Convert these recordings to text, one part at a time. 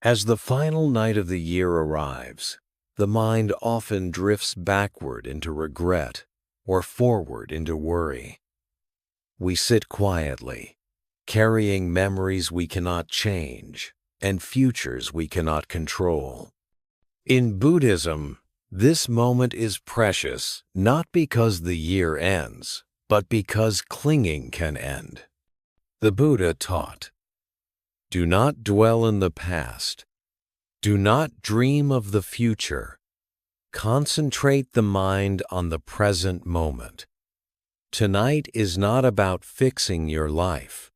As the final night of the year arrives, the mind often drifts backward into regret or forward into worry. We sit quietly, carrying memories we cannot change and futures we cannot control. In Buddhism, this moment is precious not because the year ends, but because clinging can end. The Buddha taught, "Do not dwell in the past. Do not dream of the future. Concentrate the mind on the present moment. Tonight is not about fixing your life.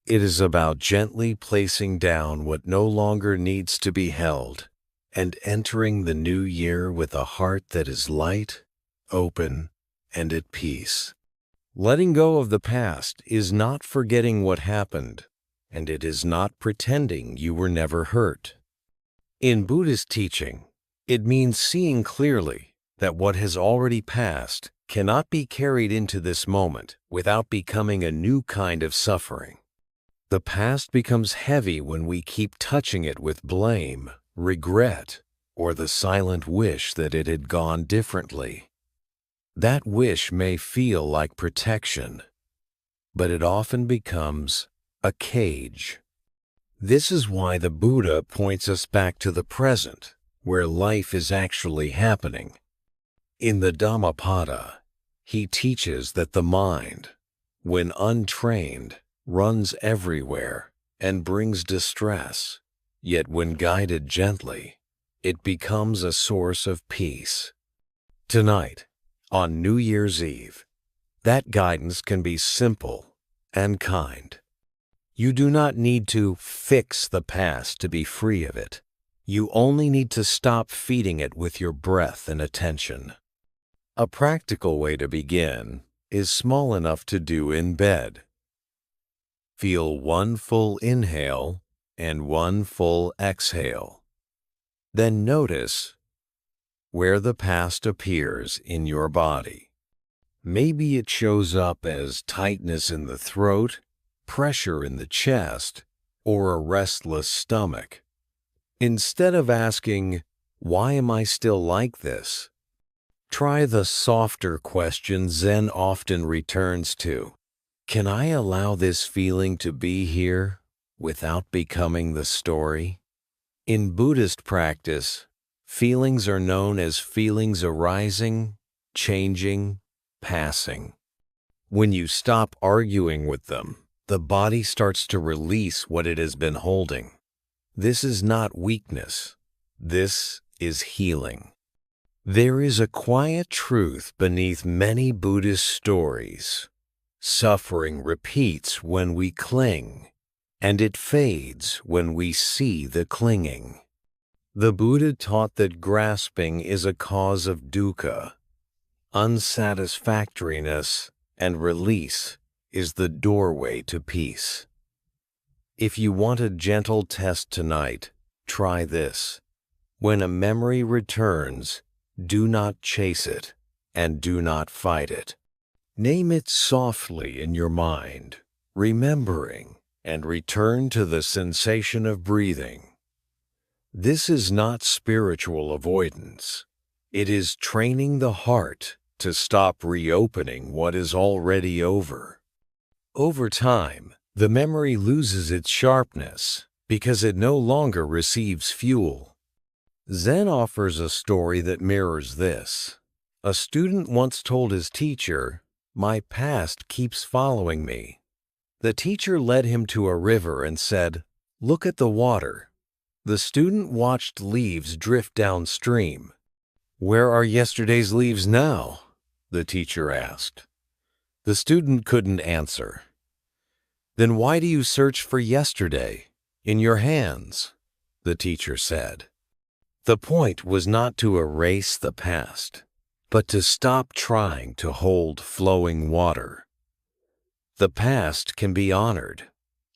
It is about gently placing down what no longer needs to be held and entering the new year with a heart that is light, open, and at peace." Letting go of the past is not forgetting what happened, and it is not pretending you were never hurt. In Buddhist teaching, it means seeing clearly that what has already passed cannot be carried into this moment without becoming a new kind of suffering. The past becomes heavy when we keep touching it with blame, regret, or the silent wish that it had gone differently. That wish may feel like protection, but it often becomes a cage. This is why the Buddha points us back to the present, where life is actually happening. In the Dhammapada, he teaches that the mind, when untrained, runs everywhere and brings distress, yet when guided gently, it becomes a source of peace. Tonight, on New Year's Eve, that guidance can be simple and kind. You do not need to fix the past to be free of it. You only need to stop feeding it with your breath and attention. A practical way to begin is small enough to do in bed. Feel one full inhale and one full exhale. Then notice where the past appears in your body. Maybe it shows up as tightness in the throat, pressure in the chest, or a restless stomach. Instead of asking, "Why am I still like this?" try the softer question Zen often returns to. Can I allow this feeling to be here without becoming the story? In Buddhist practice, feelings are known as feelings arising, changing, passing. When you stop arguing with them, the body starts to release what it has been holding. This is not weakness. This is healing. There is a quiet truth beneath many Buddhist stories. Suffering repeats when we cling, and it fades when we see the clinging. The Buddha taught that grasping is a cause of dukkha. Unsatisfactoriness and release is the doorway to peace. If you want a gentle test tonight, try this. When a memory returns, do not chase it and do not fight it. Name it softly in your mind, remembering, and return to the sensation of breathing. This is not spiritual avoidance. It is training the heart to stop reopening what is already over. Over time, the memory loses its sharpness because it no longer receives fuel. Zen offers a story that mirrors this. A student once told his teacher, "My past keeps following me." The teacher led him to a river and said, "Look at the water." The student watched leaves drift downstream. "Where are yesterday's leaves now?" the teacher asked. The student couldn't answer. "Then why do you search for yesterday in your hands?" the teacher said. The point was not to erase the past, but to stop trying to hold flowing water. The past can be honored,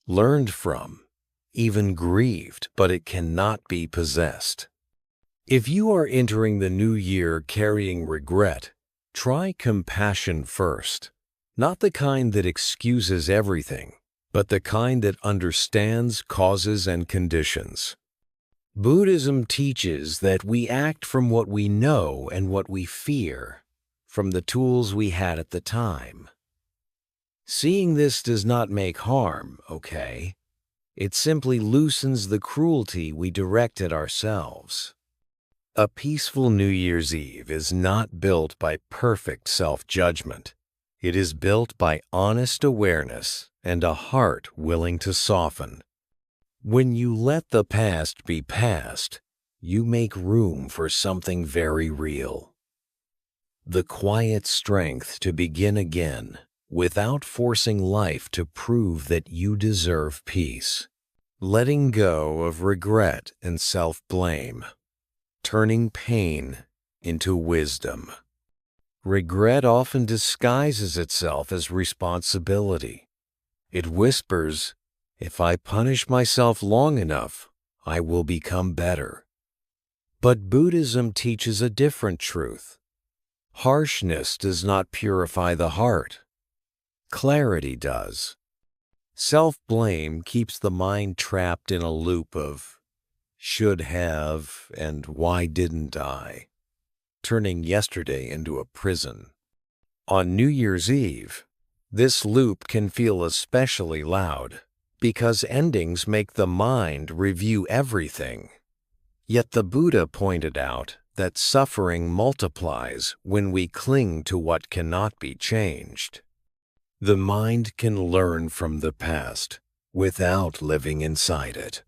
learned from, even grieved, but it cannot be possessed. If you are entering the new year carrying regret, try compassion first, not the kind that excuses everything, but the kind that understands causes and conditions. Buddhism teaches that we act from what we know and what we fear, from the tools we had at the time. Seeing this does not make harm, okay? It simply loosens the cruelty we direct at ourselves. A peaceful New Year's Eve is not built by perfect self-judgment. It is built by honest awareness and a heart willing to soften. When you let the past be past, you make room for something very real. The quiet strength to begin again without forcing life to prove that you deserve peace. Letting go of regret and self-blame. Turning pain into wisdom. Regret often disguises itself as responsibility. It whispers, "If I punish myself long enough, I will become better." But Buddhism teaches a different truth. Harshness does not purify the heart. Clarity does. Self-blame keeps the mind trapped in a loop of should have and why didn't I, turning yesterday into a prison. On New Year's Eve, this loop can feel especially loud because endings make the mind review everything. Yet the Buddha pointed out that suffering multiplies when we cling to what cannot be changed. The mind can learn from the past without living inside it.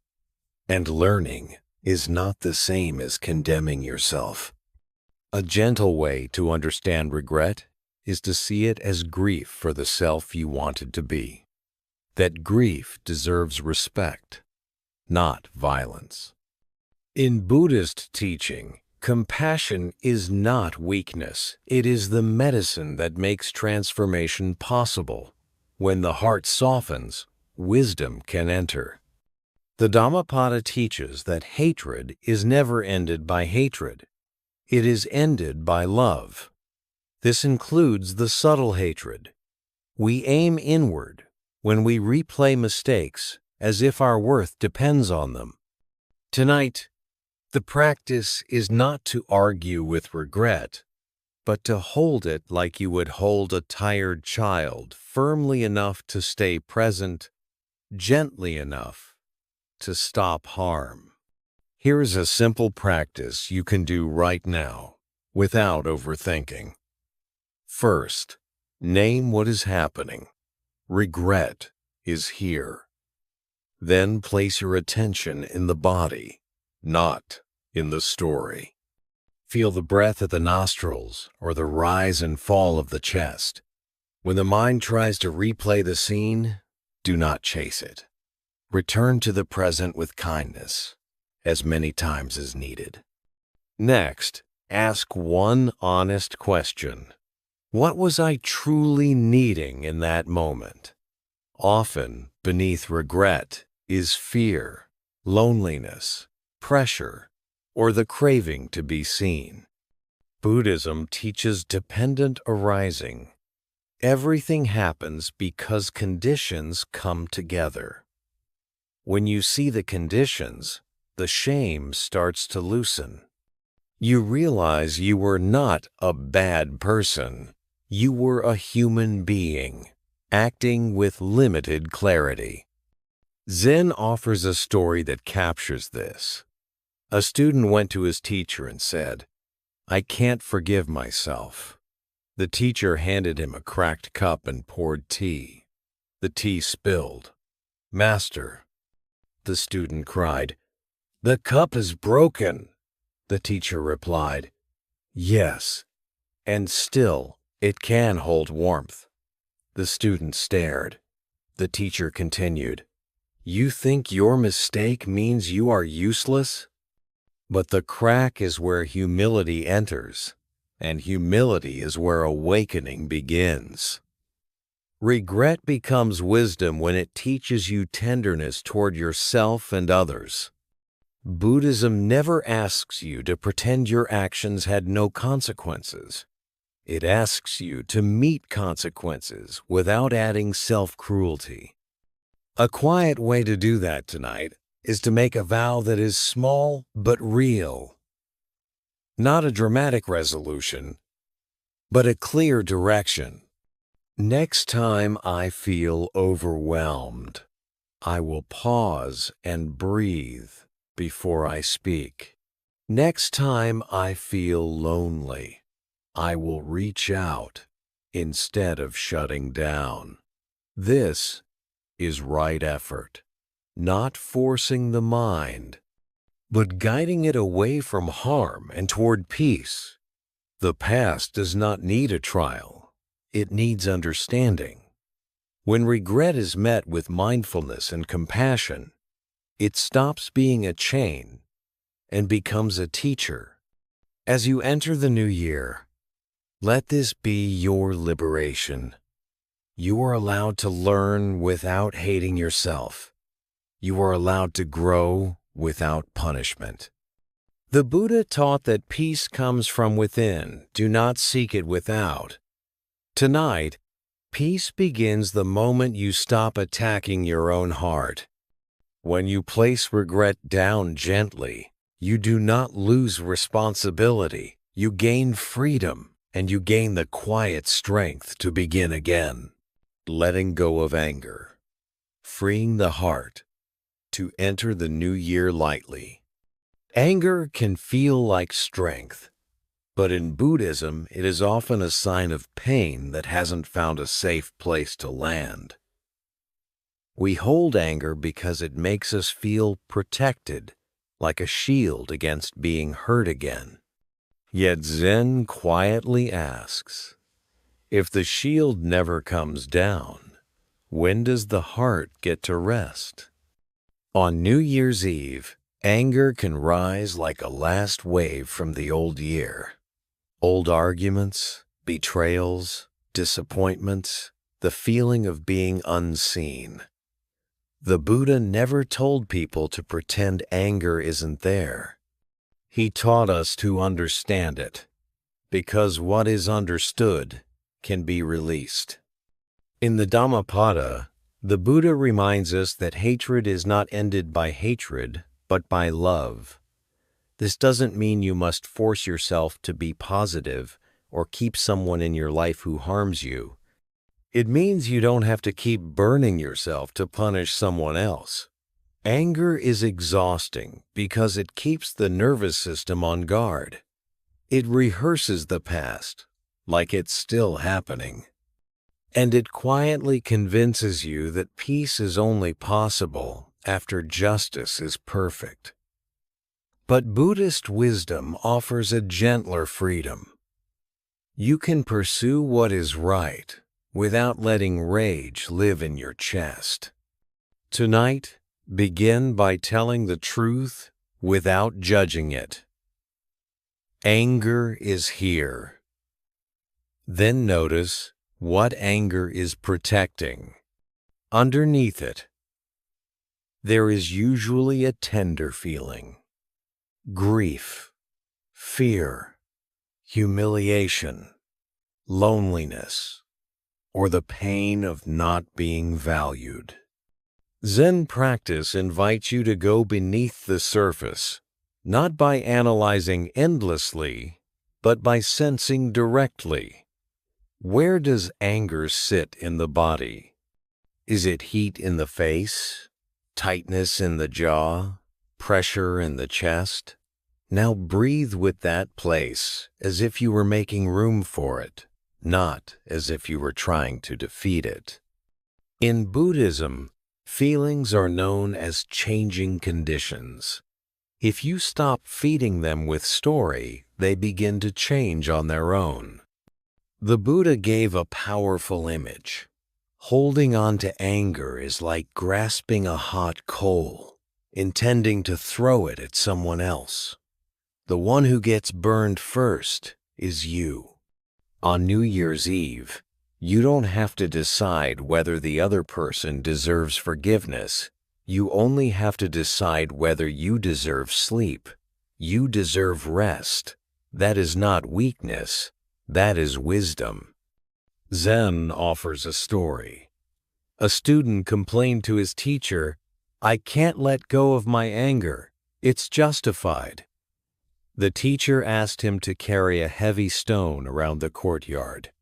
And learning is not the same as condemning yourself. A gentle way to understand regret is to see it as grief for the self you wanted to be. That grief deserves respect, not violence. In Buddhist teaching, compassion is not weakness. It is the medicine that makes transformation possible. When the heart softens, wisdom can enter. The Dhammapada teaches that hatred is never ended by hatred. It is ended by love. This includes the subtle hatred. We aim inward when we replay mistakes as if our worth depends on them. Tonight, the practice is not to argue with regret, but to hold it like you would hold a tired child, firmly enough to stay present, gently enough to stop harm. Here's a simple practice you can do right now, without overthinking. First, name what is happening. Regret is here. Then place your attention in the body, not in the story. Feel the breath at the nostrils or the rise and fall of the chest. When the mind tries to replay the scene, do not chase it. Return to the present with kindness, as many times as needed. Next, ask one honest question. What was I truly needing in that moment? Often, beneath regret is fear, loneliness, pressure, or the craving to be seen. Buddhism teaches dependent arising. Everything happens because conditions come together. When you see the conditions, the shame starts to loosen. You realize you were not a bad person. You were a human being, acting with limited clarity. Zen offers a story that captures this. A student went to his teacher and said, "I can't forgive myself." The teacher handed him a cracked cup and poured tea. The tea spilled. "Master," the student cried, "the cup is broken." The teacher replied, "Yes, and still it can hold warmth." The student stared. The teacher continued, "You think your mistake means you are useless? But the crack is where humility enters, and humility is where awakening begins." Regret becomes wisdom when it teaches you tenderness toward yourself and others. Buddhism never asks you to pretend your actions had no consequences. It asks you to meet consequences without adding self-cruelty. A quiet way to do that tonight is to make a vow that is small but real. Not a dramatic resolution, but a clear direction. Next time I feel overwhelmed, I will pause and breathe before I speak. Next time I feel lonely, I will reach out instead of shutting down. This is right effort, not forcing the mind, but guiding it away from harm and toward peace. The past does not need a trial. It needs understanding. When regret is met with mindfulness and compassion, it stops being a chain and becomes a teacher. As you enter the new year, let this be your liberation. You are allowed to learn without hating yourself. You are allowed to grow without punishment. The Buddha taught that peace comes from within. Do not seek it without. Tonight, peace begins the moment you stop attacking your own heart. When you place regret down gently, you do not lose responsibility. You gain freedom, and you gain the quiet strength to begin again. Letting go of anger, freeing the heart to enter the new year lightly. Anger can feel like strength, but in Buddhism, it is often a sign of pain that hasn't found a safe place to land. We hold anger because it makes us feel protected, like a shield against being hurt again. Yet Zen quietly asks, if the shield never comes down, when does the heart get to rest? On New Year's Eve, anger can rise like a last wave from the old year. Old arguments, betrayals, disappointments, the feeling of being unseen. The Buddha never told people to pretend anger isn't there. He taught us to understand it, because what is understood can be released. In the Dhammapada, the Buddha reminds us that hatred is not ended by hatred, but by love. This doesn't mean you must force yourself to be positive or keep someone in your life who harms you. It means you don't have to keep burning yourself to punish someone else. Anger is exhausting because it keeps the nervous system on guard. It rehearses the past like it's still happening. And it quietly convinces you that peace is only possible after justice is perfect. But Buddhist wisdom offers a gentler freedom. You can pursue what is right without letting rage live in your chest. Tonight, begin by telling the truth without judging it. Anger is here. Then notice what anger is protecting. Underneath it, there is usually a tender feeling. Grief, fear, humiliation, loneliness, or the pain of not being valued. Zen practice invites you to go beneath the surface, not by analyzing endlessly, but by sensing directly. Where does anger sit in the body? Is it heat in the face, tightness in the jaw, pressure in the chest? Now breathe with that place as if you were making room for it, not as if you were trying to defeat it. In Buddhism, feelings are known as changing conditions. If you stop feeding them with story, they begin to change on their own. The Buddha gave a powerful image. Holding on to anger is like grasping a hot coal, intending to throw it at someone else. The one who gets burned first is you. On New Year's Eve, you don't have to decide whether the other person deserves forgiveness. You only have to decide whether you deserve sleep. You deserve rest. That is not weakness. That is wisdom. Zen offers a story. A student complained to his teacher, I can't let go of my anger. It's justified. The teacher asked him to carry a heavy stone around the courtyard.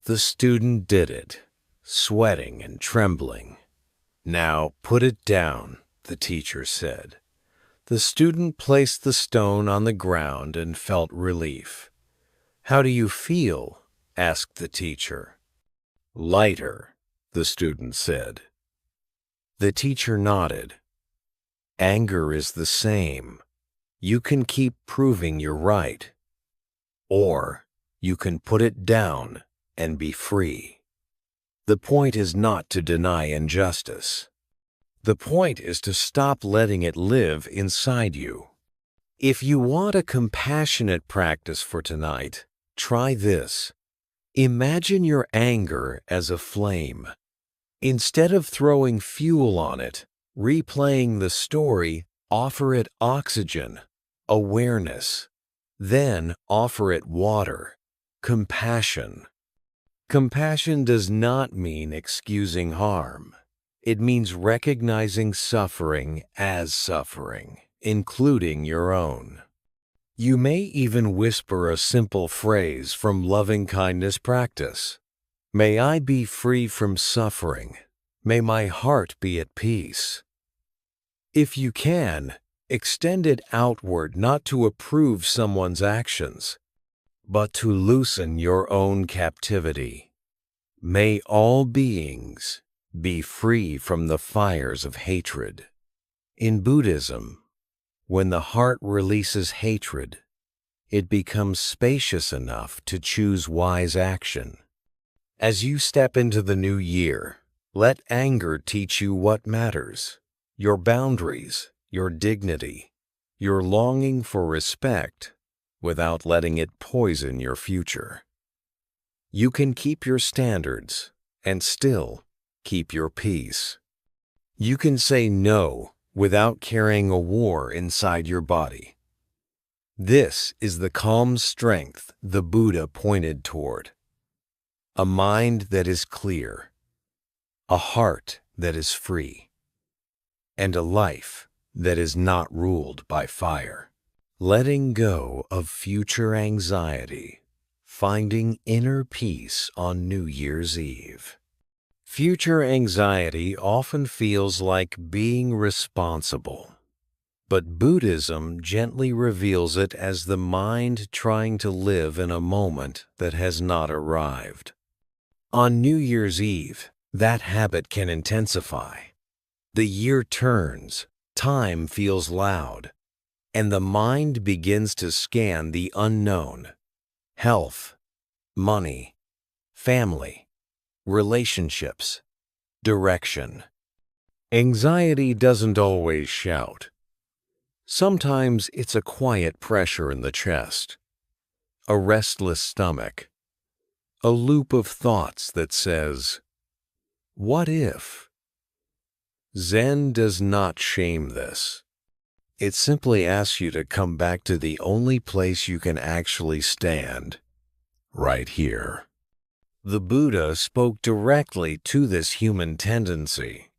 The student did it, sweating and trembling. Now put it down, the teacher said. The student placed the stone on the ground and felt relief. How do you feel? Asked the teacher. Lighter, the student said. The teacher nodded. Anger is the same. You can keep proving you're right. Or you can put it down and be free. The point is not to deny injustice. The point is to stop letting it live inside you. If you want a compassionate practice for tonight, try this. Imagine your anger as a flame. Instead of throwing fuel on it, replaying the story, offer it oxygen, awareness. Then offer it water, compassion. Compassion does not mean excusing harm. It means recognizing suffering as suffering, including your own. You may even whisper a simple phrase from loving-kindness practice. May I be free from suffering. May my heart be at peace. If you can, extend it outward not to approve someone's actions, but to loosen your own captivity. May all beings be free from the fires of hatred. In Buddhism, when the heart releases hatred, it becomes spacious enough to choose wise action. As you step into the new year, let anger teach you what matters, your boundaries, your dignity, your longing for respect, without letting it poison your future. You can keep your standards and still keep your peace. You can say no without carrying a war inside your body. This is the calm strength the Buddha pointed toward. A mind that is clear, a heart that is free, and a life that is not ruled by fire. Letting go of future anxiety, finding inner peace on New Year's Eve. Future anxiety often feels like being responsible, but Buddhism gently reveals it as the mind trying to live in a moment that has not arrived. On New Year's Eve, that habit can intensify. The year turns, time feels loud, and the mind begins to scan the unknown. Health, money, family, relationships, direction. Anxiety doesn't always shout. Sometimes it's a quiet pressure in the chest, a restless stomach, a loop of thoughts that says, "What if?" Zen does not shame this. It simply asks you to come back to the only place you can actually stand, right here. The Buddha spoke directly to this human tendency.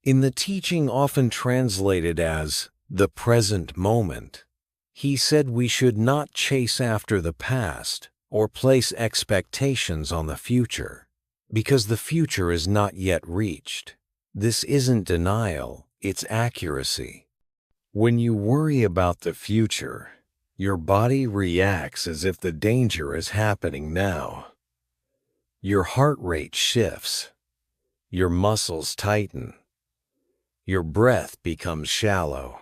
In the teaching often translated as the present moment, he said we should not chase after the past or place expectations on the future, because the future is not yet reached. This isn't denial, it's accuracy. When you worry about the future, your body reacts as if the danger is happening now. Your heart rate shifts, your muscles tighten, your breath becomes shallow.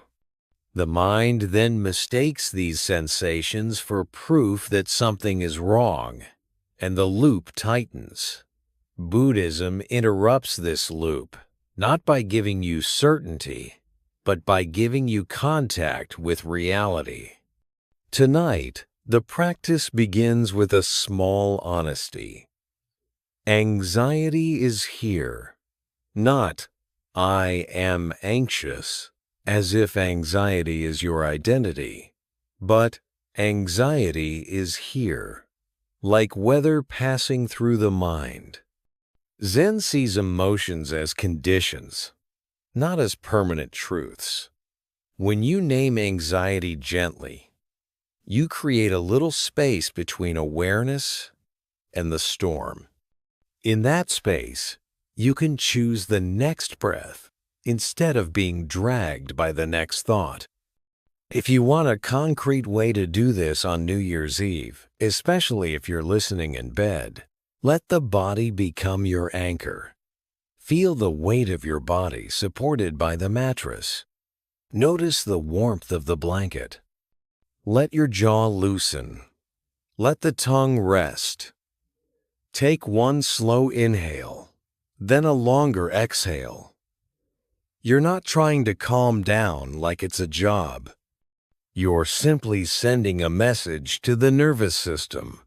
The mind then mistakes these sensations for proof that something is wrong, and the loop tightens. Buddhism interrupts this loop, not by giving you certainty, but by giving you contact with reality. Tonight, the practice begins with a small honesty. Anxiety is here, not "I am anxious," as if anxiety is your identity, but anxiety is here, like weather passing through the mind. Zen sees emotions as conditions, not as permanent truths. When you name anxiety gently, you create a little space between awareness and the storm. In that space, you can choose the next breath instead of being dragged by the next thought. If you want a concrete way to do this on New Year's Eve, especially if you're listening in bed, let the body become your anchor. Feel the weight of your body supported by the mattress. Notice the warmth of the blanket. Let your jaw loosen. Let the tongue rest. Take one slow inhale, then a longer exhale. You're not trying to calm down like it's a job. You're simply sending a message to the nervous system.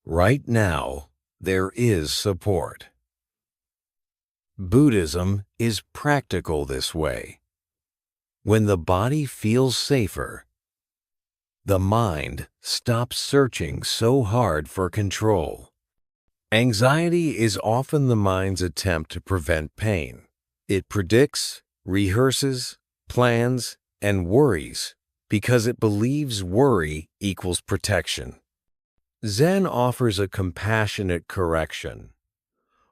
Right now, there is support. Buddhism is practical this way. When the body feels safer, the mind stops searching so hard for control. Anxiety is often the mind's attempt to prevent pain. It predicts, rehearses, plans, and worries because it believes worry equals protection. Zen offers a compassionate correction.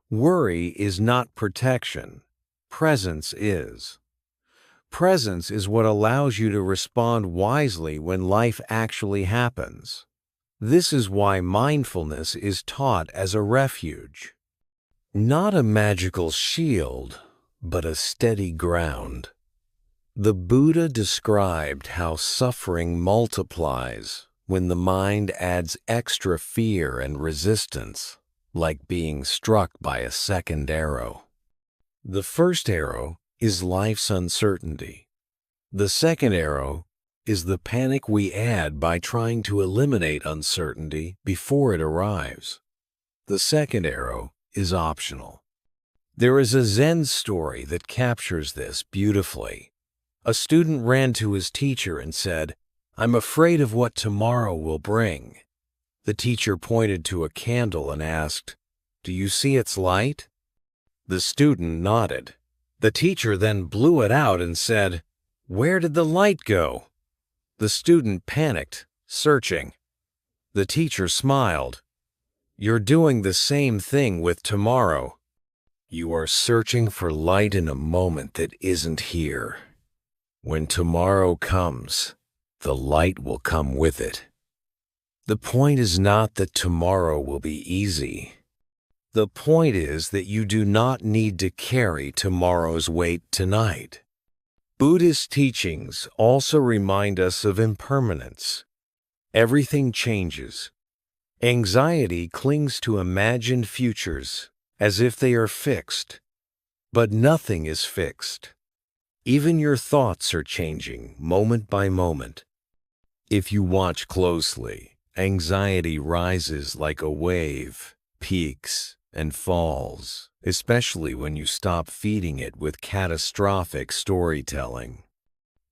Worry is not protection. Presence is. Presence is what allows you to respond wisely when life actually happens. This is why mindfulness is taught as a refuge. Not a magical shield, but a steady ground. The Buddha described how suffering multiplies when the mind adds extra fear and resistance, like being struck by a second arrow. The first arrow is life's uncertainty. The second arrow is the panic we add by trying to eliminate uncertainty before it arrives. The second arrow is optional. There is a Zen story that captures this beautifully. A student ran to his teacher and said, "I'm afraid of what tomorrow will bring." The teacher pointed to a candle and asked, "Do you see its light?" The student nodded. The teacher then blew it out and said, "Where did the light go?" The student panicked, searching. The teacher smiled. "You're doing the same thing with tomorrow. You are searching for light in a moment that isn't here. When tomorrow comes, the light will come with it." The point is not that tomorrow will be easy. The point is that you do not need to carry tomorrow's weight tonight. Buddhist teachings also remind us of impermanence. Everything changes. Anxiety clings to imagined futures as if they are fixed, but nothing is fixed. Even your thoughts are changing moment by moment. If you watch closely, anxiety rises like a wave, peaks, and falls, especially when you stop feeding it with catastrophic storytelling.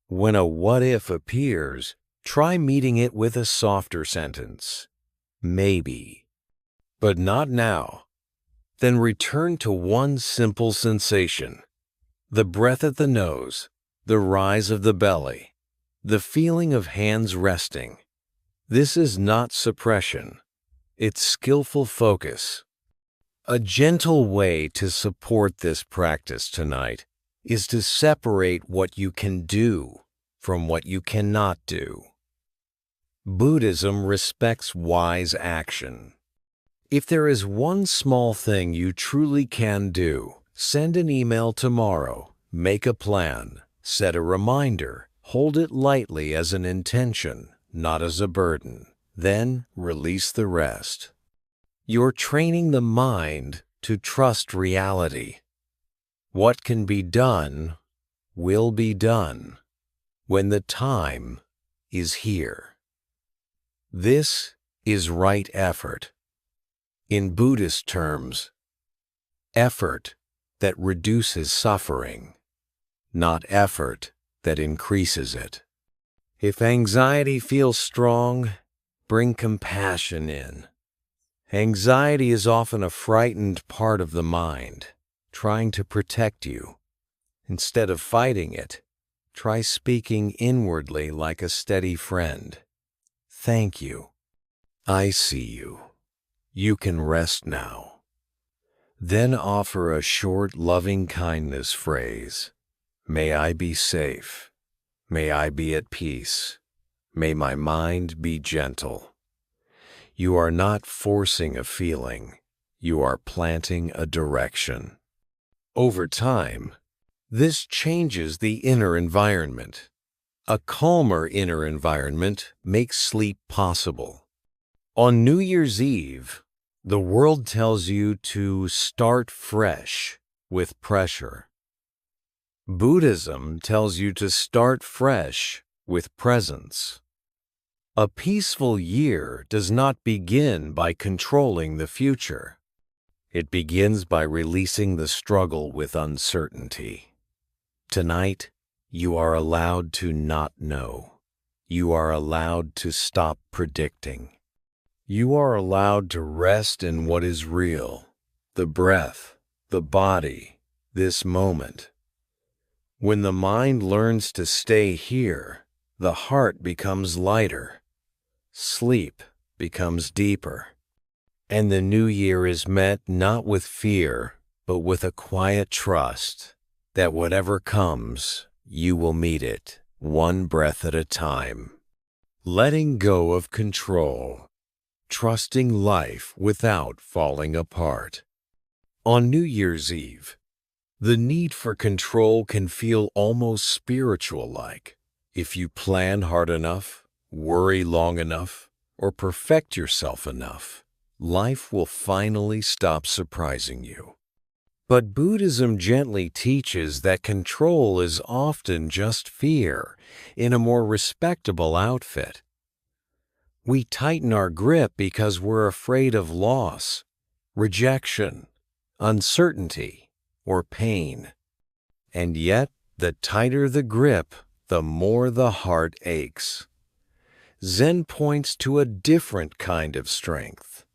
When a what if appears, try meeting it with a softer sentence. Maybe. But not now. Then return to one simple sensation. The breath at the nose, the rise of the belly, the feeling of hands resting. This is not suppression. It's skillful focus. A gentle way to support this practice tonight is to separate what you can do from what you cannot do. Buddhism respects wise action. If there is one small thing you truly can do, send an email tomorrow, make a plan, set a reminder, hold it lightly as an intention, not as a burden. Then release the rest. You're training the mind to trust reality. What can be done will be done when the time is here. This is right effort. In Buddhist terms, effort that reduces suffering, not effort that increases it. If anxiety feels strong, bring compassion in. Anxiety is often a frightened part of the mind, trying to protect you. Instead of fighting it, try speaking inwardly like a steady friend. Thank you. I see you. You can rest now. Then offer a short loving kindness phrase. May I be safe. May I be at peace. May my mind be gentle. You are not forcing a feeling. You are planting a direction. Over time, this changes the inner environment. A calmer inner environment makes sleep possible. On New Year's Eve, the world tells you to start fresh with pressure. Buddhism tells you to start fresh with presence. A peaceful year does not begin by controlling the future. It begins by releasing the struggle with uncertainty. Tonight, you are allowed to not know. You are allowed to stop predicting. You are allowed to rest in what is real, the breath, the body, this moment. When the mind learns to stay here, the heart becomes lighter. Sleep becomes deeper. And the new year is met not with fear, but with a quiet trust that whatever comes, you will meet it, one breath at a time. Letting go of control, trusting life without falling apart. On New Year's Eve, the need for control can feel almost spiritual-like. If you plan hard enough, worry long enough, or perfect yourself enough, life will finally stop surprising you. But Buddhism gently teaches that control is often just fear in a more respectable outfit. We tighten our grip because we're afraid of loss, rejection, uncertainty, or pain. And yet, the tighter the grip, the more the heart aches. Zen points to a different kind of strength.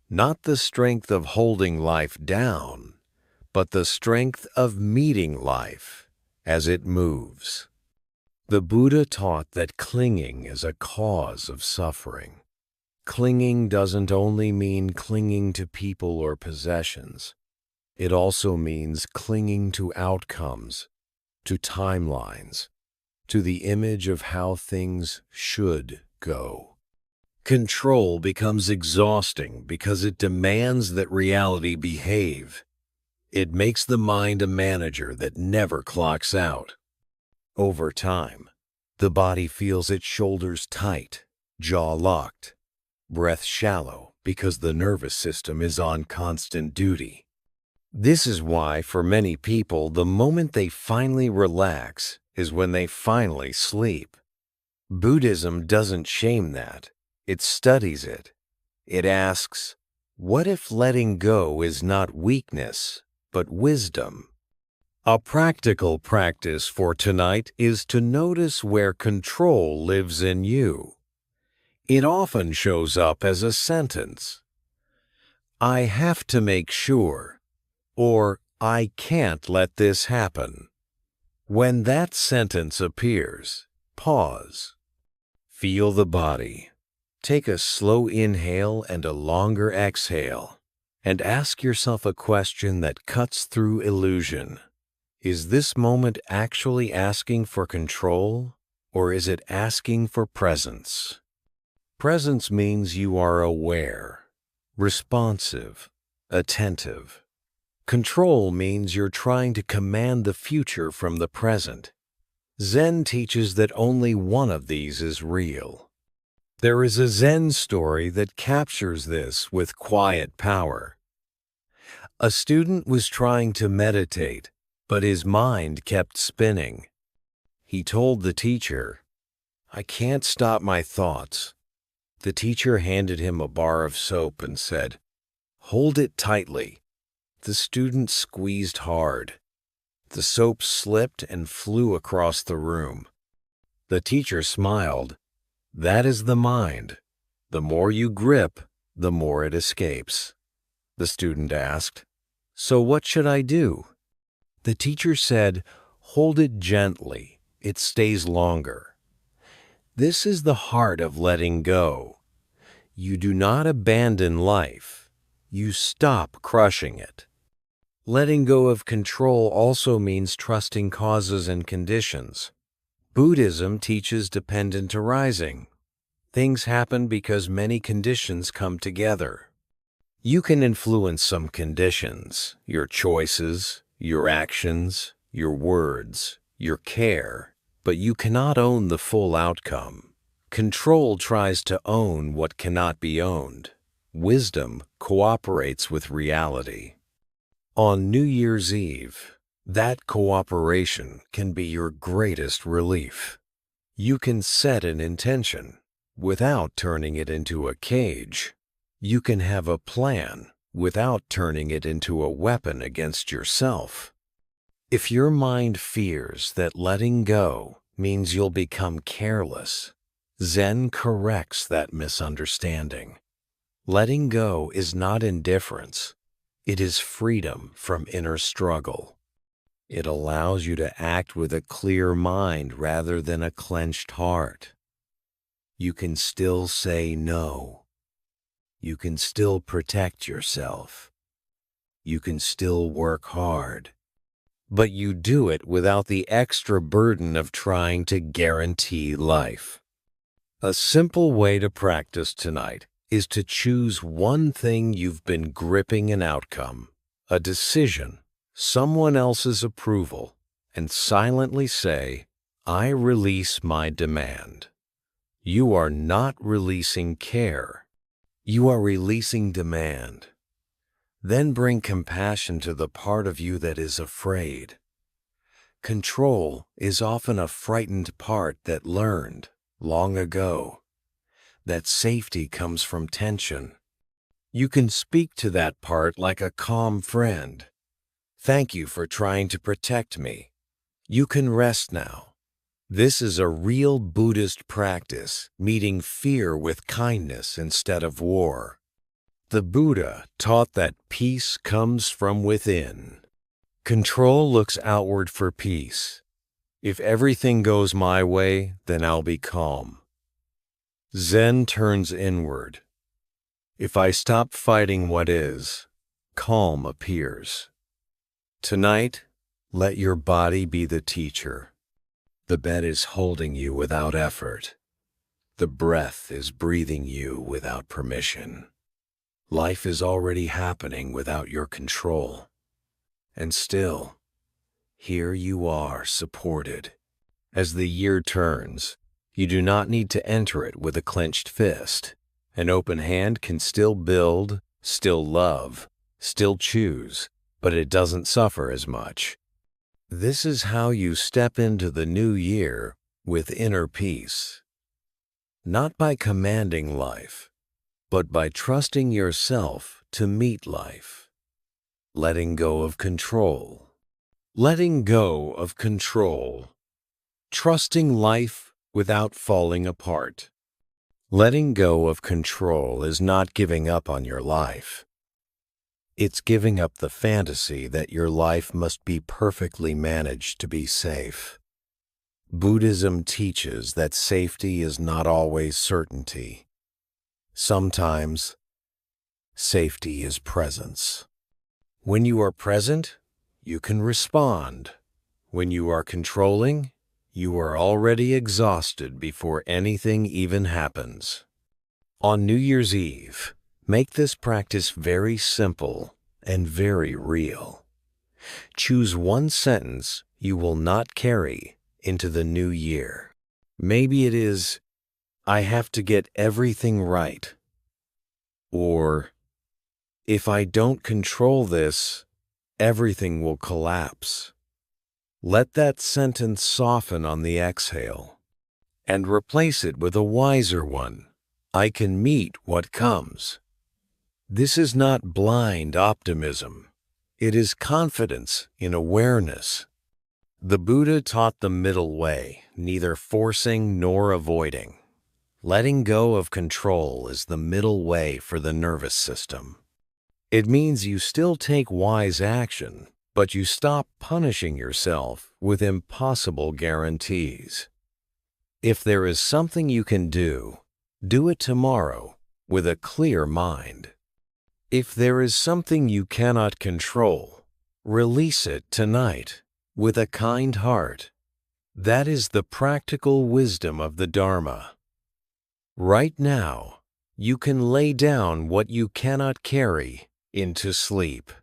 Not the strength of holding life down, but the strength of meeting life as it moves. The Buddha taught that clinging is a cause of suffering. Clinging doesn't only mean clinging to people or possessions. It also means clinging to outcomes, to timelines, to the image of how things should go. Control becomes exhausting because it demands that reality behave. It makes the mind a manager that never clocks out. Over time, the body feels its shoulders tight, jaw locked, breath shallow because the nervous system is on constant duty. This is why, for many people, the moment they finally relax is when they finally sleep. Buddhism doesn't shame that. It studies it. It asks, what if letting go is not weakness, but wisdom? A practical practice for tonight is to notice where control lives in you. It often shows up as a sentence. I have to make sure, or I can't let this happen. When that sentence appears, pause. Feel the body. Take a slow inhale and a longer exhale, and ask yourself a question that cuts through illusion. Is this moment actually asking for control, or is it asking for presence? Presence means you are aware, responsive, attentive. Control means you're trying to command the future from the present. Zen teaches that only one of these is real. There is a Zen story that captures this with quiet power. A student was trying to meditate, but his mind kept spinning. He told the teacher, "I can't stop my thoughts." The teacher handed him a bar of soap and said, "Hold it tightly." The student squeezed hard. The soap slipped and flew across the room. The teacher smiled. "That is the mind. The more you grip, the more it escapes." The student asked, "So what should I do?" The teacher said, hold it gently, it stays longer. This is the heart of letting go. You do not abandon life. You stop crushing it. Letting go of control also means trusting causes and conditions. Buddhism teaches dependent arising. Things happen because many conditions come together. You can influence some conditions, your choices, your actions, your words, your care, but you cannot own the full outcome. Control tries to own what cannot be owned. Wisdom cooperates with reality. On New Year's Eve, that cooperation can be your greatest relief. You can set an intention without turning it into a cage. You can have a plan without turning it into a weapon against yourself. If your mind fears that letting go means you'll become careless, Zen corrects that misunderstanding. Letting go is not indifference. It is freedom from inner struggle. It allows you to act with a clear mind rather than a clenched heart. You can still say no. You can still protect yourself. You can still work hard. But you do it without the extra burden of trying to guarantee life. A simple way to practice tonight is to choose one thing you've been gripping an outcome, a decision, someone else's approval, and silently say, I release my demand. You are not releasing care. You are releasing demand. Then bring compassion to the part of you that is afraid. Control is often a frightened part that learned, long ago, that safety comes from tension. You can speak to that part like a calm friend. Thank you for trying to protect me. You can rest now. This is a real Buddhist practice, meeting fear with kindness instead of war. The Buddha taught that peace comes from within. Control looks outward for peace. If everything goes my way, then I'll be calm. Zen turns inward. If I stop fighting what is, calm appears. Tonight, let your body be the teacher. The bed is holding you without effort. The breath is breathing you without permission. Life is already happening without your control. And still, here you are supported. As the year turns, you do not need to enter it with a clenched fist. An open hand can still build, still love, still choose, but it doesn't suffer as much. This is how you step into the new year with inner peace. Not by commanding life, but by trusting yourself to meet life. Letting go of control. Letting go of control. Trusting life without falling apart. Letting go of control is not giving up on your life. It's giving up the fantasy that your life must be perfectly managed to be safe. Buddhism teaches that safety is not always certainty. Sometimes, safety is presence. When you are present, you can respond. When you are controlling, you are already exhausted before anything even happens. On New Year's Eve, make this practice very simple and very real. Choose one sentence you will not carry into the new year. Maybe it is, I have to get everything right. Or, if I don't control this, everything will collapse. Let that sentence soften on the exhale, and replace it with a wiser one. I can meet what comes. This is not blind optimism. It is confidence in awareness. The Buddha taught the middle way, neither forcing nor avoiding. Letting go of control is the middle way for the nervous system. It means you still take wise action, but you stop punishing yourself with impossible guarantees. If there is something you can do it tomorrow with a clear mind. If there is something you cannot control, release it tonight with a kind heart. That is the practical wisdom of the Dharma. Right now, you can lay down what you cannot carry into sleep.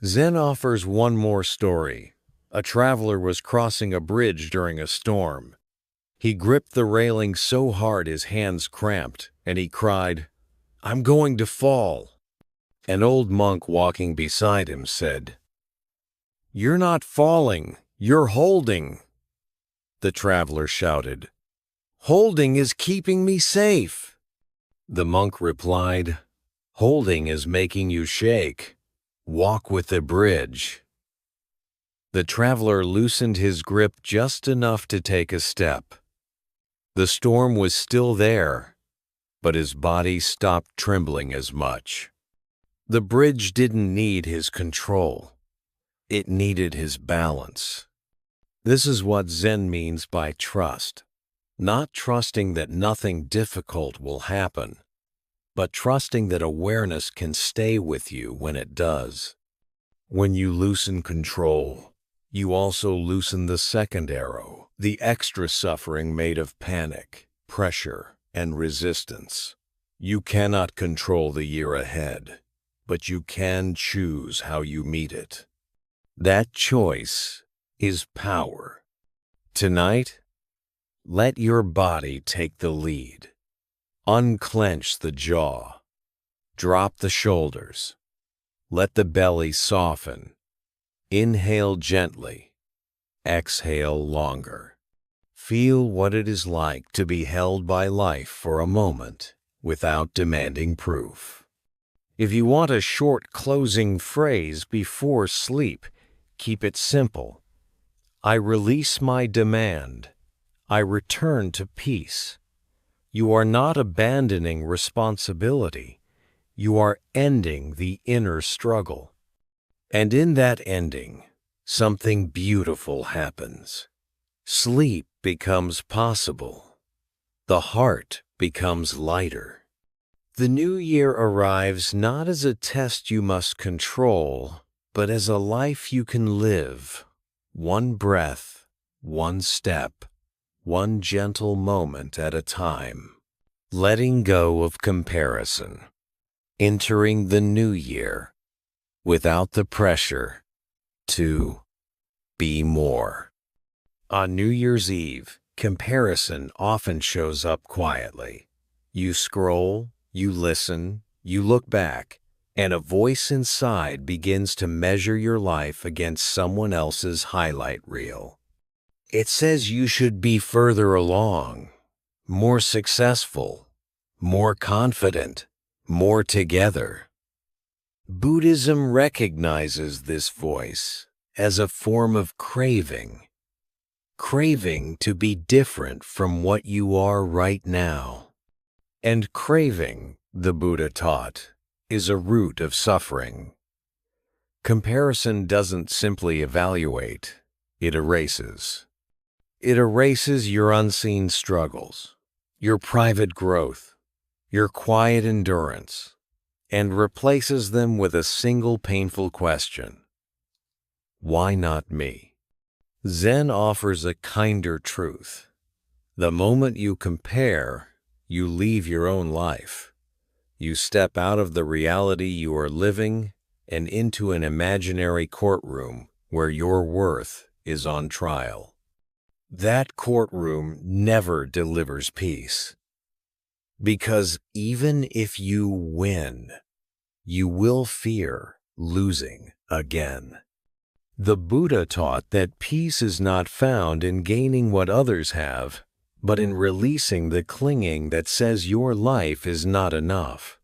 Zen offers one more story. A traveler was crossing a bridge during a storm. He gripped the railing so hard his hands cramped, and he cried, "I'm going to fall." An old monk walking beside him said, "You're not falling, you're holding." The traveler shouted, "Holding is keeping me safe." The monk replied, "Holding is making you shake. Walk with the bridge." The traveler loosened his grip just enough to take a step. The storm was still there, but his body stopped trembling as much. The bridge didn't need his control. It needed his balance. This is what Zen means by trust. Not trusting that nothing difficult will happen, but trusting that awareness can stay with you when it does. When you loosen control, you also loosen the second arrow, the extra suffering made of panic, pressure, and resistance. You cannot control the year ahead, but you can choose how you meet it. That choice is power. Tonight, let your body take the lead. Unclench the jaw. Drop the shoulders. Let the belly soften. Inhale gently. Exhale longer. Feel what it is like to be held by life for a moment without demanding proof. If you want a short closing phrase before sleep, keep it simple. I release my demand. I return to peace. You are not abandoning responsibility. You are ending the inner struggle. And in that ending, something beautiful happens. Sleep becomes possible. The heart becomes lighter. The new year arrives not as a test you must control, but as a life you can live. One breath, one step, one gentle moment at a time. Letting go of comparison. Entering the new year without the pressure to be more. On New Year's Eve, comparison often shows up quietly. You scroll, you listen, you look back, and a voice inside begins to measure your life against someone else's highlight reel. It says you should be further along, more successful, more confident, more together. Buddhism recognizes this voice as a form of craving to be different from what you are right now. And craving, the Buddha taught, is a root of suffering. Comparison doesn't simply evaluate, it erases. It erases your unseen struggles, your private growth, your quiet endurance, and replaces them with a single painful question. Why not me? Zen offers a kinder truth. The moment you compare, you leave your own life. You step out of the reality you are living and into an imaginary courtroom where your worth is on trial. That courtroom never delivers peace. Because even if you win, you will fear losing again. The Buddha taught that peace is not found in gaining what others have, but in releasing the clinging that says your life is not enough.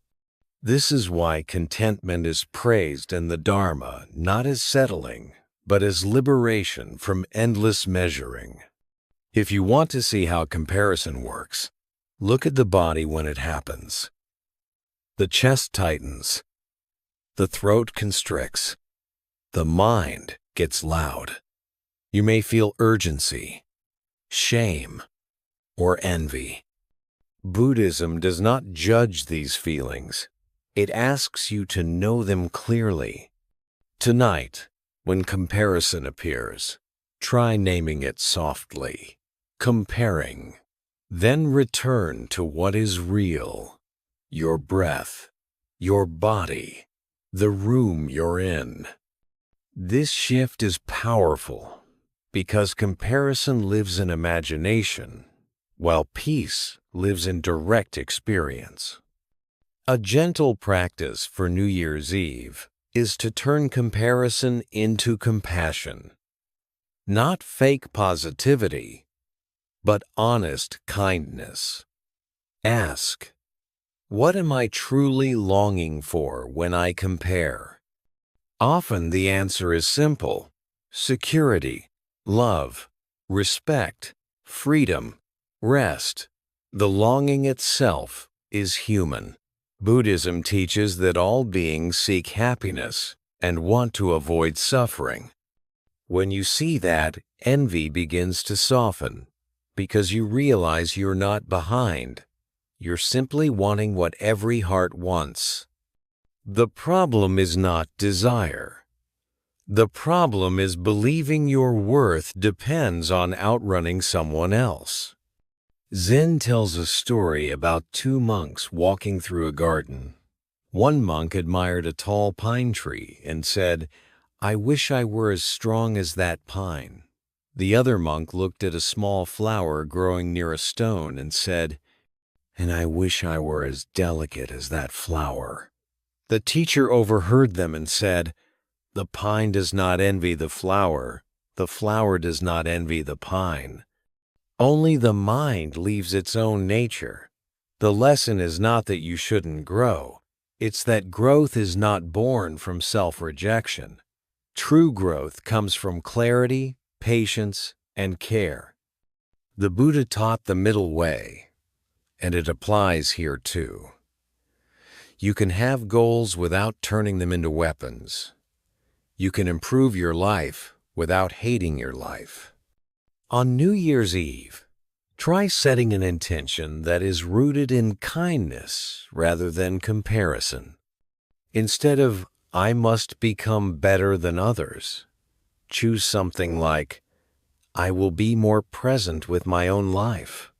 This is why contentment is praised in the Dharma not as settling, but as liberation from endless measuring. If you want to see how comparison works, look at the body when it happens. The chest tightens. The throat constricts. the mind gets loud. You may feel urgency, shame, or envy. Buddhism does not judge these feelings. It asks you to know them clearly. Tonight, when comparison appears, try naming it softly, comparing. Then return to what is real, your breath, your body, the room you're in. This shift is powerful because comparison lives in imagination, while peace lives in direct experience. A gentle practice for New Year's Eve is to turn comparison into compassion. Not fake positivity, but honest kindness. Ask, what am I truly longing for when I compare? Often the answer is simple: security, love, respect, freedom, rest. The longing itself is human. Buddhism teaches that all beings seek happiness and want to avoid suffering. When you see that, envy begins to soften because you realize you're not behind. You're simply wanting what every heart wants. The problem is not desire. The problem is believing your worth depends on outrunning someone else. Zen tells a story about two monks walking through a garden. One monk admired a tall pine tree and said, "I wish I were as strong as that pine." The other monk looked at a small flower growing near a stone and said, "And I wish I were as delicate as that flower." The teacher overheard them and said, "The pine does not envy the flower does not envy the pine. Only the mind leaves its own nature. The lesson is not that you shouldn't grow. It's that growth is not born from self-rejection. True growth comes from clarity, patience, and care." The Buddha taught the middle way, and it applies here too. You can have goals without turning them into weapons. You can improve your life without hating your life. On New Year's Eve, try setting an intention that is rooted in kindness rather than comparison. Instead of, "I must become better than others," choose something like, "I will be more present with my own life."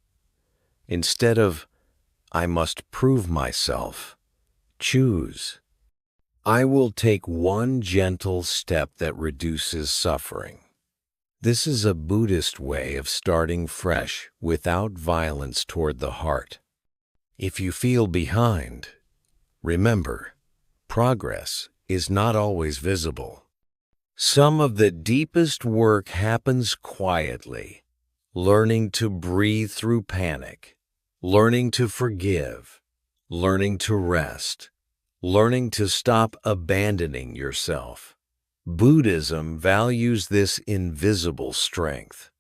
Instead of, "I must prove myself," choose, "I will take one gentle step that reduces suffering." This is a Buddhist way of starting fresh without violence toward the heart. If you feel behind, remember, progress is not always visible. Some of the deepest work happens quietly, learning to breathe through panic, learning to forgive, learning to rest, learning to stop abandoning yourself. Buddhism values this invisible strength.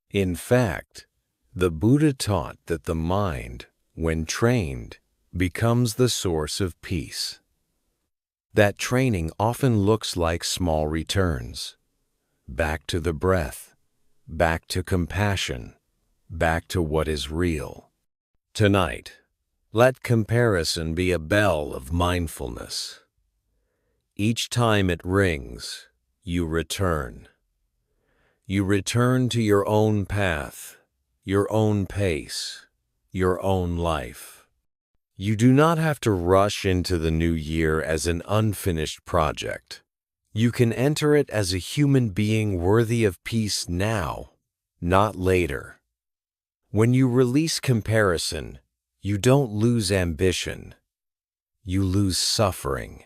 In fact, the Buddha taught that the mind, when trained, becomes the source of peace. That training often looks like small returns. Back to the breath, back to compassion, back to what is real. Tonight, let comparison be a bell of mindfulness. Each time it rings, you return. You return to your own path, your own pace, your own life. You do not have to rush into the new year as an unfinished project. You can enter it as a human being worthy of peace now, not later. When you release comparison, you don't lose ambition. You lose suffering.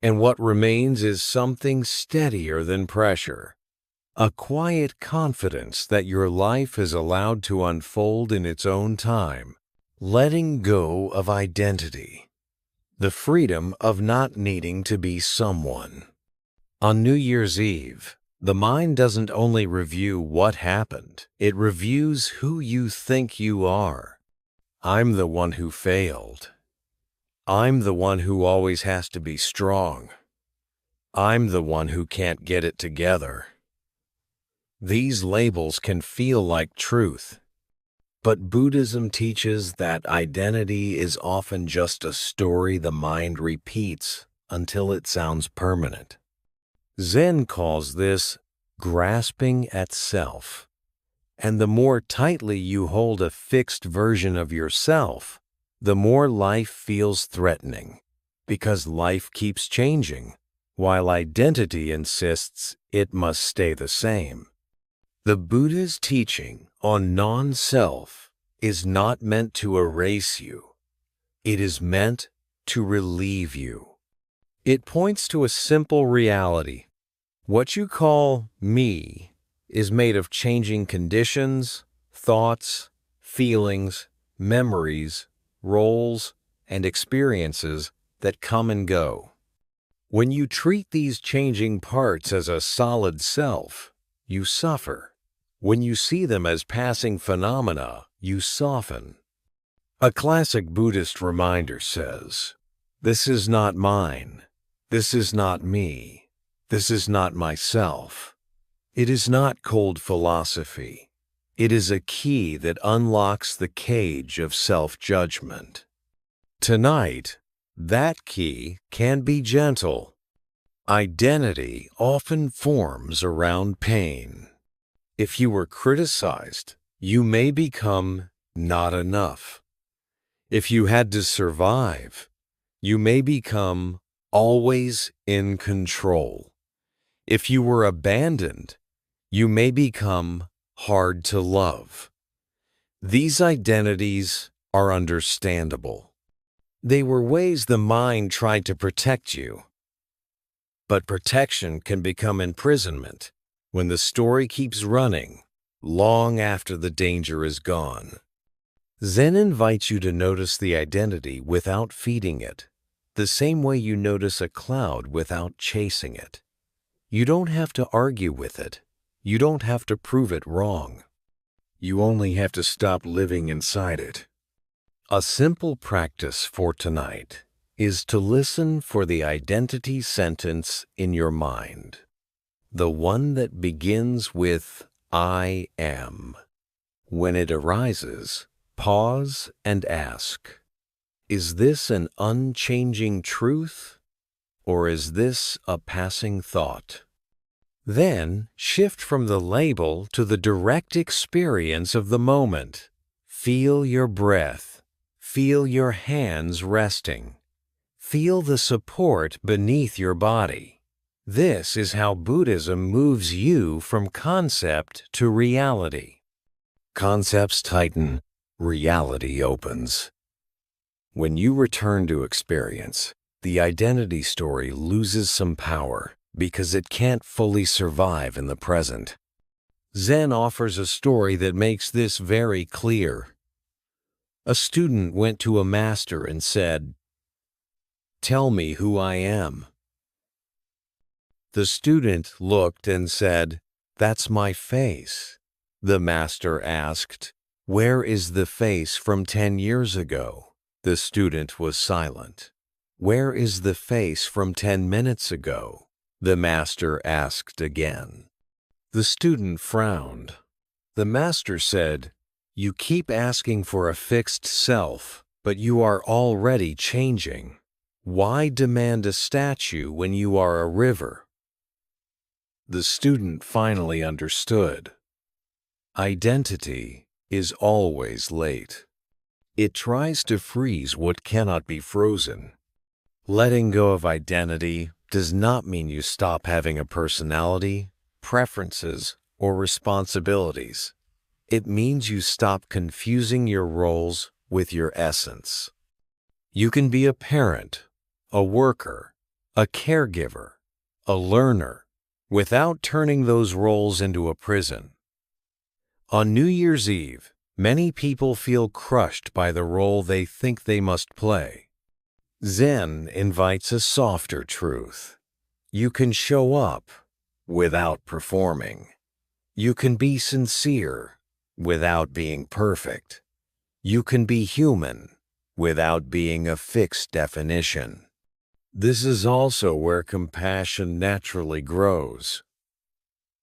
And what remains is something steadier than pressure. A quiet confidence that your life is allowed to unfold in its own time, letting go of identity. The freedom of not needing to be someone. On New Year's Eve, the mind doesn't only review what happened, it reviews who you think you are. I'm the one who failed. I'm the one who always has to be strong. I'm the one who can't get it together. These labels can feel like truth, but Buddhism teaches that identity is often just a story the mind repeats until it sounds permanent. Zen calls this grasping at self. And the more tightly you hold a fixed version of yourself, the more life feels threatening, because life keeps changing, while identity insists it must stay the same. The Buddha's teaching on non-self is not meant to erase you. It is meant to relieve you. It points to a simple reality. What you call me is made of changing conditions, thoughts, feelings, memories, roles, and experiences that come and go. When you treat these changing parts as a solid self, you suffer. When you see them as passing phenomena, you soften. A classic Buddhist reminder says, "This is not mine. This is not me. This is not myself." It is not cold philosophy. It is a key that unlocks the cage of self-judgment. Tonight, that key can be gentle. Identity often forms around pain. If you were criticized, you may become not enough. If you had to survive, you may become always in control. If you were abandoned, you may become hard to love. These identities are understandable. They were ways the mind tried to protect you. But protection can become imprisonment when the story keeps running long after the danger is gone. Zen invites you to notice the identity without feeding it, the same way you notice a cloud without chasing it. You don't have to argue with it. You don't have to prove it wrong. You only have to stop living inside it. A simple practice for tonight is to listen for the identity sentence in your mind, the one that begins with "I am." When it arises, pause and ask, is this an unchanging truth, or is this a passing thought? Then shift from the label to the direct experience of the moment. Feel your breath. Feel your hands resting. Feel the support beneath your body. This is how Buddhism moves you from concept to reality. Concepts tighten, reality opens. When you return to experience, the identity story loses some power because it can't fully survive in the present. Zen offers a story that makes this very clear. A student went to a master and said, "Tell me who I am." The student looked and said, "That's my face." The master asked, "Where is the face from 10 years ago?" The student was silent. "Where is the face from 10 minutes ago?" The master asked again. The student frowned. The master said, "You keep asking for a fixed self, but you are already changing. Why demand a statue when you are a river?" The student finally understood. Identity is always late. It tries to freeze what cannot be frozen. Letting go of identity does not mean you stop having a personality, preferences, or responsibilities. It means you stop confusing your roles with your essence. You can be a parent, a worker, a caregiver, a learner, without turning those roles into a prison. On New Year's Eve, many people feel crushed by the role they think they must play. Zen invites a softer truth. You can show up without performing. You can be sincere without being perfect. You can be human without being a fixed definition. This is also where compassion naturally grows.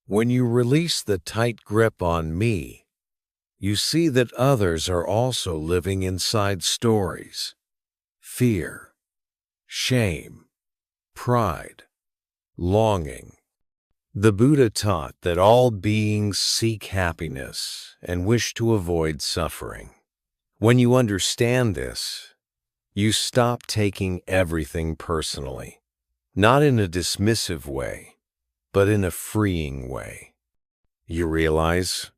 When you release the tight grip on me, you see that others are also living inside stories, fear, shame, pride, longing. The Buddha taught that all beings seek happiness and wish to avoid suffering. When you understand this, you stop taking everything personally, not in a dismissive way, but in a freeing way. You realize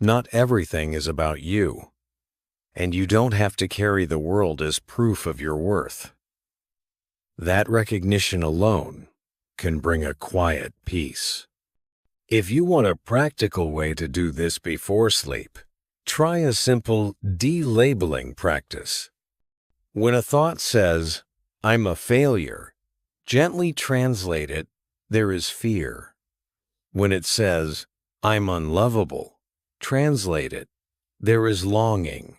not everything is about you, and you don't have to carry the world as proof of your worth. That recognition alone can bring a quiet peace. If you want a practical way to do this before sleep, try a simple delabeling practice. When a thought says, "I'm a failure," gently translate it, "There is fear." When it says, "I'm unlovable," translate it, "There is longing."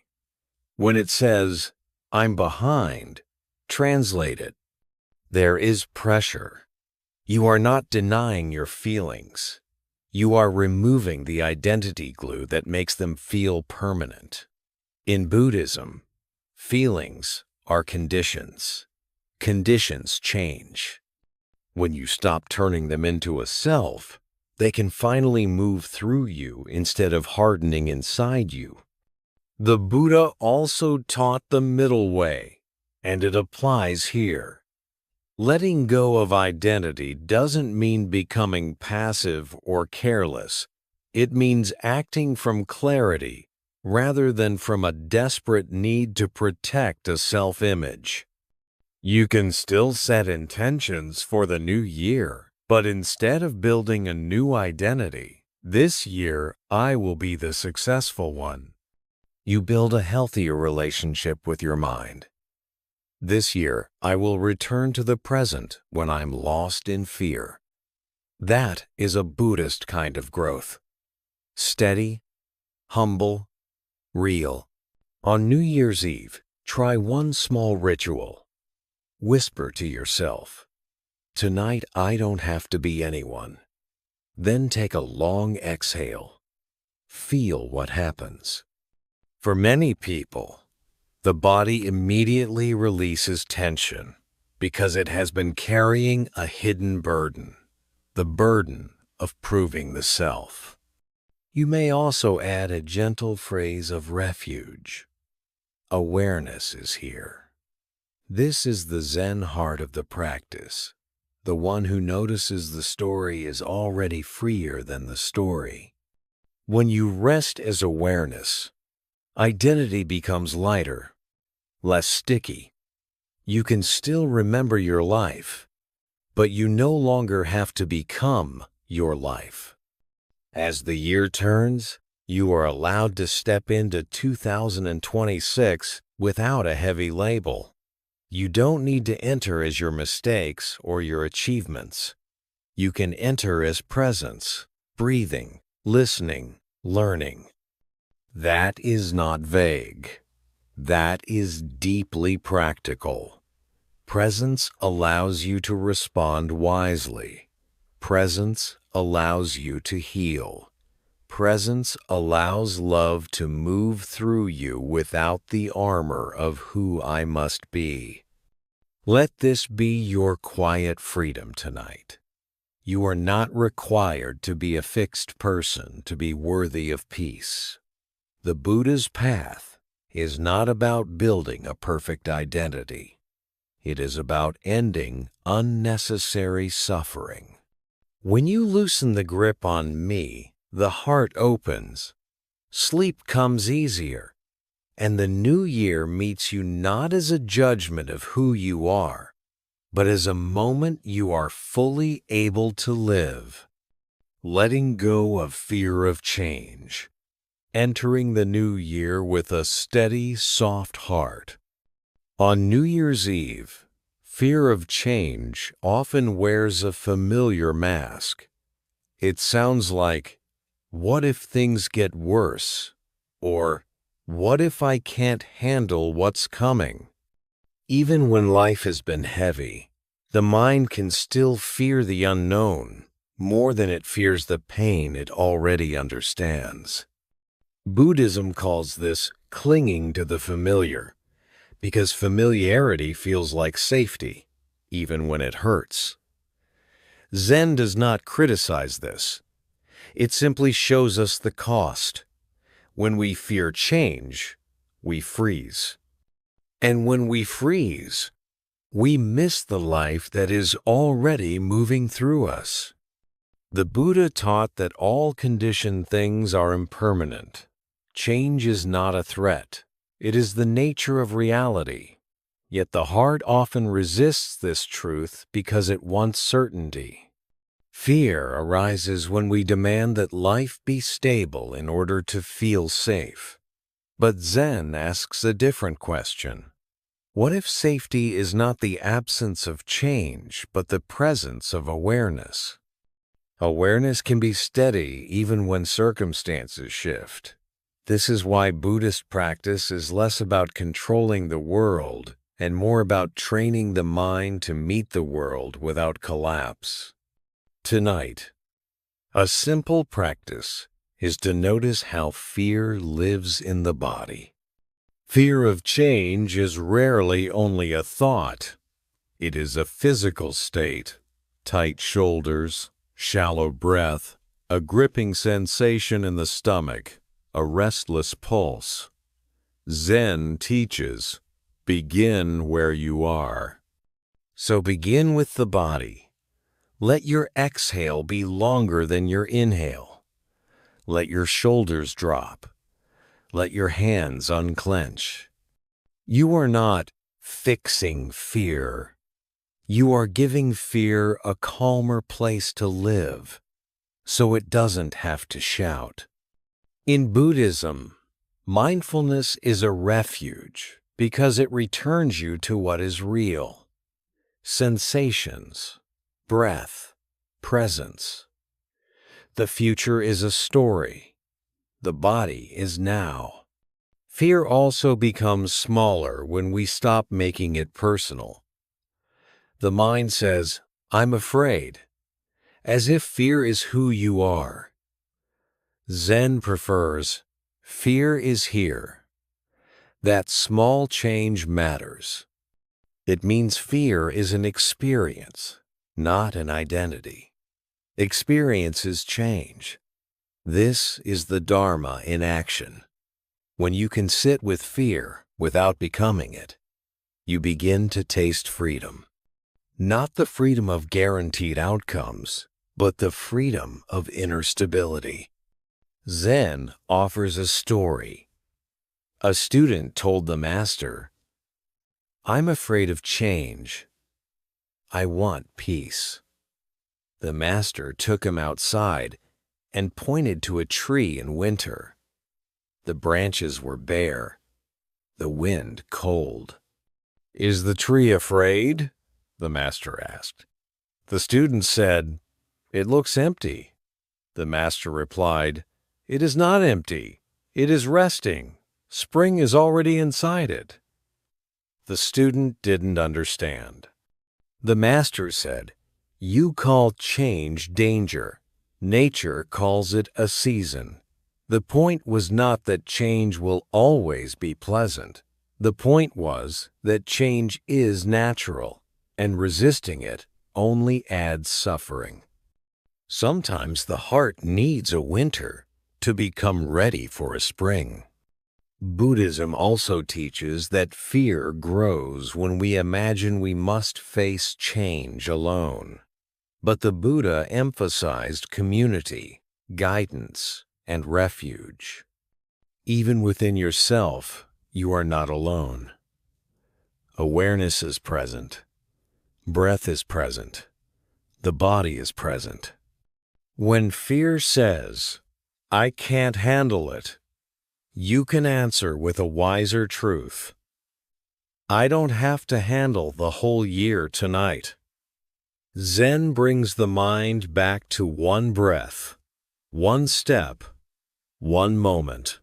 When it says, "I'm behind," translate it, "There is pressure." You are not denying your feelings. You are removing the identity glue that makes them feel permanent. In Buddhism, feelings are conditions. Conditions change. When you stop turning them into a self, they can finally move through you instead of hardening inside you. The Buddha also taught the middle way, and it applies here. Letting go of identity doesn't mean becoming passive or careless. It means acting from clarity rather than from a desperate need to protect a self-image. You can still set intentions for the new year, but instead of building a new identity, "This year I will be the successful one," you build a healthier relationship with your mind. "This year I will return to the present when I'm lost in fear." That is a Buddhist kind of growth. Steady, humble, real. On New Year's Eve, try one small ritual. Whisper to yourself, "Tonight I don't have to be anyone." Then take a long exhale. Feel what happens. For many people, the body immediately releases tension because it has been carrying a hidden burden, the burden of proving the self. You may also add a gentle phrase of refuge. Awareness is here. This is the Zen heart of the practice. The one who notices the story is already freer than the story. When you rest as awareness, identity becomes lighter, less sticky. You can still remember your life, but you no longer have to become your life. As the year turns, you are allowed to step into 2026 without a heavy label. You don't need to enter as your mistakes or your achievements. You can enter as presence, breathing, listening, learning. That is not vague. That is deeply practical. Presence allows you to respond wisely. Presence allows you to heal. Presence allows love to move through you without the armor of who I must be. Let this be your quiet freedom tonight. You are not required to be a fixed person to be worthy of peace. The Buddha's path is not about building a perfect identity. It is about ending unnecessary suffering. When you loosen the grip on me, the heart opens, sleep comes easier, and the new year meets you not as a judgment of who you are, but as a moment you are fully able to live. Letting go of fear of change. Entering the new year with a steady, soft heart. On New Year's Eve, fear of change often wears a familiar mask. It sounds like, "What if things get worse?" or "What if I can't handle what's coming?" Even when life has been heavy, The mind can still fear the unknown more than it fears the pain it already understands. Buddhism calls this clinging to the familiar, because familiarity feels like safety, even when it hurts. Zen does not criticize this. It simply shows us the cost. When we fear change, we freeze. And when we freeze, we miss the life that is already moving through us. The Buddha taught that all conditioned things are impermanent. Change is not a threat. It is the nature of reality. Yet the heart often resists this truth because it wants certainty. Fear arises when we demand that life be stable in order to feel safe. But Zen asks a different question. What if safety is not the absence of change, but the presence of awareness? Awareness can be steady even when circumstances shift. This is why Buddhist practice is less about controlling the world and more about training the mind to meet the world without collapse. Tonight, a simple practice is to notice how fear lives in the body. Fear of change is rarely only a thought. It is a physical state: tight shoulders, shallow breath, a gripping sensation in the stomach, a restless pulse. Zen teaches, begin where you are. So begin with the body. Let your exhale be longer than your inhale. Let your shoulders drop. Let your hands unclench. You are not fixing fear. You are giving fear a calmer place to live, so it doesn't have to shout. In Buddhism, mindfulness is a refuge because it returns you to what is real. Sensations, breath, presence. The future is a story. The body is now. Fear also becomes smaller when we stop making it personal. The mind says, "I'm afraid," as if fear is who you are. Zen prefers, fear is here. That small change matters. It means fear is an experience, not an identity. Experiences change. This is the Dharma in action. When you can sit with fear without becoming it, you begin to taste freedom. Not the freedom of guaranteed outcomes, but the freedom of inner stability. Zen offers a story. A student told the master, "I'm afraid of change. I want peace." The master took him outside and pointed to a tree in winter. The branches were bare, the wind cold. "Is the tree afraid?" the master asked. The student said, "It looks empty." The master replied, "It is not empty. It is resting. Spring is already inside it." The student didn't understand. The master said, "You call change danger. Nature calls it a season." The point was not that change will always be pleasant. The point was that change is natural, and resisting it only adds suffering. Sometimes the heart needs a winter to become ready for a spring. Buddhism also teaches that fear grows when we imagine we must face change alone. But the Buddha emphasized community, guidance, and refuge. Even within yourself, you are not alone. Awareness is present. Breath is present. The body is present. When fear says, "I can't handle it," you can answer with a wiser truth. "I don't have to handle the whole year tonight." Zen brings the mind back to one breath, one step, one moment.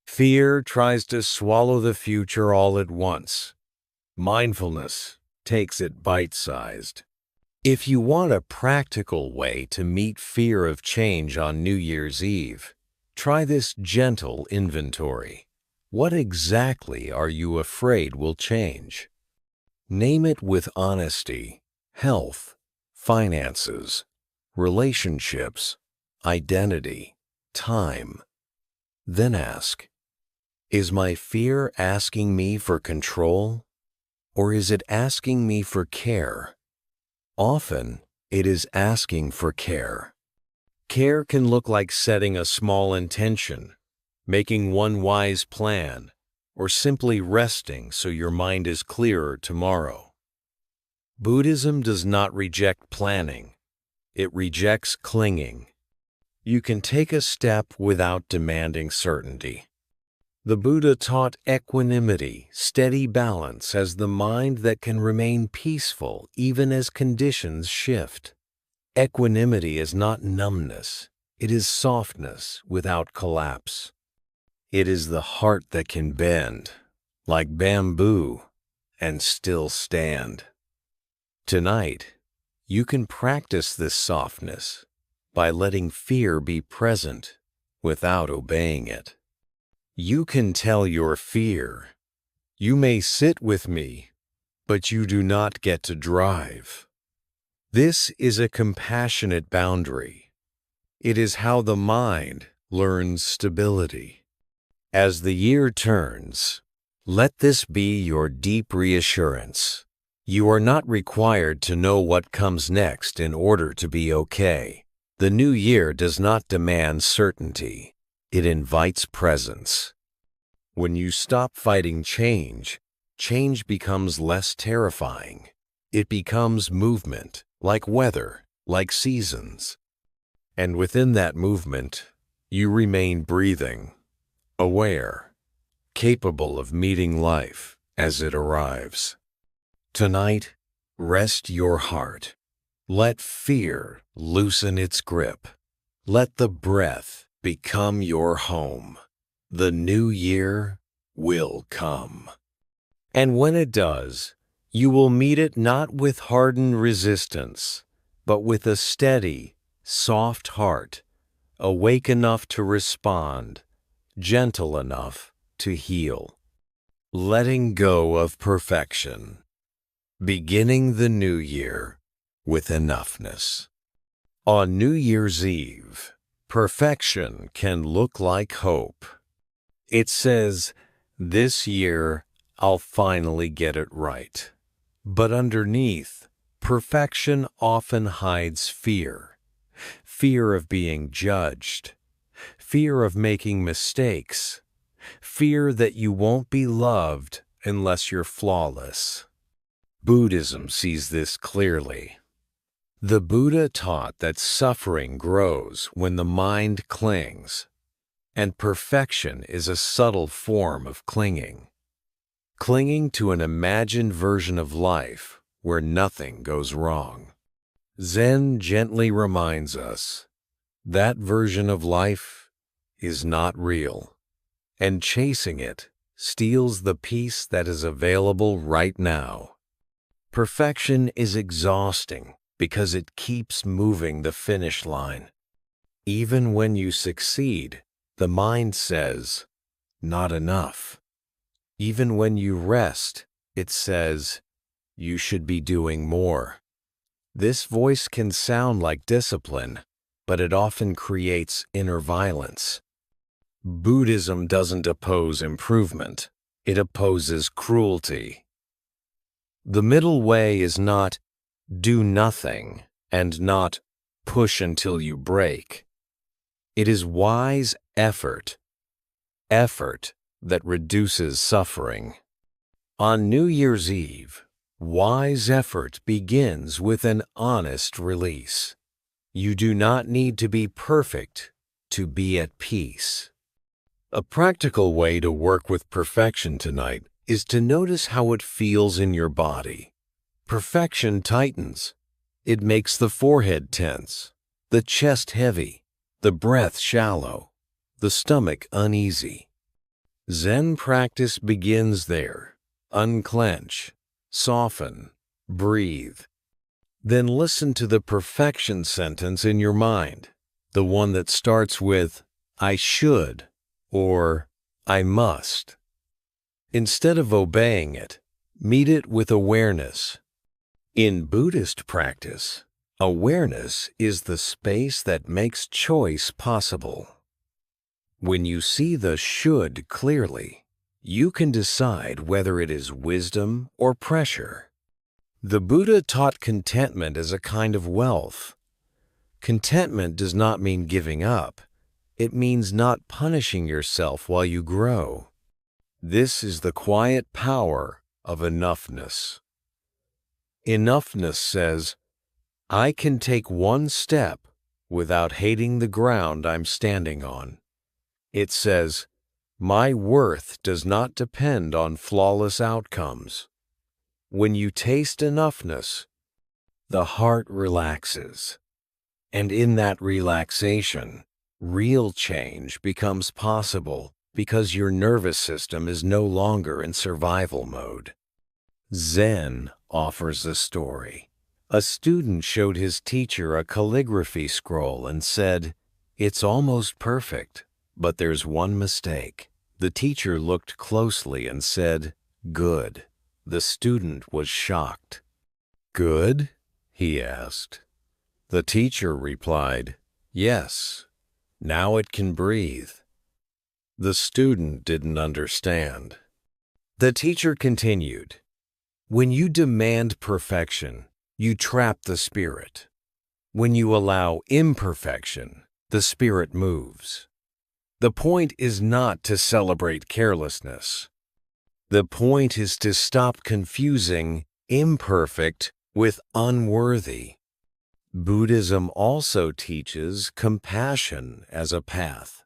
Fear tries to swallow the future all at once. Mindfulness takes it bite-sized. If you want a practical way to meet fear of change on New Year's Eve, try this gentle inventory. What exactly are you afraid will change? Name it with honesty: health, finances, relationships, identity, time. Then ask, is my fear asking me for control, or is it asking me for care? Often, it is asking for care. Care can look like setting a small intention, making one wise plan, or simply resting so your mind is clearer tomorrow. Buddhism does not reject planning. It rejects clinging. You can take a step without demanding certainty. The Buddha taught equanimity, steady balance, as the mind that can remain peaceful even as conditions shift. Equanimity is not numbness. It is softness without collapse. It is the heart that can bend, like bamboo, and still stand. Tonight, you can practice this softness by letting fear be present without obeying it. You can tell your fear, "You may sit with me, but you do not get to drive." This is a compassionate boundary. It is how the mind learns stability. As the year turns, let this be your deep reassurance. You are not required to know what comes next in order to be okay. The new year does not demand certainty. It invites presence. When you stop fighting change, change becomes less terrifying. It becomes movement, like weather, like seasons. And within that movement, you remain breathing, aware, capable of meeting life as it arrives. Tonight, rest your heart. Let fear loosen its grip. Let the breath become your home. The new year will come. And when it does, you will meet it not with hardened resistance, but with a steady, soft heart, awake enough to respond, gentle enough to heal. Letting go of perfection. Beginning the new year with enoughness. On New Year's Eve, perfection can look like hope. It says, "This year I'll finally get it right." But underneath, perfection often hides fear. Fear of being judged. Fear of making mistakes. Fear that you won't be loved unless you're flawless. Buddhism sees this clearly. The Buddha taught that suffering grows when the mind clings, and perfection is a subtle form of clinging. Clinging to an imagined version of life where nothing goes wrong. Zen gently reminds us that version of life is not real, and chasing it steals the peace that is available right now. Perfection is exhausting because it keeps moving the finish line. Even when you succeed, the mind says, "Not enough." Even when you rest, it says, "You should be doing more." This voice can sound like discipline, but it often creates inner violence. Buddhism doesn't oppose improvement. It opposes cruelty. The middle way is not do nothing and not push until you break. It is wise effort that reduces suffering. On New Year's Eve, wise effort begins with an honest release. You do not need to be perfect to be at peace. A practical way to work with perfection tonight is to notice how it feels in your body. Perfection tightens. It makes the forehead tense, the chest heavy, the breath shallow, the stomach uneasy. Zen practice begins there. Unclench, soften, Breathe. Then listen to the perfection sentence in your mind, the one that starts with, I should, or I must. Instead of obeying it, meet it with awareness. In Buddhist practice, awareness is the space that makes choice possible. When you see the should clearly, you can decide whether it is wisdom or pressure. The Buddha taught contentment as a kind of wealth. Contentment does not mean giving up. It means not punishing yourself while you grow. This is the quiet power of enoughness. Enoughness says, I can take one step without hating the ground I'm standing on. It says, my worth does not depend on flawless outcomes. When you taste enoughness, the heart relaxes. And in that relaxation, real change becomes possible because your nervous system is no longer in survival mode. Zen offers a story. A student showed his teacher a calligraphy scroll and said, it's almost perfect, but there's one mistake. The teacher looked closely and said, good. The student was shocked. Good? He asked. The teacher replied, yes. Now it can breathe. The student didn't understand. The teacher continued, when you demand perfection, you trap the spirit. When you allow imperfection, the spirit moves. The point is not to celebrate carelessness. The point is to stop confusing imperfect with unworthy. Buddhism also teaches compassion as a path.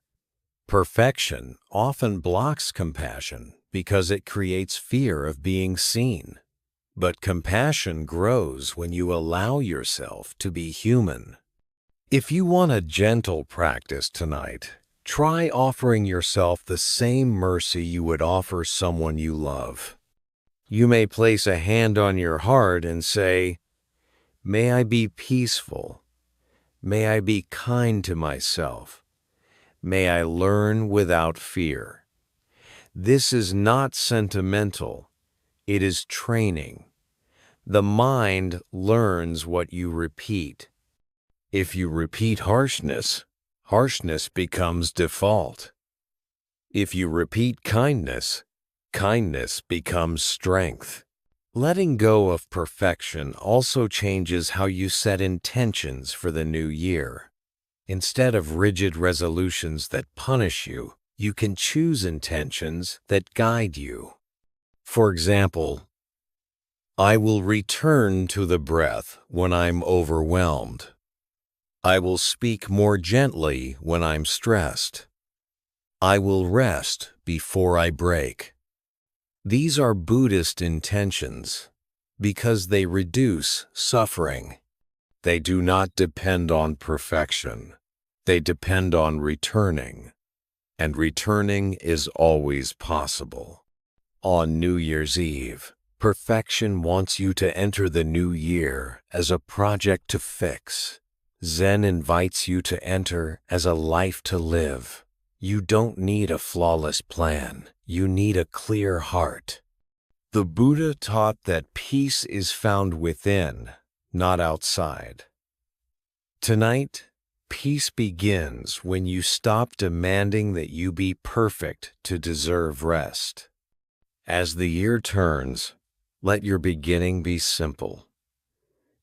Perfection often blocks compassion because it creates fear of being seen. But compassion grows when you allow yourself to be human. If you want a gentle practice tonight, try offering yourself the same mercy you would offer someone you love. You may place a hand on your heart and say, may I be peaceful. May I be kind to myself. May I learn without fear. This is not sentimental. It is training. The mind learns what you repeat. If you repeat harshness, harshness becomes default. If you repeat kindness, kindness becomes strength. Letting go of perfection also changes how you set intentions for the new year. Instead of rigid resolutions that punish you, you can choose intentions that guide you. For example, I will return to the breath when I'm overwhelmed. I will speak more gently when I'm stressed. I will rest before I break. These are Buddhist intentions because they reduce suffering. They do not depend on perfection. They depend on returning, and returning is always possible. On New Year's Eve, perfection wants you to enter the new year as a project to fix. Zen invites you to enter as a life to live. You don't need a flawless plan. You need a clear heart. The Buddha taught that peace is found within, not outside. Tonight, peace begins when you stop demanding that you be perfect to deserve rest. As the year turns, let your beginning be simple.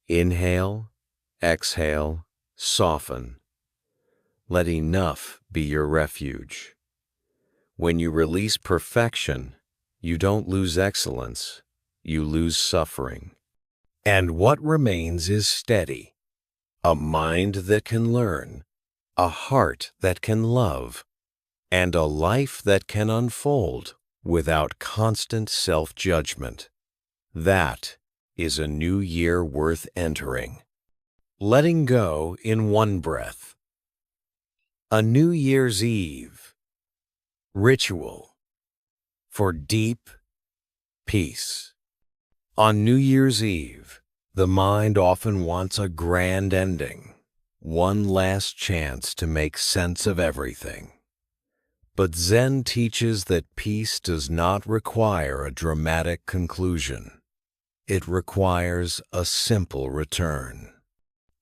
Inhale, exhale, soften. Let enough be your refuge. When you release perfection, you don't lose excellence, you lose suffering. And what remains is steady. A mind that can learn, a heart that can love, and a life that can unfold without constant self-judgment. That is a new year worth entering. Letting go in one breath. A New Year's Eve. Ritual for deep peace. On New Year's Eve, the mind often wants a grand ending, one last chance to make sense of everything. But Zen teaches that peace does not require a dramatic conclusion. It requires a simple return.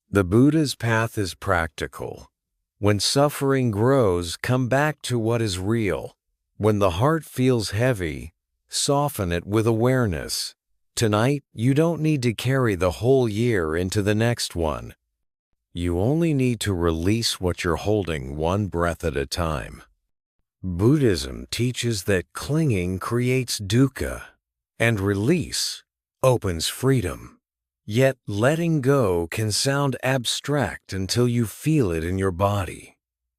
The Buddha's path is practical. When suffering grows, come back to what is real. When the heart feels heavy, soften it with awareness. Tonight, you don't need to carry the whole year into the next one. You only need to release what you're holding one breath at a time. Buddhism teaches that clinging creates dukkha, and release opens freedom. Yet letting go can sound abstract until you feel it in your body.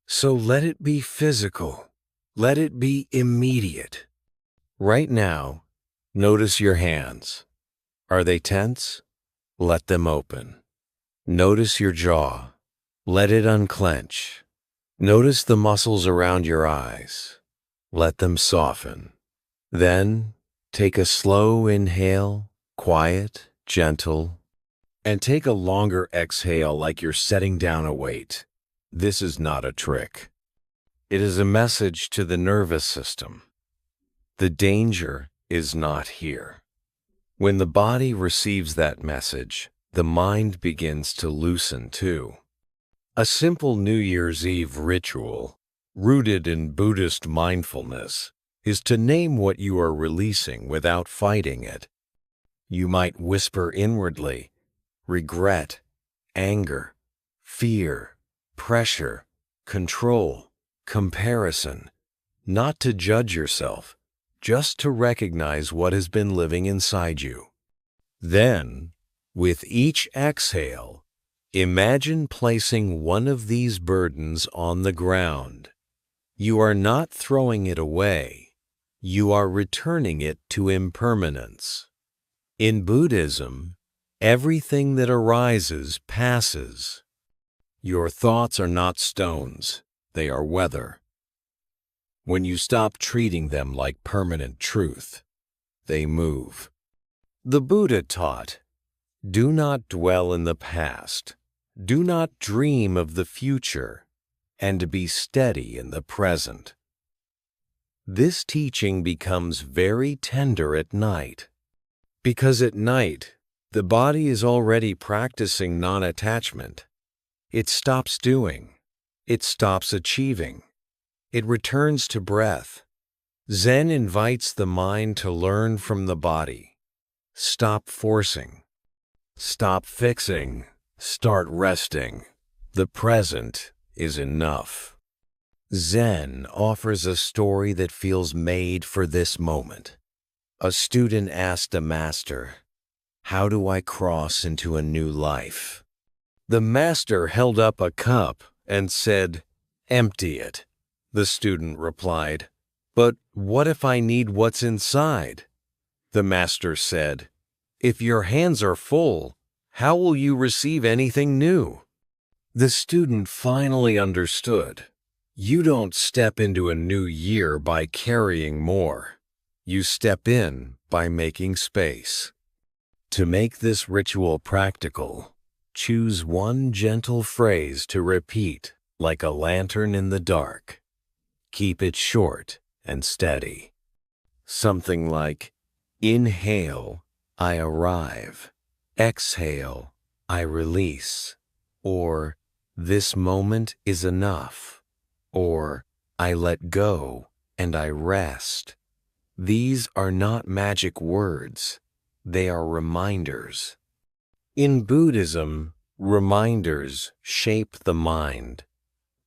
So let it be physical. Let it be immediate. Right now, notice your hands. Are they tense? Let them open. Notice your jaw. Let it unclench. Notice the muscles around your eyes. Let them soften. Then, take a slow inhale, quiet, gentle, and take a longer exhale like you're setting down a weight. This is not a trick. It is a message to the nervous system. The danger is not here. When the body receives that message, the mind begins to loosen too. A simple New Year's Eve ritual, rooted in Buddhist mindfulness, is to name what you are releasing without fighting it. You might whisper inwardly, regret, anger, fear, pressure, control, comparison, not to judge yourself, just to recognize what has been living inside you. Then, with each exhale, imagine placing one of these burdens on the ground. You are not throwing it away. You are returning it to impermanence. In Buddhism, everything that arises passes. Your thoughts are not stones. They are weather. When you stop treating them like permanent truth, they move. The Buddha taught, do not dwell in the past, do not dream of the future, and be steady in the present. This teaching becomes very tender at night, because at night, the body is already practicing non-attachment. It stops doing. It stops achieving. It returns to breath. Zen invites the mind to learn from the body. Stop forcing. Stop fixing. Start resting. The present is enough. Zen offers a story that feels made for this moment. A student asked a master, "How do I cross into a new life?" The master held up a cup and said, "Empty it." The student replied, "But what if I need what's inside?" The master said, "If your hands are full, how will you receive anything new?" The student finally understood. You don't step into a new year by carrying more. You step in by making space. To make this ritual practical, choose one gentle phrase to repeat like a lantern in the dark. Keep it short and steady. Something like, inhale, I arrive. Exhale, I release. Or, this moment is enough. Or, I let go and I rest. These are not magic words. They are reminders. In Buddhism, reminders shape the mind.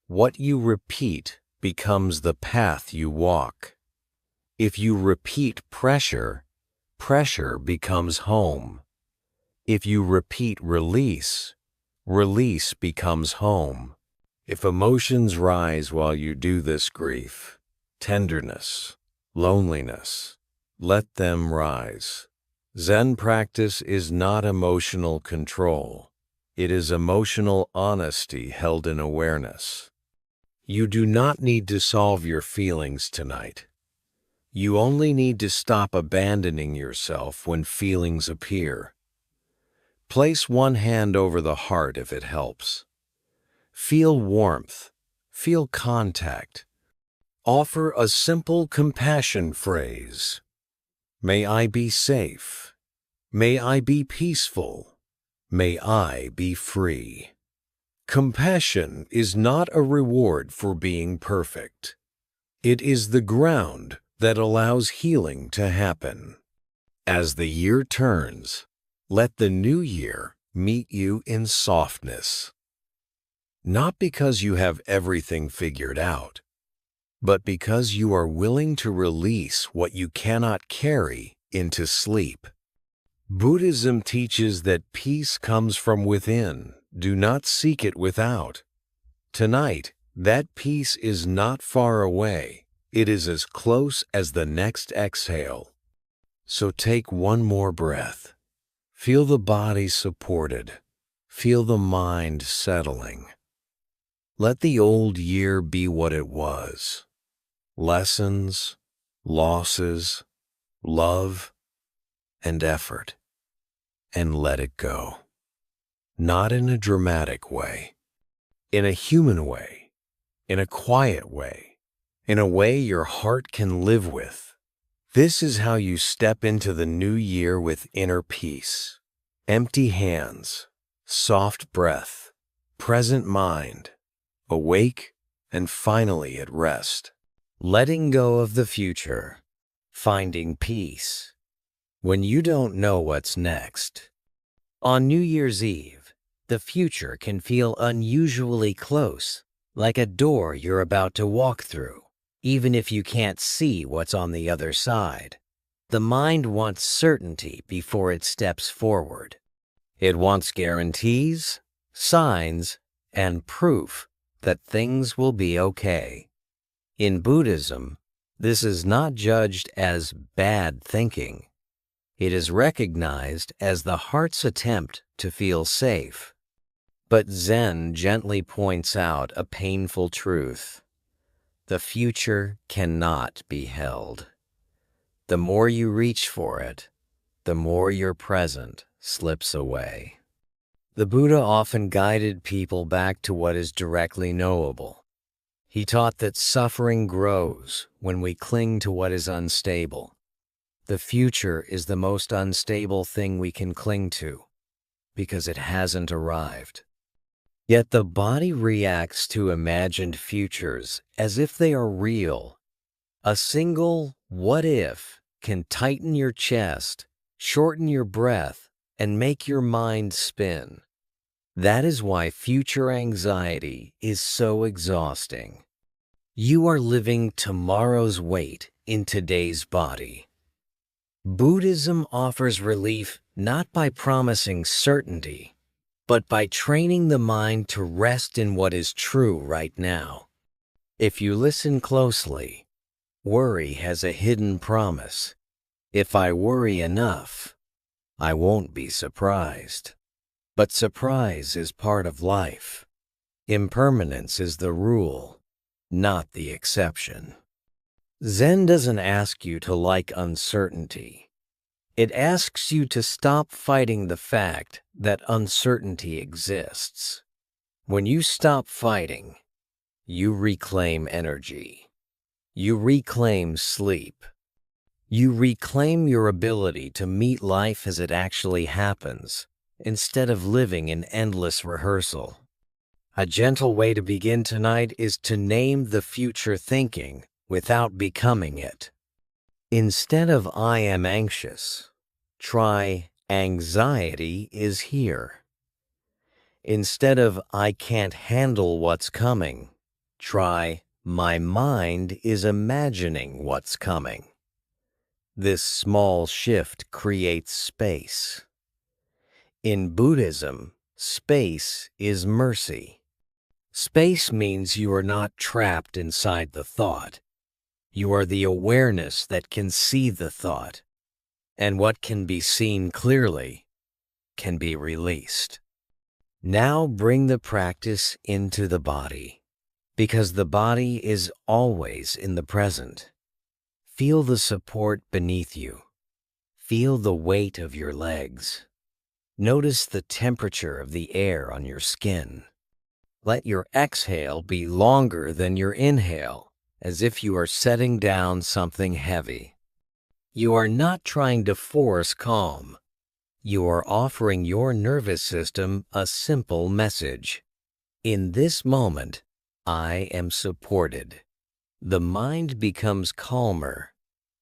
What you repeat becomes the path you walk. If you repeat pressure, pressure becomes home. If you repeat release, release becomes home. If emotions rise while you do this grief, tenderness, loneliness, let them rise. Zen practice is not emotional control. It is emotional honesty held in awareness. You do not need to solve your feelings tonight. You only need to stop abandoning yourself when feelings appear. Place one hand over the heart if it helps. Feel warmth. Feel contact. Offer a simple compassion phrase. May I be safe. May I be peaceful. May I be free. Compassion is not a reward for being perfect. It is the ground that allows healing to happen. As the year turns, let the new year meet you in softness. Not because you have everything figured out, but because you are willing to release what you cannot carry into sleep. Buddhism teaches that peace comes from within. Do not seek it without. Tonight, that peace is not far away. It is as close as the next exhale. So take one more breath. Feel the body supported. Feel the mind settling. Let the old year be what it was. Lessons, losses, love, and effort. And let it go. Not in a dramatic way. In a human way. In a quiet way. In a way your heart can live with. This is how you step into the new year with inner peace. Empty hands, soft breath, present mind, awake and finally at rest. Letting go of the future, finding peace. When you don't know what's next. On New Year's Eve, the future can feel unusually close, like a door you're about to walk through, even if you can't see what's on the other side. The mind wants certainty before it steps forward. It wants guarantees, signs, and proof that things will be okay. In Buddhism, this is not judged as bad thinking. It is recognized as the heart's attempt to feel safe. But Zen gently points out a painful truth. The future cannot be held. The more you reach for it, the more your present slips away. The Buddha often guided people back to what is directly knowable. He taught that suffering grows when we cling to what is unstable. The future is the most unstable thing we can cling to because it hasn't arrived. Yet the body reacts to imagined futures as if they are real. A single what if can tighten your chest, shorten your breath, and make your mind spin. That is why future anxiety is so exhausting. You are living tomorrow's weight in today's body. Buddhism offers relief not by promising certainty, but by training the mind to rest in what is true right now. If you listen closely, worry has a hidden promise. If I worry enough, I won't be surprised. But surprise is part of life. Impermanence is the rule, not the exception. Zen doesn't ask you to like uncertainty. It asks you to stop fighting the fact that uncertainty exists. When you stop fighting, you reclaim energy. You reclaim sleep. You reclaim your ability to meet life as it actually happens, instead of living in endless rehearsal. A gentle way to begin tonight is to name the future thinking without becoming it. Instead of I am anxious, try anxiety is here. Instead of I can't handle what's coming, try my mind is imagining what's coming. This small shift creates space. In Buddhism, space is mercy. Space means you are not trapped inside the thought. You are the awareness that can see the thought, and what can be seen clearly can be released. Now bring the practice into the body, because the body is always in the present. Feel the support beneath you. Feel the weight of your legs. Notice the temperature of the air on your skin. Let your exhale be longer than your inhale, as if you are setting down something heavy. You are not trying to force calm. You are offering your nervous system a simple message. In this moment, I am supported. The mind becomes calmer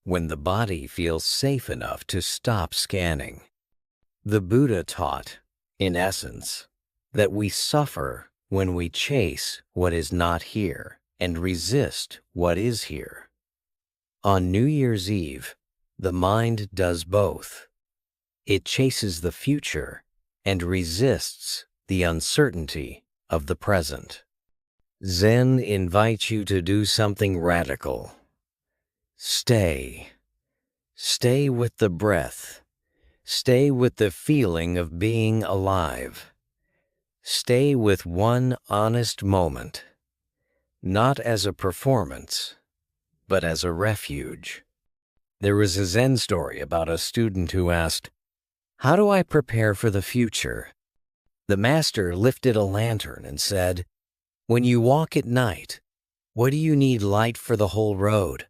when the body feels safe enough to stop scanning. The Buddha taught, in essence, that we suffer when we chase what is not here and resist what is here. On New Year's Eve, the mind does both. It chases the future and resists the uncertainty of the present. Zen invites you to do something radical. Stay. Stay with the breath. Stay with the feeling of being alive. Stay with one honest moment, not as a performance, but as a refuge. There was a Zen story about a student who asked, "How do I prepare for the future?" The master lifted a lantern and said, "When you walk at night, what do you need light for the whole road,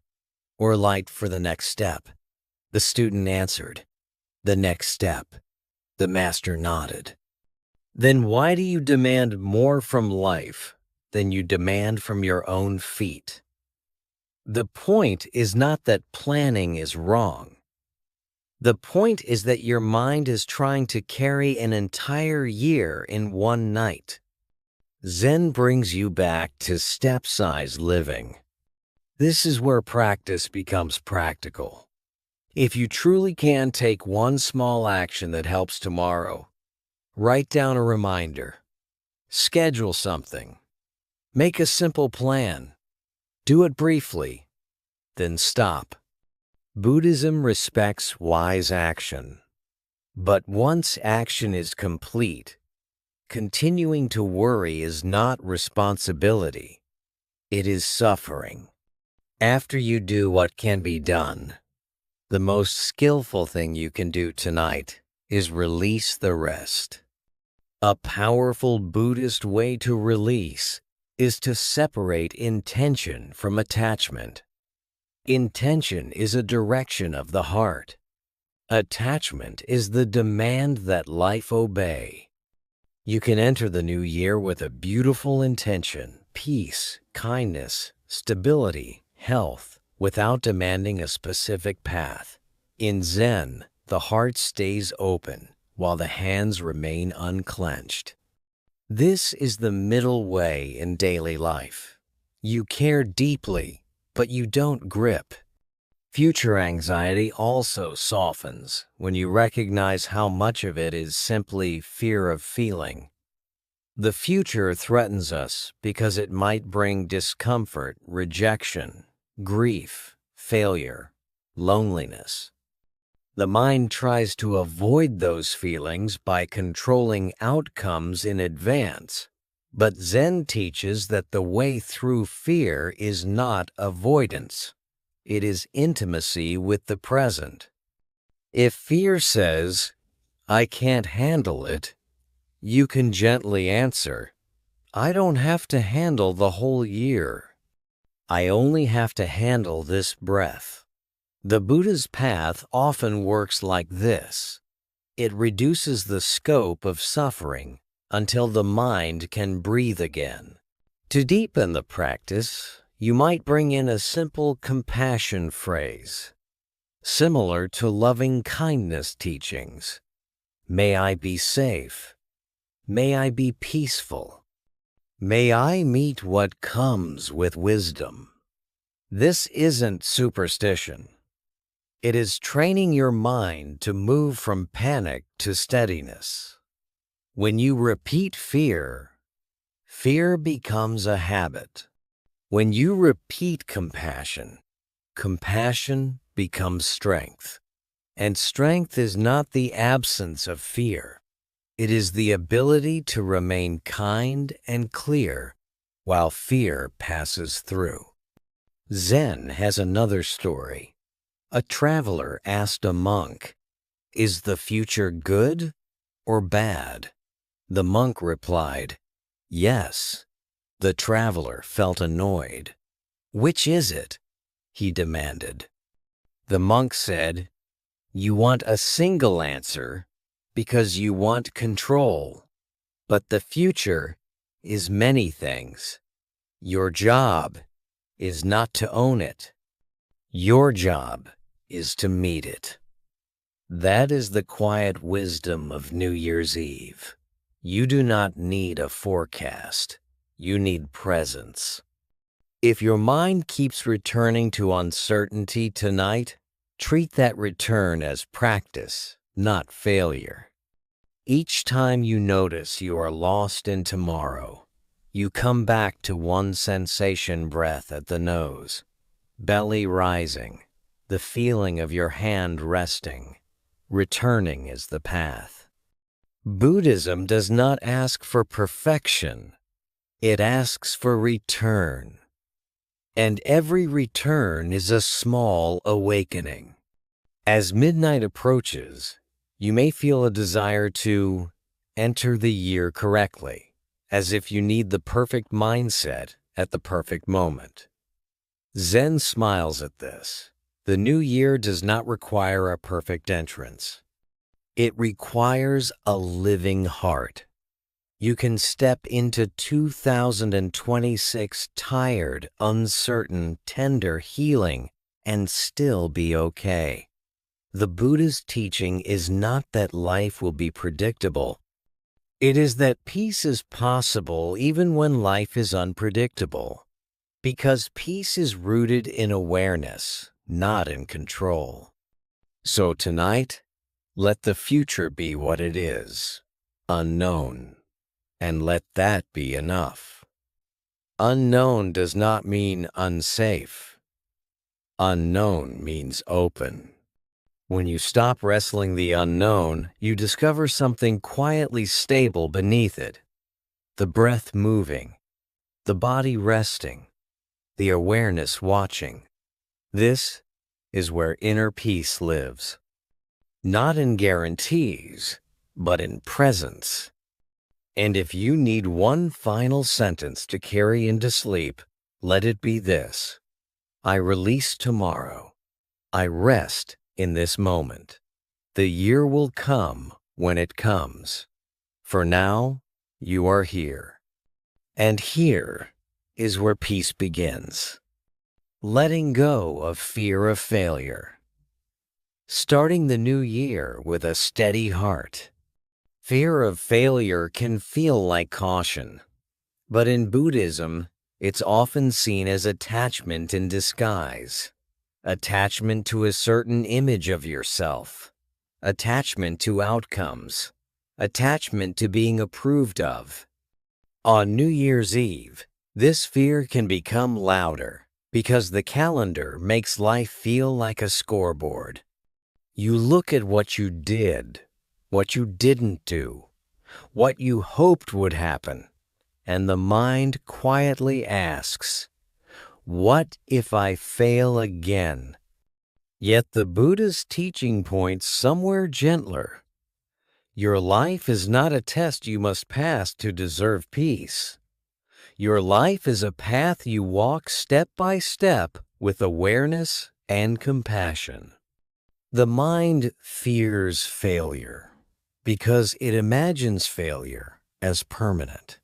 or light for the next step?" The student answered, "The next step." The master nodded. "Then why do you demand more from life than you demand from your own feet?" The point is not that planning is wrong. The point is that your mind is trying to carry an entire year in one night. Zen brings you back to step-size living. This is where practice becomes practical. If you truly can take one small action that helps tomorrow, write down a reminder, schedule something, make a simple plan, do it briefly, then stop. Buddhism respects wise action, but once action is complete, continuing to worry is not responsibility, it is suffering. After you do what can be done, the most skillful thing you can do tonight is release the rest. A powerful Buddhist way to release is to separate intention from attachment. Intention is a direction of the heart. Attachment is the demand that life obey. You can enter the new year with a beautiful intention, peace, kindness, stability, health, without demanding a specific path. In Zen, the heart stays open while the hands remain unclenched. This is the middle way in daily life. You care deeply, but you don't grip. Future anxiety also softens when you recognize how much of it is simply fear of feeling. The future threatens us because it might bring discomfort, rejection, grief, failure, loneliness. The mind tries to avoid those feelings by controlling outcomes in advance, but Zen teaches that the way through fear is not avoidance. It is intimacy with the present. If fear says, "I can't handle it," you can gently answer, "I don't have to handle the whole year. I only have to handle this breath." The Buddha's path often works like this. It reduces the scope of suffering until the mind can breathe again. To deepen the practice, you might bring in a simple compassion phrase, similar to loving kindness teachings. May I be safe. May I be peaceful. May I meet what comes with wisdom. This isn't superstition. It is training your mind to move from panic to steadiness. When you repeat fear, fear becomes a habit. When you repeat compassion, compassion becomes strength. And strength is not the absence of fear. It is the ability to remain kind and clear while fear passes through. Zen has another story. A traveler asked a monk, "Is the future good or bad?" The monk replied, "Yes." The traveler felt annoyed. "Which is it?" he demanded. The monk said, "You want a single answer because you want control. But the future is many things. Your job is not to own it. Your job is to meet it." That is the quiet wisdom of New Year's Eve. You do not need a forecast. You need presence. If your mind keeps returning to uncertainty tonight, treat that return as practice, not failure. Each time you notice you are lost in tomorrow, you come back to one sensation: breath at the nose, belly rising, the feeling of your hand resting. Returning is the path. Buddhism does not ask for perfection. It asks for return. And every return is a small awakening. As midnight approaches, you may feel a desire to enter the year correctly, as if you need the perfect mindset at the perfect moment. Zen smiles at this. The new year does not require a perfect entrance. It requires a living heart. You can step into 2026 tired, uncertain, tender, healing, and still be okay. The Buddhist teaching is not that life will be predictable. It is that peace is possible even when life is unpredictable, because peace is rooted in awareness, not in control. So tonight, let the future be what it is, unknown, and let that be enough. Unknown does not mean unsafe. Unknown means open. When you stop wrestling the unknown, you discover something quietly stable beneath it. The breath moving, the body resting, the awareness watching. This is where inner peace lives. Not in guarantees, but in presence. And if you need one final sentence to carry into sleep, let it be this: I release tomorrow. I rest in this moment. The year will come when it comes. For now, you are here. And here is where peace begins. Letting go of fear of failure. Starting the new year with a steady heart. Fear of failure can feel like caution, but in Buddhism, it's often seen as attachment in disguise. Attachment to a certain image of yourself. Attachment to outcomes. Attachment to being approved of. On New Year's Eve, this fear can become louder because the calendar makes life feel like a scoreboard. You look at what you did, what you didn't do, what you hoped would happen, and the mind quietly asks, what if I fail again? Yet the Buddha's teaching points somewhere gentler. Your life is not a test you must pass to deserve peace. Your life is a path you walk step by step with awareness and compassion. The mind fears failure because it imagines failure as permanent.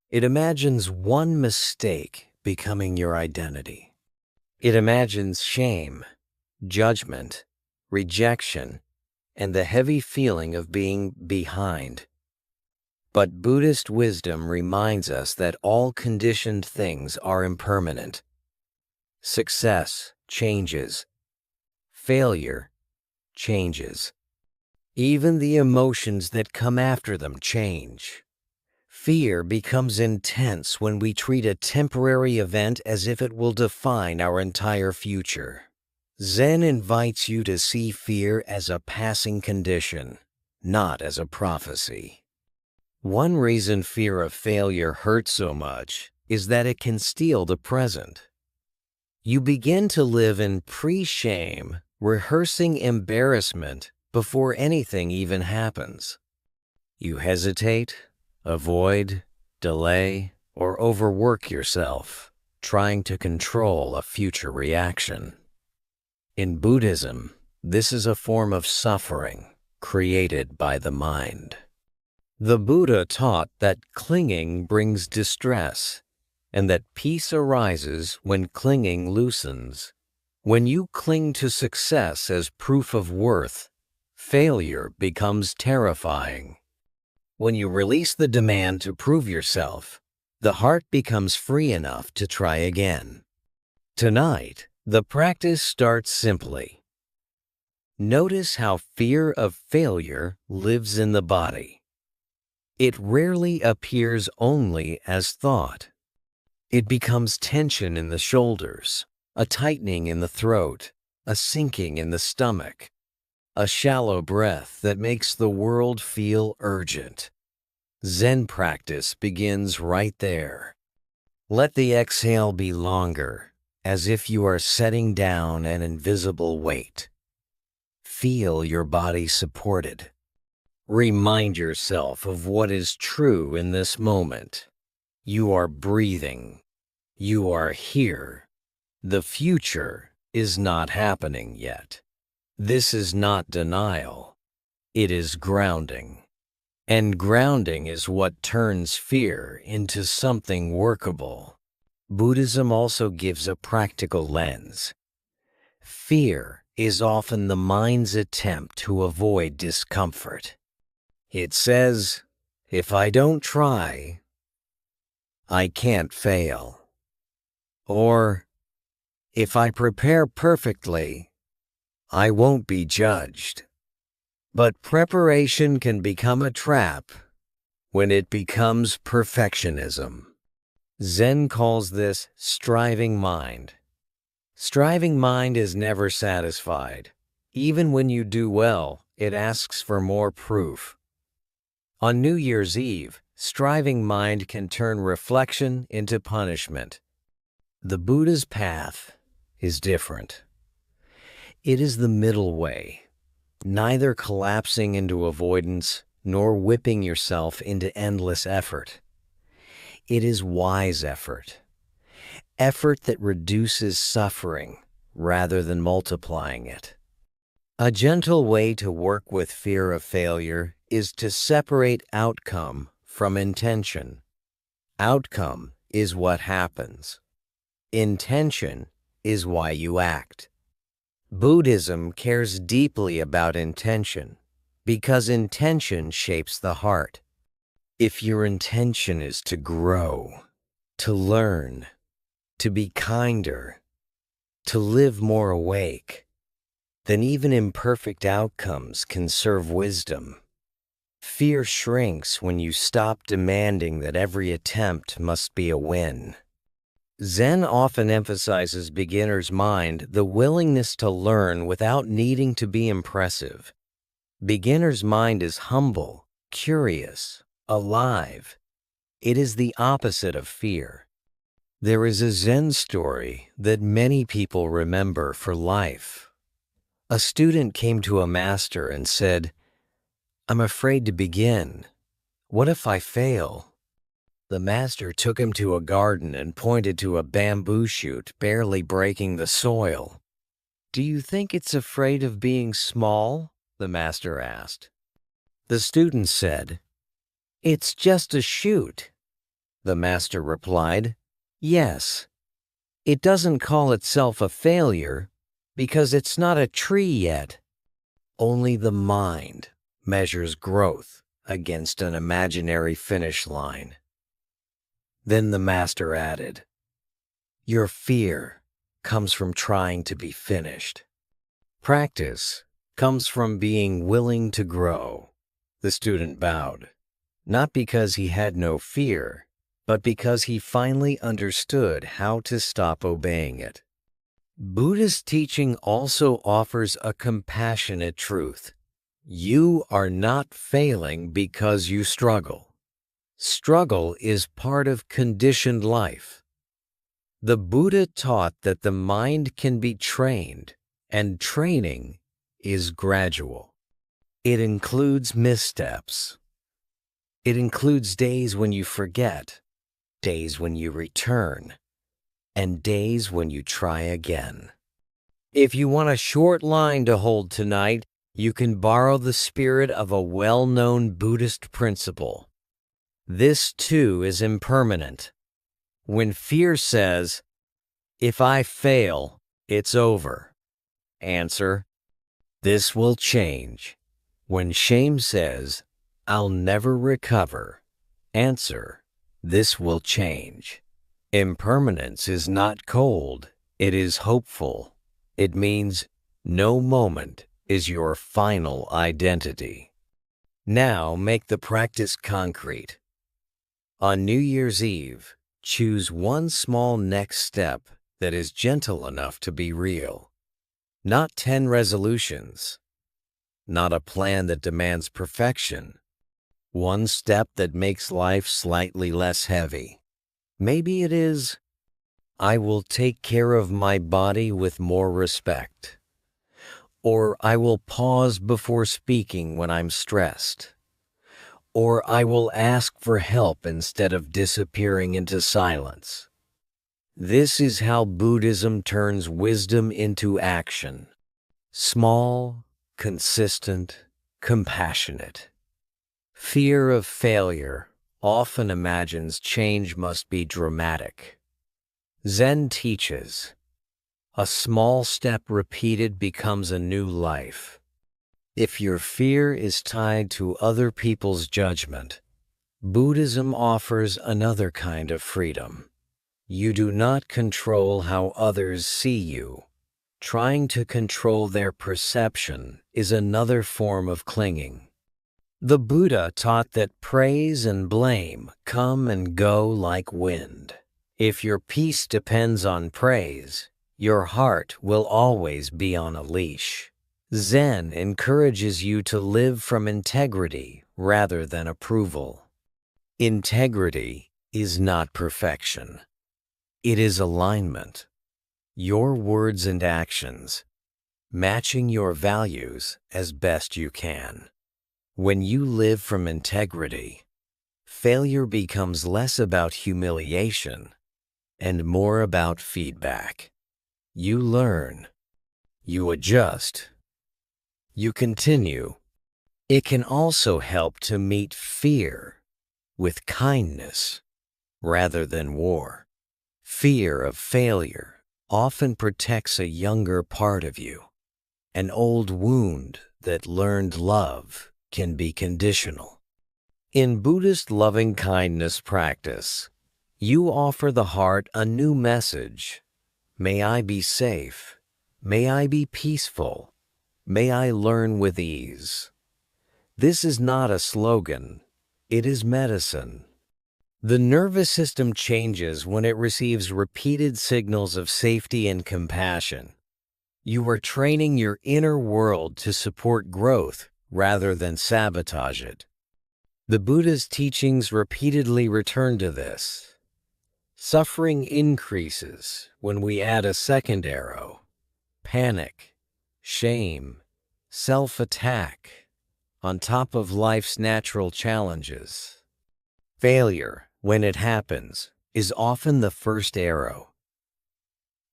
It imagines one mistake becoming your identity. It imagines shame, judgment, rejection, and the heavy feeling of being behind. But Buddhist wisdom reminds us that all conditioned things are impermanent. Success changes. Failure changes. Even the emotions that come after them change. Fear becomes intense when we treat a temporary event as if it will define our entire future. Zen invites you to see fear as a passing condition, not as a prophecy. One reason fear of failure hurts so much is that it can steal the present. You begin to live in pre-shame, rehearsing embarrassment before anything even happens. You hesitate, avoid, delay, or overwork yourself, trying to control a future reaction. In Buddhism, this is a form of suffering created by the mind. The Buddha taught that clinging brings distress, and that peace arises when clinging loosens. When you cling to success as proof of worth, failure becomes terrifying. When you release the demand to prove yourself, the heart becomes free enough to try again. Tonight, the practice starts simply. Notice how fear of failure lives in the body. It rarely appears only as thought. It becomes tension in the shoulders, a tightening in the throat, a sinking in the stomach, a shallow breath that makes the world feel urgent. Zen practice begins right there. Let the exhale be longer, as if you are setting down an invisible weight. Feel your body supported. Remind yourself of what is true in this moment. You are breathing. You are here. The future is not happening yet. This is not denial. It is grounding. And grounding is what turns fear into something workable. Buddhism also gives a practical lens. Fear is often the mind's attempt to avoid discomfort. It says, if I don't try, I can't fail. Or, if I prepare perfectly, I won't be judged. But preparation can become a trap when it becomes perfectionism. Zen calls this striving mind. Striving mind is never satisfied. Even when you do well, it asks for more proof. On New Year's Eve, striving mind can turn reflection into punishment. The Buddha's path is different. It is the middle way, neither collapsing into avoidance nor whipping yourself into endless effort. It is wise effort, effort that reduces suffering rather than multiplying it. A gentle way to work with fear of failure is to separate outcome from intention. Outcome is what happens. Intention is why you act. Buddhism cares deeply about intention because intention shapes the heart. If your intention is to grow, to learn, to be kinder, to live more awake, then even imperfect outcomes can serve wisdom. Fear shrinks when you stop demanding that every attempt must be a win. Zen often emphasizes beginner's mind the willingness to learn without needing to be impressive. Beginner's mind is humble, curious, alive. It is the opposite of fear. There is a Zen story that many people remember for life. A student came to a master and said, "I'm afraid to begin. What if I fail?" The master took him to a garden and pointed to a bamboo shoot barely breaking the soil. "Do you think it's afraid of being small?" the master asked. The student said, "It's just a shoot." The master replied, "Yes. It doesn't call itself a failure because it's not a tree yet. Only the mind measures growth against an imaginary finish line." Then the master added, "Your fear comes from trying to be finished. Practice comes from being willing to grow." The student bowed, not because he had no fear, but because he finally understood how to stop obeying it. Buddhist teaching also offers a compassionate truth. You are not failing because you struggle. Struggle is part of conditioned life. The Buddha taught that the mind can be trained, and training is gradual. It includes missteps. It includes days when you forget, days when you return, and days when you try again. If you want a short line to hold tonight, you can borrow the spirit of a well-known Buddhist principle. This too is impermanent. When fear says, "If I fail, it's over," answer, "This will change." When shame says, "I'll never recover," answer, "This will change." Impermanence is not cold, it is hopeful. It means no moment is your final identity. Now make the practice concrete. On New Year's Eve, choose one small next step that is gentle enough to be real. Not 10 resolutions. Not a plan that demands perfection. One step that makes life slightly less heavy. Maybe it is, "I will take care of my body with more respect." Or, "I will pause before speaking when I'm stressed." Or, "I will ask for help instead of disappearing into silence." This is how Buddhism turns wisdom into action. Small, consistent, compassionate. Fear of failure often imagines change must be dramatic. Zen teaches, a small step repeated becomes a new life. If your fear is tied to other people's judgment, Buddhism offers another kind of freedom. You do not control how others see you. Trying to control their perception is another form of clinging. The Buddha taught that praise and blame come and go like wind. If your peace depends on praise, your heart will always be on a leash. Zen encourages you to live from integrity rather than approval. Integrity is not perfection. It is alignment. Your words and actions, matching your values as best you can. When you live from integrity, failure becomes less about humiliation and more about feedback. You learn, you adjust, you continue. It can also help to meet fear with kindness rather than war. Fear of failure often protects a younger part of you. An old wound that learned love can be conditional. In Buddhist loving-kindness practice, you offer the heart a new message. May I be safe. May I be peaceful. May I learn with ease. This is not a slogan. It is medicine. The nervous system changes when it receives repeated signals of safety and compassion. You are training your inner world to support growth rather than sabotage it. The Buddha's teachings repeatedly return to this. Suffering increases when we add a second arrow, panic, shame, self-attack, on top of life's natural challenges. Failure, when it happens, is often the first arrow.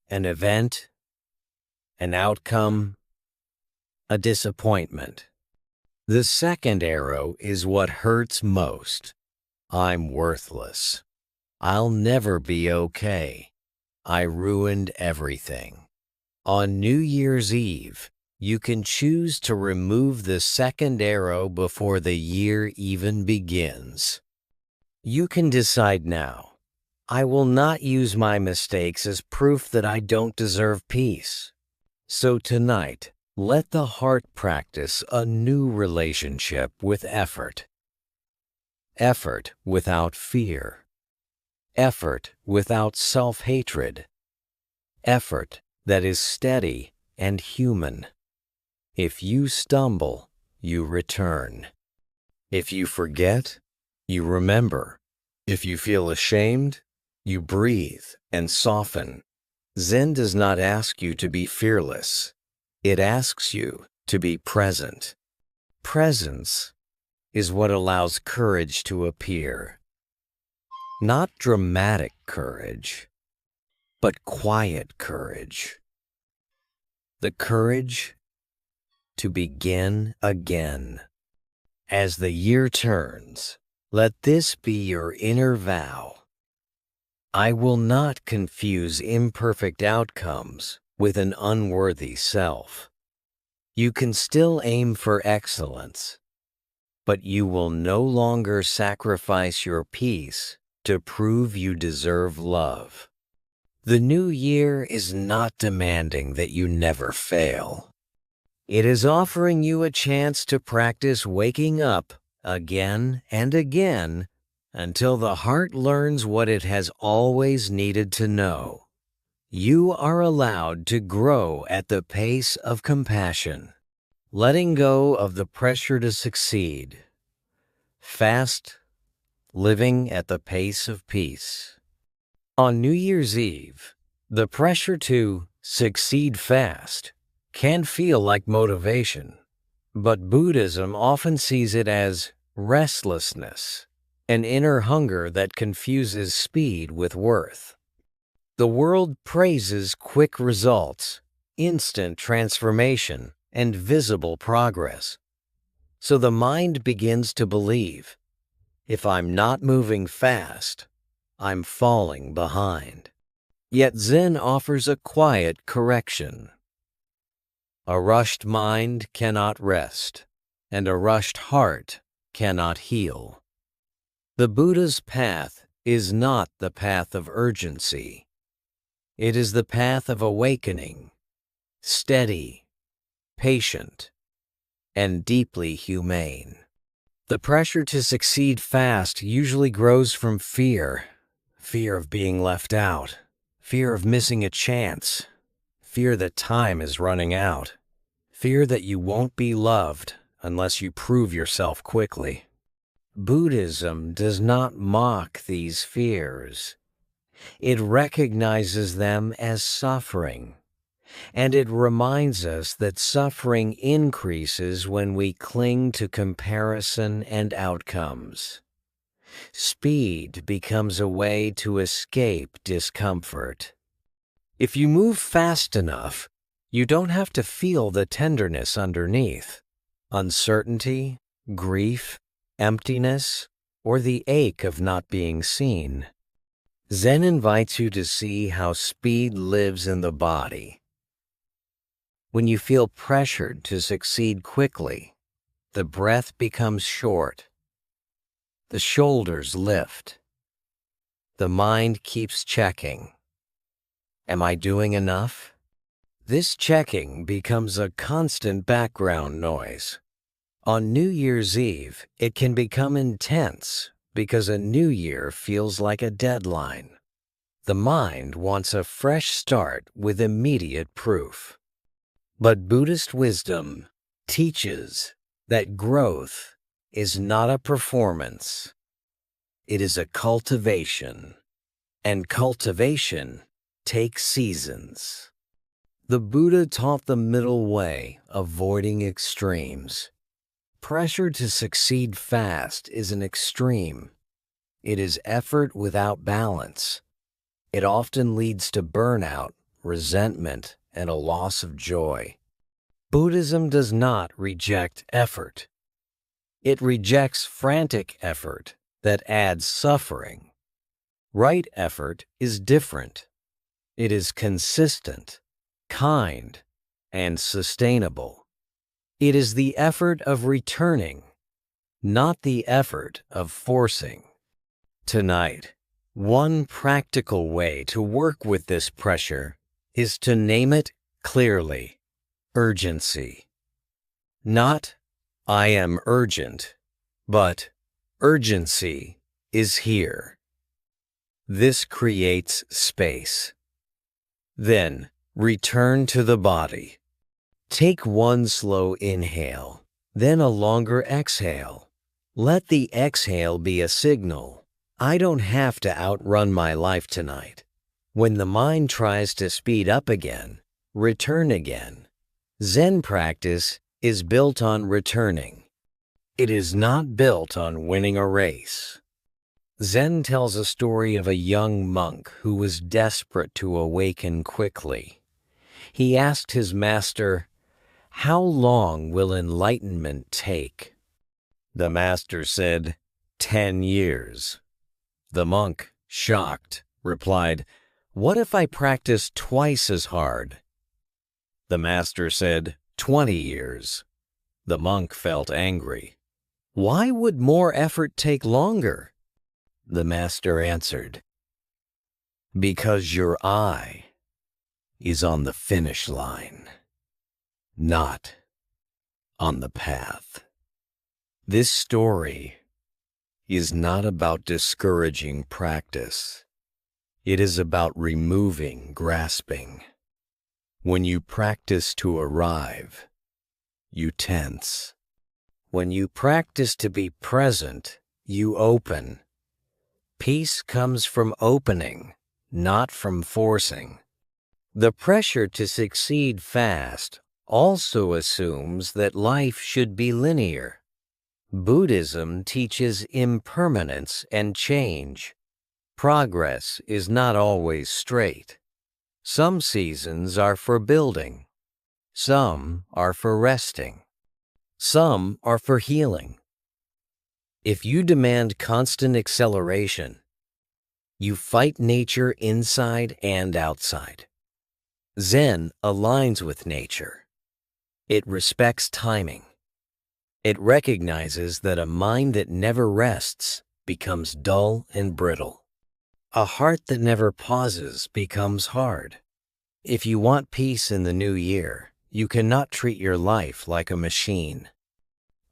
An event, an outcome, a disappointment. The second arrow is what hurts most. I'm worthless. I'll never be okay. I ruined everything. On New Year's Eve, you can choose to remove the second arrow before the year even begins. You can decide now, I will not use my mistakes as proof that I don't deserve peace. So tonight, let the heart practice a new relationship with effort. Effort without fear. Effort without self-hatred. Effort that is steady and human. If you stumble, you return. If you forget, you remember. If you feel ashamed, You breathe and soften. Zen does not ask you to be fearless. It asks you to be present. Presence is what allows courage to appear. Not dramatic courage, but quiet courage. The courage to begin again. As the year turns, let this be your inner vow. I will not confuse imperfect outcomes with an unworthy self. You can still aim for excellence, but you will no longer sacrifice your peace to prove you deserve love. The new year is not demanding that you never fail. It is offering you a chance to practice waking up again and again until the heart learns what it has always needed to know. You are allowed to grow at the pace of compassion, letting go of the pressure to succeed. Fast, living at the pace of peace. On New Year's Eve, the pressure to succeed fast can feel like motivation, but Buddhism often sees it as restlessness, an inner hunger that confuses speed with worth. The world praises quick results, instant transformation, and visible progress. So the mind begins to believe, if I'm not moving fast, I'm falling behind. Yet Zen offers a quiet correction. A rushed mind cannot rest, and a rushed heart cannot heal. The Buddha's path is not the path of urgency. It is the path of awakening, steady, patient, and deeply humane. The pressure to succeed fast usually grows from fear of being left out, fear of missing a chance, fear that time is running out, fear that you won't be loved unless you prove yourself quickly. Buddhism does not mock these fears. It recognizes them as suffering, and it reminds us that suffering increases when we cling to comparison and outcomes. Speed becomes a way to escape discomfort. If you move fast enough, you don't have to feel the tenderness underneath, uncertainty, grief, emptiness, or the ache of not being seen. Zen invites you to see how speed lives in the body. When you feel pressured to succeed quickly, the breath becomes short. The shoulders lift. The mind keeps checking. Am I doing enough? This checking becomes a constant background noise. On New Year's Eve, it can become intense because a new year feels like a deadline. The mind wants a fresh start with immediate proof. But Buddhist wisdom teaches that growth is not a performance. It is a cultivation, and cultivation takes seasons. The Buddha taught the middle way, avoiding extremes. Pressure to succeed fast is an extreme. It is effort without balance. It often leads to burnout, resentment, and a loss of joy. Buddhism does not reject effort. It rejects frantic effort that adds suffering. Right effort is different. It is consistent, kind, and sustainable. It is the effort of returning, not the effort of forcing. Tonight, one practical way to work with this pressure is to name it clearly: urgency. Not, I am urgent, but urgency is here. This creates space. Then, return to the body. Take one slow inhale, then a longer exhale. Let the exhale be a signal. I don't have to outrun my life tonight. When the mind tries to speed up again, return again. Zen practice is built on returning. It is not built on winning a race. Zen tells a story of a young monk who was desperate to awaken quickly. He asked his master, "How long will enlightenment take?" The master said, 10 years. The monk, shocked, replied, "What if I practice twice as hard?" The master said, 20 years. The monk felt angry. "Why would more effort take longer?" The master answered, "Because your eye is on the finish line, not on the path." This story is not about discouraging practice. It is about removing grasping. When you practice to arrive, you tense. When you practice to be present, you open. Peace comes from opening, not from forcing. The pressure to succeed fast also assumes that life should be linear. Buddhism teaches impermanence and change. Progress is not always straight. Some seasons are for building. Some are for resting. Some are for healing. If you demand constant acceleration, you fight nature inside and outside. Zen aligns with nature. It respects timing. It recognizes that a mind that never rests becomes dull and brittle. A heart that never pauses becomes hard. If you want peace in the new year, you cannot treat your life like a machine.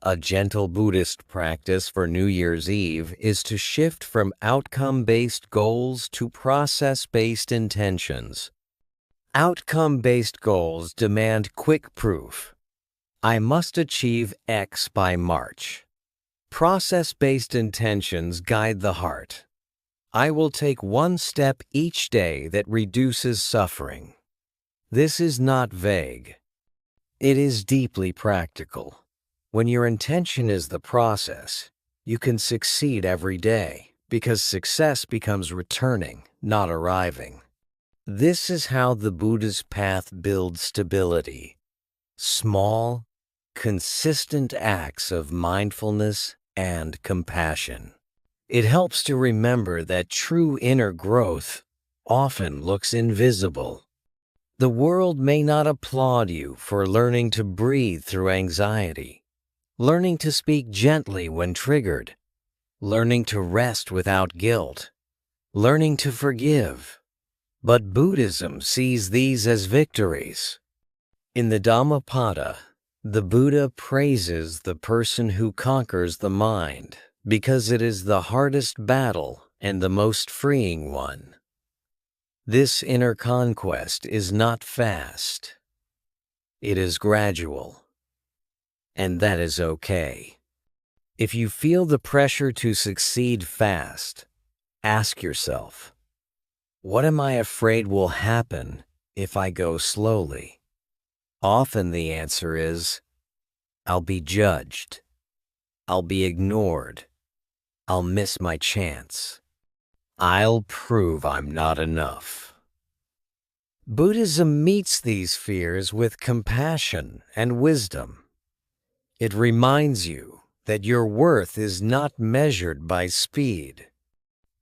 A gentle Buddhist practice for New Year's Eve is to shift from outcome-based goals to process-based intentions. Outcome-based goals demand quick proof. I must achieve X by March. Process-based intentions guide the heart. I will take one step each day that reduces suffering. This is not vague. It is deeply practical. When your intention is the process, you can succeed every day because success becomes returning, not arriving. This is how the Buddha's path builds stability. Small, consistent acts of mindfulness and compassion. It helps to remember that true inner growth often looks invisible. The world may not applaud you for learning to breathe through anxiety, learning to speak gently when triggered, learning to rest without guilt, learning to forgive. But Buddhism sees these as victories. In the Dhammapada, the Buddha praises the person who conquers the mind because it is the hardest battle and the most freeing one. This inner conquest is not fast. It is gradual. And that is okay. If you feel the pressure to succeed fast, ask yourself, what am I afraid will happen if I go slowly? Often the answer is, I'll be judged. I'll be ignored. I'll miss my chance. I'll prove I'm not enough. Buddhism meets these fears with compassion and wisdom. It reminds you that your worth is not measured by speed.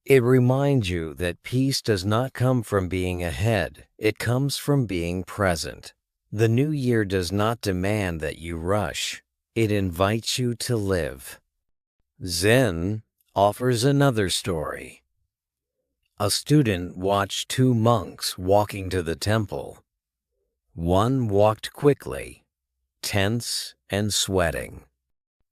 It reminds you that peace does not come from being ahead. It comes from being present. The new year does not demand that you rush. It invites you to live. Zen offers another story. A student watched two monks walking to the temple. One walked quickly, tense and sweating.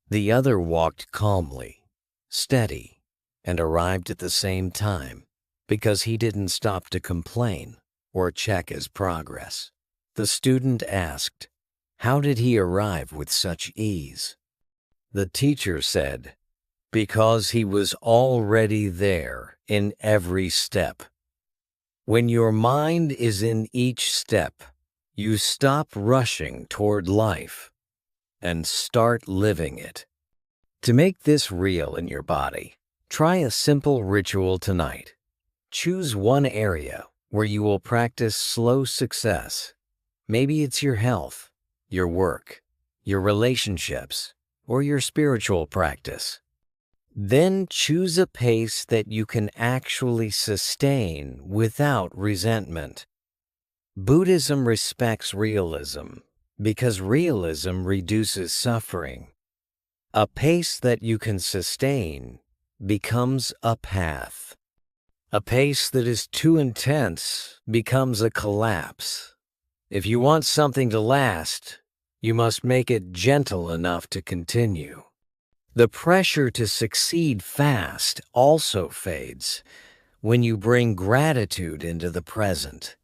The other walked calmly, steady, and arrived at the same time because he didn't stop to complain or check his progress. The student asked, how did he arrive with such ease? The teacher said, Because he was already there in every step. When your mind is in each step, you stop rushing toward life and start living it. To make this real in your body, try a simple ritual tonight. Choose one area where you will practice slow success. Maybe it's your health, your work, your relationships, or your spiritual practice. Then choose a pace that you can actually sustain without resentment. Buddhism respects realism because realism reduces suffering. A pace that you can sustain becomes a path. A pace that is too intense becomes a collapse. If you want something to last, you must make it gentle enough to continue. The pressure to succeed fast also fades when you bring gratitude into the present.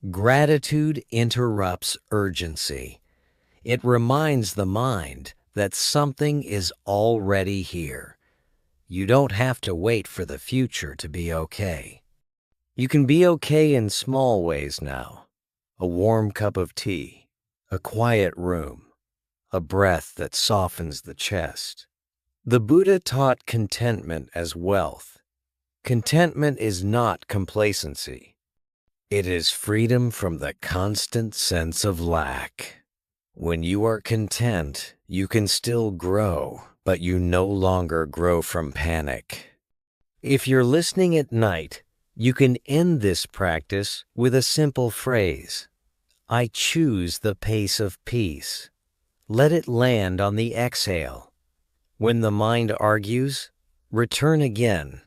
Gratitude interrupts urgency. It reminds the mind that something is already here. You don't have to wait for the future to be okay. You can be okay in small ways now. A warm cup of tea, a quiet room, a breath that softens the chest. The Buddha taught contentment as wealth. Contentment is not complacency. It is freedom from the constant sense of lack. When you are content, you can still grow, but you no longer grow from panic. If you're listening at night, you can end this practice with a simple phrase. I choose the pace of peace. Let it land on the exhale. When the mind argues, return again.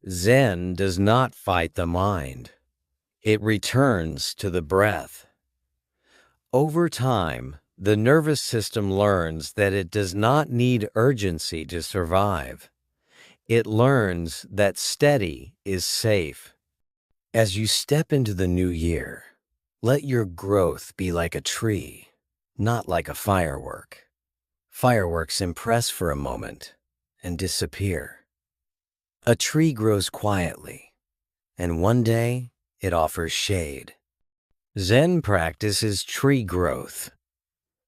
Zen does not fight the mind. It returns to the breath. Over time, the nervous system learns that it does not need urgency to survive. It learns that steady is safe. As you step into the new year, let your growth be like a tree, not like a firework. Fireworks impress for a moment and disappear. A tree grows quietly, and one day it offers shade. Zen practice is tree growth.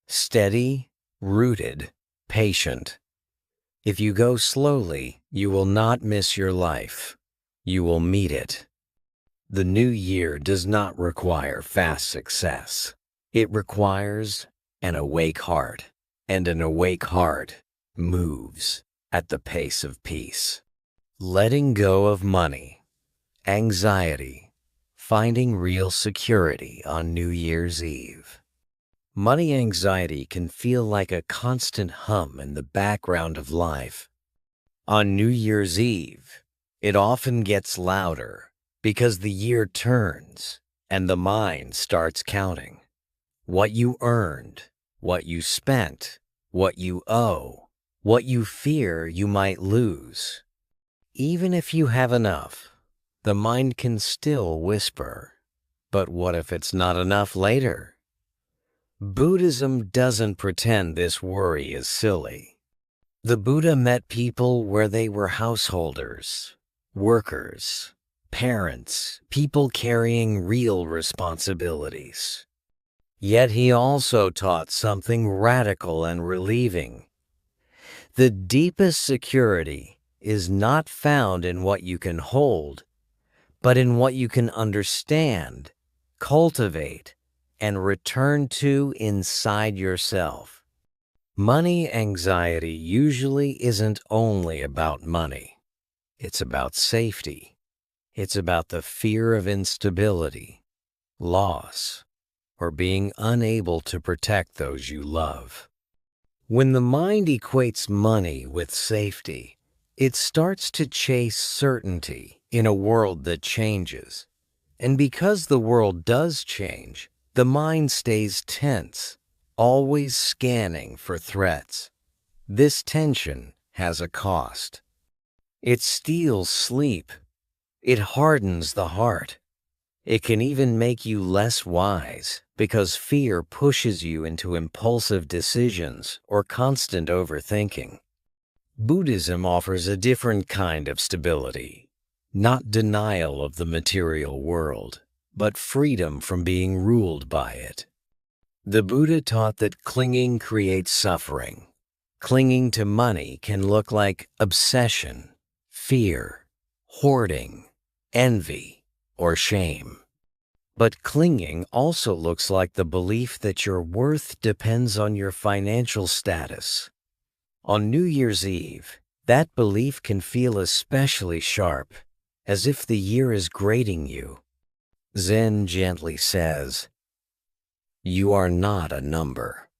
Steady, rooted, patient. If you go slowly, you will not miss your life. You will meet it. The new year does not require fast success. It requires an awake heart, and an awake heart moves at the pace of peace. Letting go of money, anxiety, finding real security on New Year's Eve. Money anxiety can feel like a constant hum in the background of life. On New Year's Eve, it often gets louder because the year turns and the mind starts counting. What you earned, what you spent, what you owe, what you fear you might lose. Even if you have enough, the mind can still whisper, but what if it's not enough later? Buddhism doesn't pretend this worry is silly. The Buddha met people where they were householders, workers, parents, people carrying real responsibilities. Yet he also taught something radical and relieving. The deepest security is not found in what you can hold, but in what you can understand, cultivate, and return to inside yourself. Money anxiety usually isn't only about money. It's about safety. It's about the fear of instability, loss, or being unable to protect those you love. When the mind equates money with safety, it starts to chase certainty in a world that changes. And because the world does change, the mind stays tense, always scanning for threats. This tension has a cost. It steals sleep. It hardens the heart. It can even make you less wise because fear pushes you into impulsive decisions or constant overthinking. Buddhism offers a different kind of stability, not denial of the material world, but freedom from being ruled by it. The Buddha taught that clinging creates suffering. Clinging to money can look like obsession, fear, hoarding, envy, or shame. But clinging also looks like the belief that your worth depends on your financial status. On New Year's Eve, that belief can feel especially sharp, as if the year is grading you. Zen gently says, "You are not a number.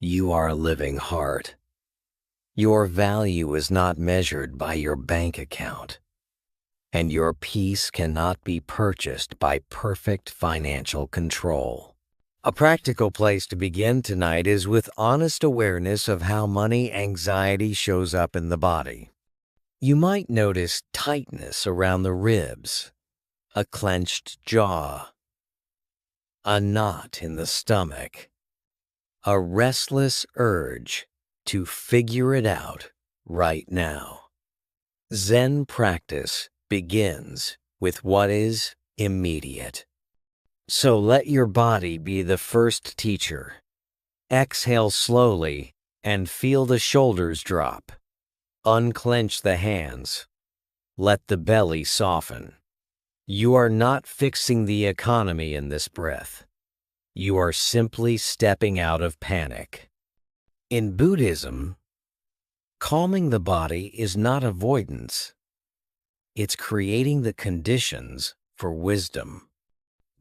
You are a living heart. Your value is not measured by your bank account, and your peace cannot be purchased by perfect financial control." A practical place to begin tonight is with honest awareness of how money anxiety shows up in the body. You might notice tightness around the ribs, a clenched jaw, a knot in the stomach, a restless urge to figure it out right now. Zen practice begins with what is immediate. So let your body be the first teacher. Exhale slowly and feel the shoulders drop. Unclench the hands. Let the belly soften. You are not fixing the economy in this breath. You are simply stepping out of panic. In Buddhism, calming the body is not avoidance. It's creating the conditions for wisdom.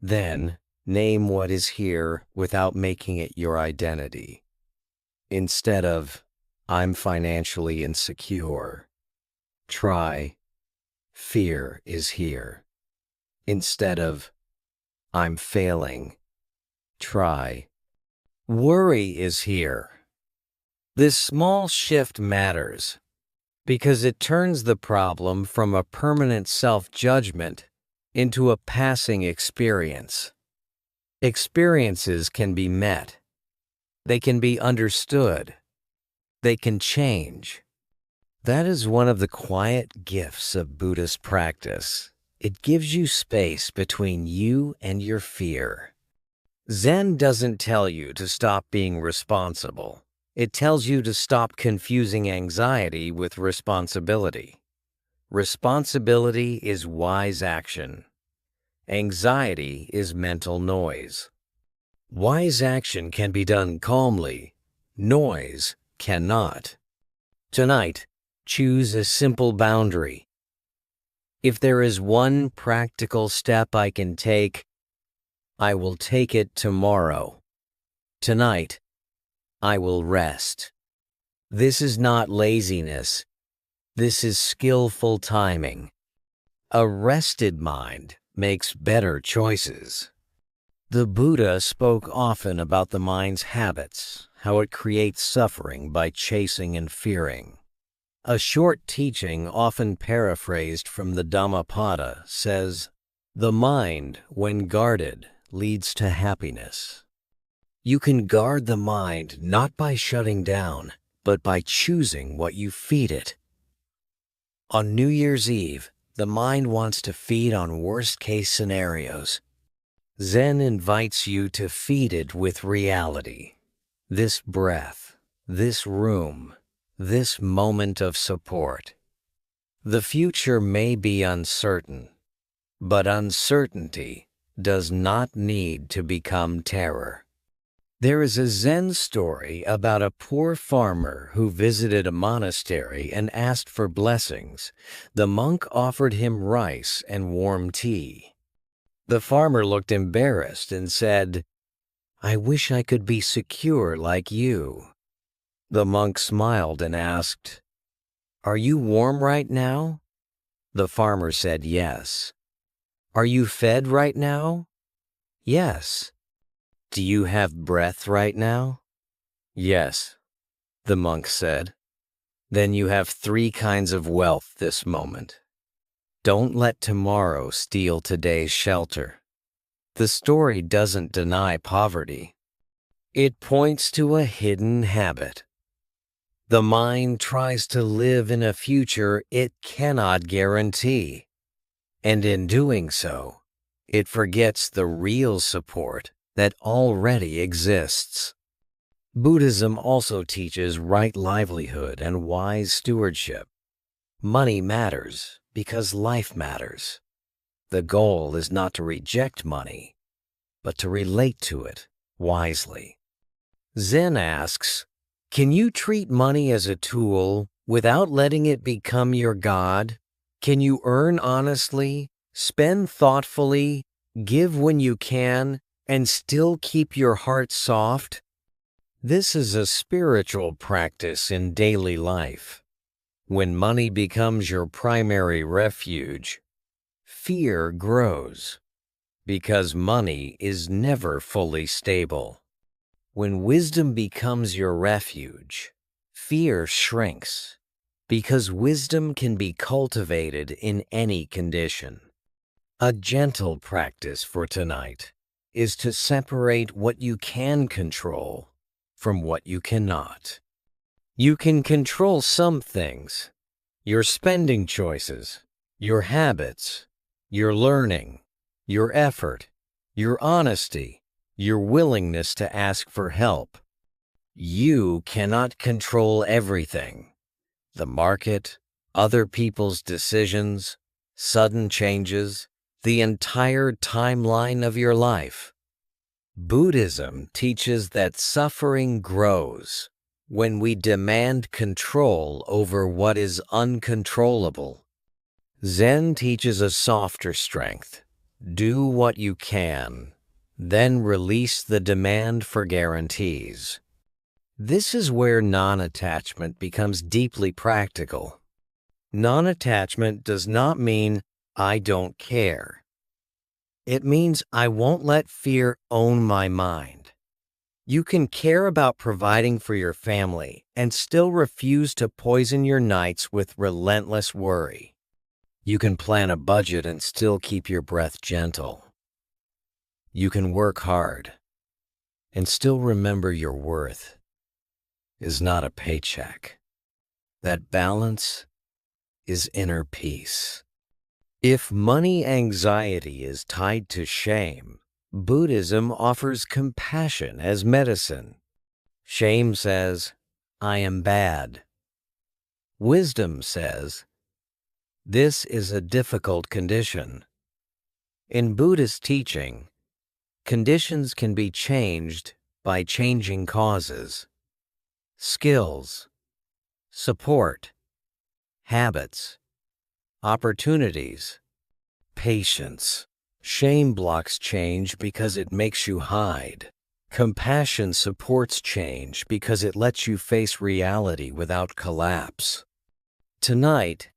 Then, name what is here without making it your identity. Instead of, "I'm financially insecure," try, "Fear is here." Instead of, "I'm failing," try, "Worry is here." This small shift matters because it turns the problem from a permanent self-judgment into a passing experience. Experiences can be met. They can be understood. They can change. That is one of the quiet gifts of Buddhist practice. It gives you space between you and your fear. Zen doesn't tell you to stop being responsible. It tells you to stop confusing anxiety with responsibility. Responsibility is wise action. Anxiety is mental noise. Wise action can be done calmly. Noise cannot. Tonight, choose a simple boundary. If there is one practical step I can take, I will take it tomorrow. Tonight, I will rest. This is not laziness. This is skillful timing. A rested mind makes better choices. The Buddha spoke often about the mind's habits, how it creates suffering by chasing and fearing. A short teaching, often paraphrased from the Dhammapada, says, "The mind, when guarded, leads to happiness." You can guard the mind not by shutting down, but by choosing what you feed it. On New Year's Eve, the mind wants to feed on worst-case scenarios. Zen invites you to feed it with reality. This breath, this room, this moment of support. The future may be uncertain, but uncertainty does not need to become terror. There is a Zen story about a poor farmer who visited a monastery and asked for blessings. The monk offered him rice and warm tea. The farmer looked embarrassed and said, "I wish I could be secure like you." The monk smiled and asked, "Are you warm right now?" The farmer said yes. "Are you fed right now?" "Yes." "Do you have breath right now?" "Yes," the monk said. "Then you have 3 kinds of wealth this moment. Don't let tomorrow steal today's shelter." The story doesn't deny poverty. It points to a hidden habit. The mind tries to live in a future it cannot guarantee, and in doing so, it forgets the real support that already exists. Buddhism also teaches right livelihood and wise stewardship. Money matters because life matters. The goal is not to reject money, but to relate to it wisely. Zen asks, can you treat money as a tool without letting it become your God? Can you earn honestly, spend thoughtfully, give when you can, and still keep your heart soft? This is a spiritual practice in daily life. When money becomes your primary refuge, fear grows, because money is never fully stable. When wisdom becomes your refuge, fear shrinks, because wisdom can be cultivated in any condition. A gentle practice for tonight is to separate what you can control from what you cannot. You can control some things: your spending choices, your habits, your learning, your effort, your honesty, your willingness to ask for help. You cannot control everything: the market, other people's decisions, sudden changes, the entire timeline of your life. Buddhism teaches that suffering grows when we demand control over what is uncontrollable. Zen teaches a softer strength. Do what you can, then release the demand for guarantees. This is where non-attachment becomes deeply practical. Non-attachment does not mean I don't care. It means I won't let fear own my mind. You can care about providing for your family and still refuse to poison your nights with relentless worry. You can plan a budget and still keep your breath gentle. You can work hard and still remember your worth is not a paycheck. That balance is inner peace. If money anxiety is tied to shame, Buddhism offers compassion as medicine. Shame says, I am bad. Wisdom says, this is a difficult condition. In Buddhist teaching, conditions can be changed by changing causes. Skills, support, habits, opportunities, patience. Shame blocks change because it makes you hide. Compassion supports change because it lets you face reality without collapse. Tonight,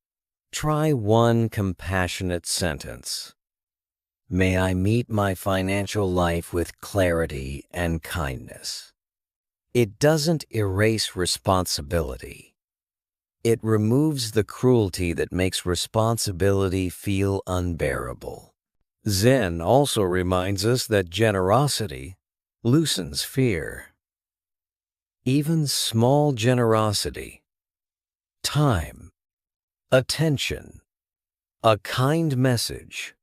try one compassionate sentence. May I meet my financial life with clarity and kindness. It doesn't erase responsibility. It removes the cruelty that makes responsibility feel unbearable. Zen also reminds us that generosity loosens fear. Even small generosity, time, attention, a kind message,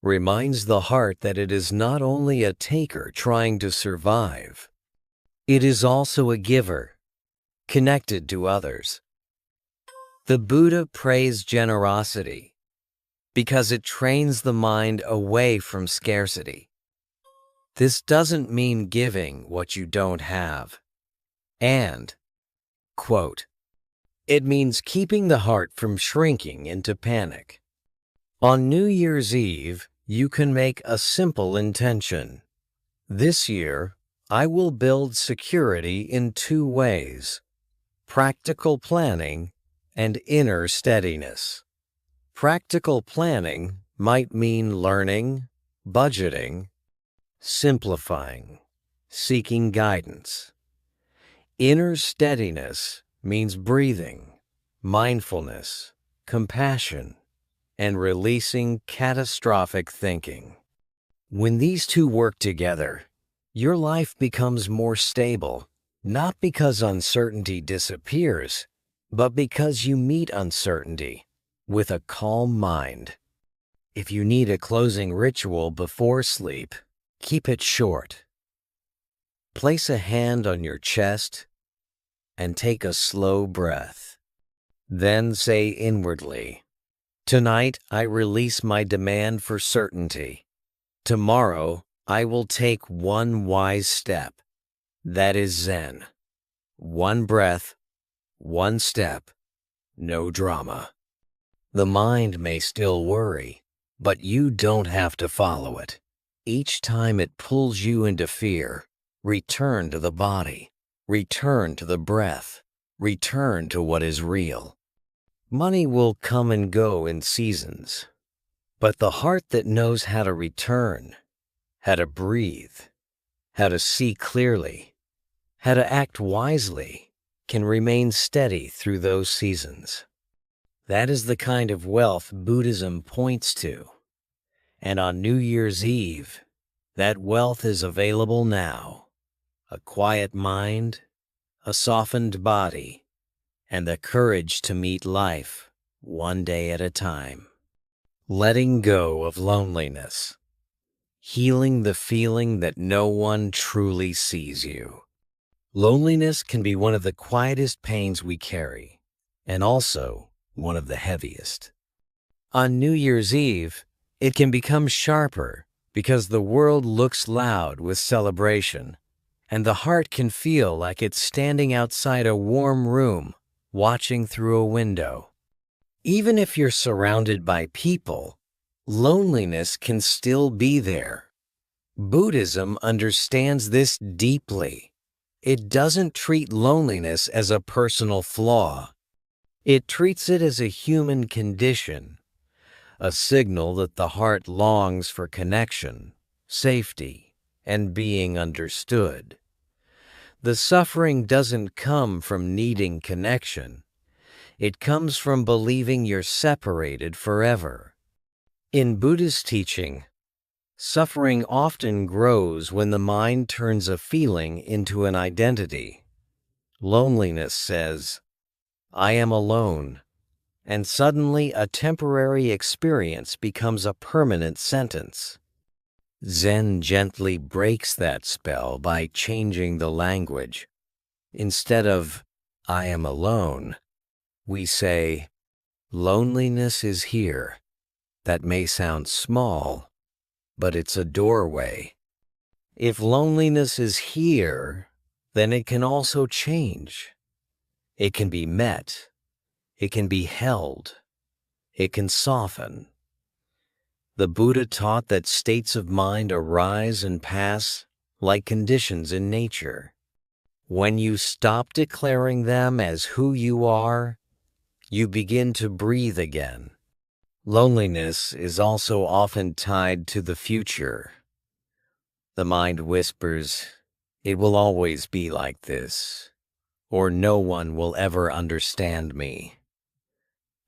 reminds the heart that it is not only a taker trying to survive, it is also a giver, connected to others. The Buddha praised generosity because it trains the mind away from scarcity. This doesn't mean giving what you don't have. And, quote, it means keeping the heart from shrinking into panic. On New Year's Eve, you can make a simple intention. This year, I will build security in 2 ways: practical planning and inner steadiness. Practical planning might mean learning, budgeting, simplifying, seeking guidance. Inner steadiness means breathing, mindfulness, compassion, and releasing catastrophic thinking. When these 2 work together, your life becomes more stable, Not because uncertainty disappears, but because you meet uncertainty with a calm mind. If you need a closing ritual before sleep, keep it short. Place a hand on your chest and take a slow breath. Then say inwardly, "Tonight I release my demand for certainty. Tomorrow I will take one wise step." That is Zen. One breath, one step, no drama. The mind may still worry, but you don't have to follow it. Each time it pulls you into fear, return to the body, return to the breath, return to what is real. Money will come and go in seasons, but the heart that knows how to return, how to breathe, how to see clearly, how to act wisely, can remain steady through those seasons. That is the kind of wealth Buddhism points to. And on New Year's Eve, that wealth is available now. A quiet mind, a softened body, and the courage to meet life one day at a time. Letting go of loneliness. Healing the feeling that no one truly sees you. Loneliness can be one of the quietest pains we carry, and also one of the heaviest. On New Year's Eve, it can become sharper because the world looks loud with celebration, and the heart can feel like it's standing outside a warm room, watching through a window. Even if you're surrounded by people, loneliness can still be there. Buddhism understands this deeply. It doesn't treat loneliness as a personal flaw. It treats it as a human condition, a signal that the heart longs for connection, safety, and being understood. The suffering doesn't come from needing connection. It comes from believing you're separated forever. In Buddhist teaching, suffering often grows when the mind turns a feeling into an identity. Loneliness says, "I am alone," and suddenly a temporary experience becomes a permanent sentence. Zen gently breaks that spell by changing the language. Instead of, "I am alone," we say, "Loneliness is here." That may sound small, but it's a doorway. If loneliness is here, then it can also change. It can be met. It can be held. It can soften. The Buddha taught that states of mind arise and pass like conditions in nature. When you stop declaring them as who you are, you begin to breathe again. Loneliness is also often tied to the future. The mind whispers, "It will always be like this," or "No one will ever understand me."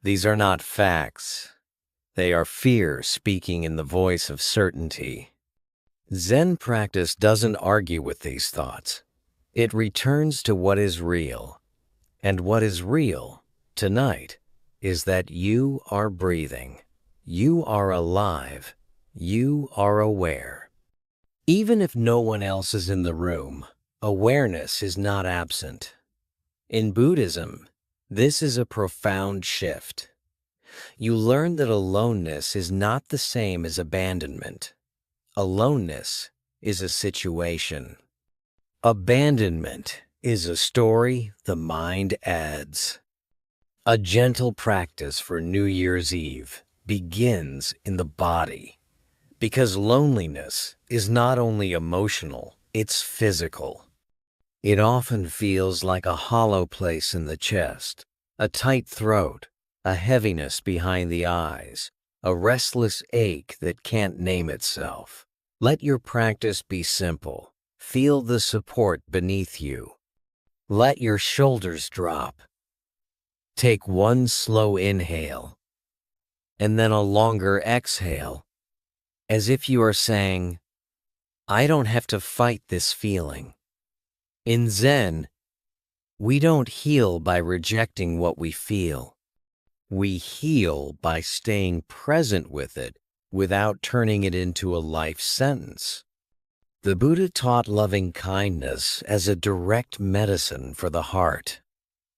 These are not facts. They are fear speaking in the voice of certainty. Zen practice doesn't argue with these thoughts. It returns to what is real. And what is real tonight is that you are breathing. You are alive. You are aware. Even if no one else is in the room, awareness is not absent. In Buddhism, this is a profound shift. You learn that aloneness is not the same as abandonment. Aloneness is a situation. Abandonment is a story the mind adds. A gentle practice for New Year's Eve begins in the body, because loneliness is not only emotional, it's physical. It often feels like a hollow place in the chest, a tight throat, a heaviness behind the eyes, a restless ache that can't name itself. Let your practice be simple. Feel the support beneath you. Let your shoulders drop. Take one slow inhale, and then a longer exhale, as if you are saying, "I don't have to fight this feeling. In Zen, we don't heal by rejecting what we feel. We heal by staying present with it without turning it into a life sentence. The Buddha taught loving kindness as a direct medicine for the heart.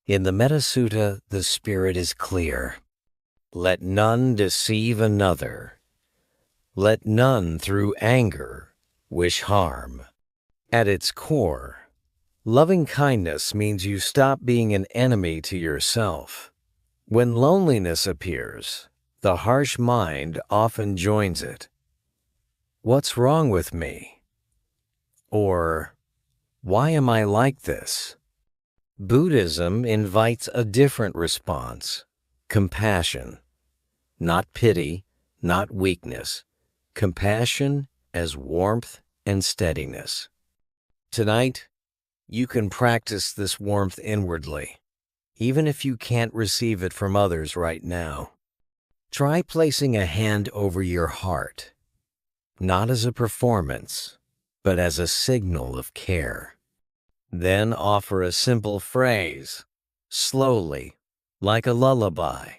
In the Metta Sutta, the spirit is clear. Let none deceive another. Let none through anger wish harm. At its core, loving kindness means you stop being an enemy to yourself. When loneliness appears, the harsh mind often joins it. What's wrong with me? Or, why am I like this? Buddhism invites a different response, compassion. Not pity, not weakness. Compassion as warmth and steadiness. Tonight, you can practice this warmth inwardly, even if you can't receive it from others right now. Try placing a hand over your heart, not as a performance, but as a signal of care. Then offer a simple phrase, slowly, like a lullaby.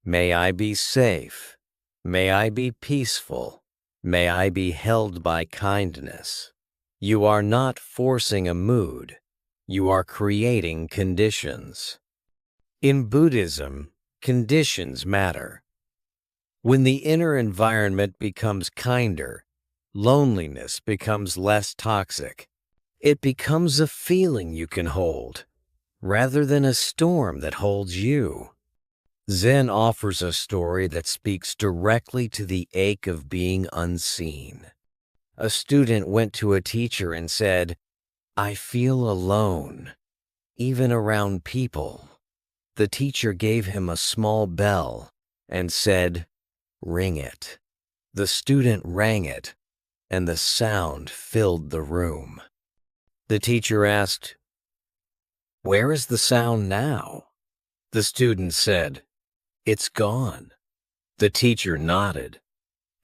May I be safe. May I be peaceful. May I be held by kindness. You are not forcing a mood. You are creating conditions. In Buddhism, conditions matter. When the inner environment becomes kinder, loneliness becomes less toxic. It becomes a feeling you can hold, rather than a storm that holds you. Zen offers a story that speaks directly to the ache of being unseen. A student went to a teacher and said, "I feel alone, even around people." The teacher gave him a small bell and said, "Ring it." The student rang it, and the sound filled the room. The teacher asked, "Where is the sound now?" The student said, "It's gone." The teacher nodded.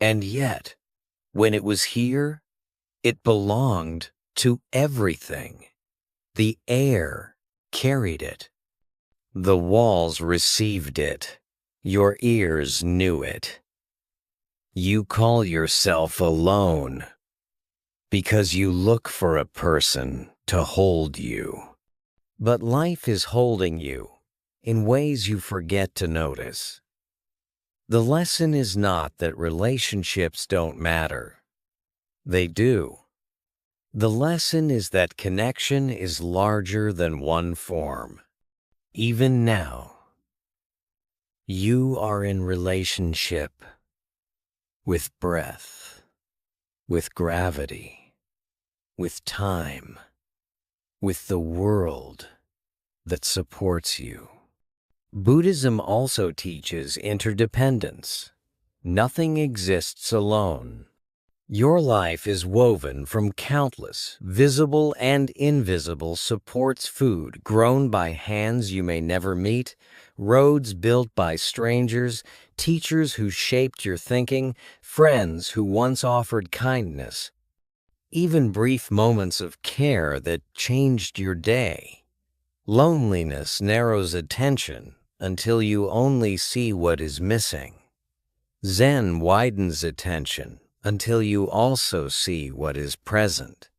And yet, when it was here, it belonged to everything. The air carried it. The walls received it. Your ears knew it. You call yourself alone because you look for a person to hold you. But life is holding you in ways you forget to notice. The lesson is not that relationships don't matter. They do. The lesson is that connection is larger than one form. Even now, you are in relationship with breath, with gravity, with time, with the world that supports you. Buddhism also teaches interdependence. Nothing exists alone. Your life is woven from countless, visible and invisible supports: food grown by hands you may never meet, roads built by strangers, teachers who shaped your thinking, friends who once offered kindness, even brief moments of care that changed your day. Loneliness narrows attention until you only see what is missing. Zen widens attention until you also see what is present.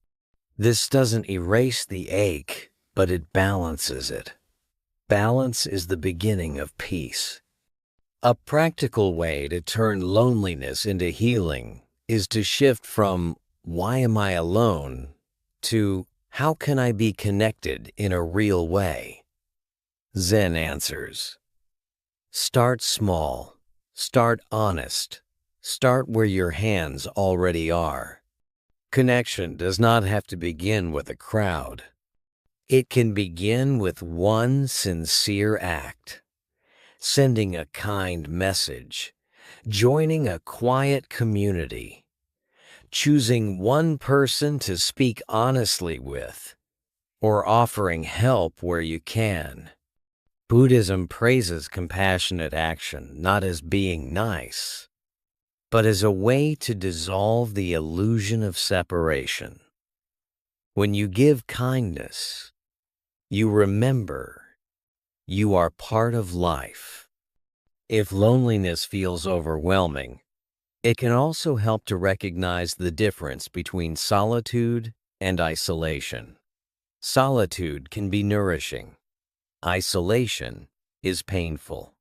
This doesn't erase the ache, but it balances it. Balance is the beginning of peace. A practical way to turn loneliness into healing is to shift from "why am I alone" to "how can I be connected in a real way?" Zen answers. Start small. Start honest. Start where your hands already are. Connection does not have to begin with a crowd. It can begin with one sincere act. Sending a kind message. Joining a quiet community. Choosing one person to speak honestly with. Or offering help where you can. Buddhism praises compassionate action not as being nice, but as a way to dissolve the illusion of separation. When you give kindness, you remember you are part of life. If loneliness feels overwhelming, it can also help to recognize the difference between solitude and isolation. Solitude can be nourishing. Isolation is painful.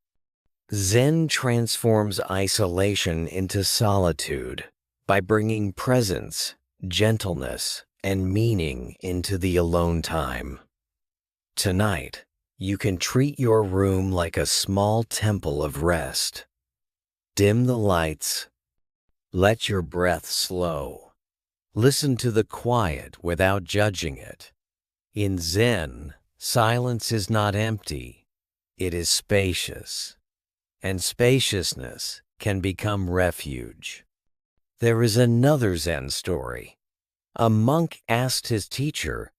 Zen transforms isolation into solitude by bringing presence, gentleness, and meaning into the alone time. Tonight, you can treat your room like a small temple of rest. Dim the lights. Let your breath slow. Listen to the quiet without judging it. In Zen, silence is not empty. It is spacious. And spaciousness can become refuge. There is another Zen story. A monk asked his teacher,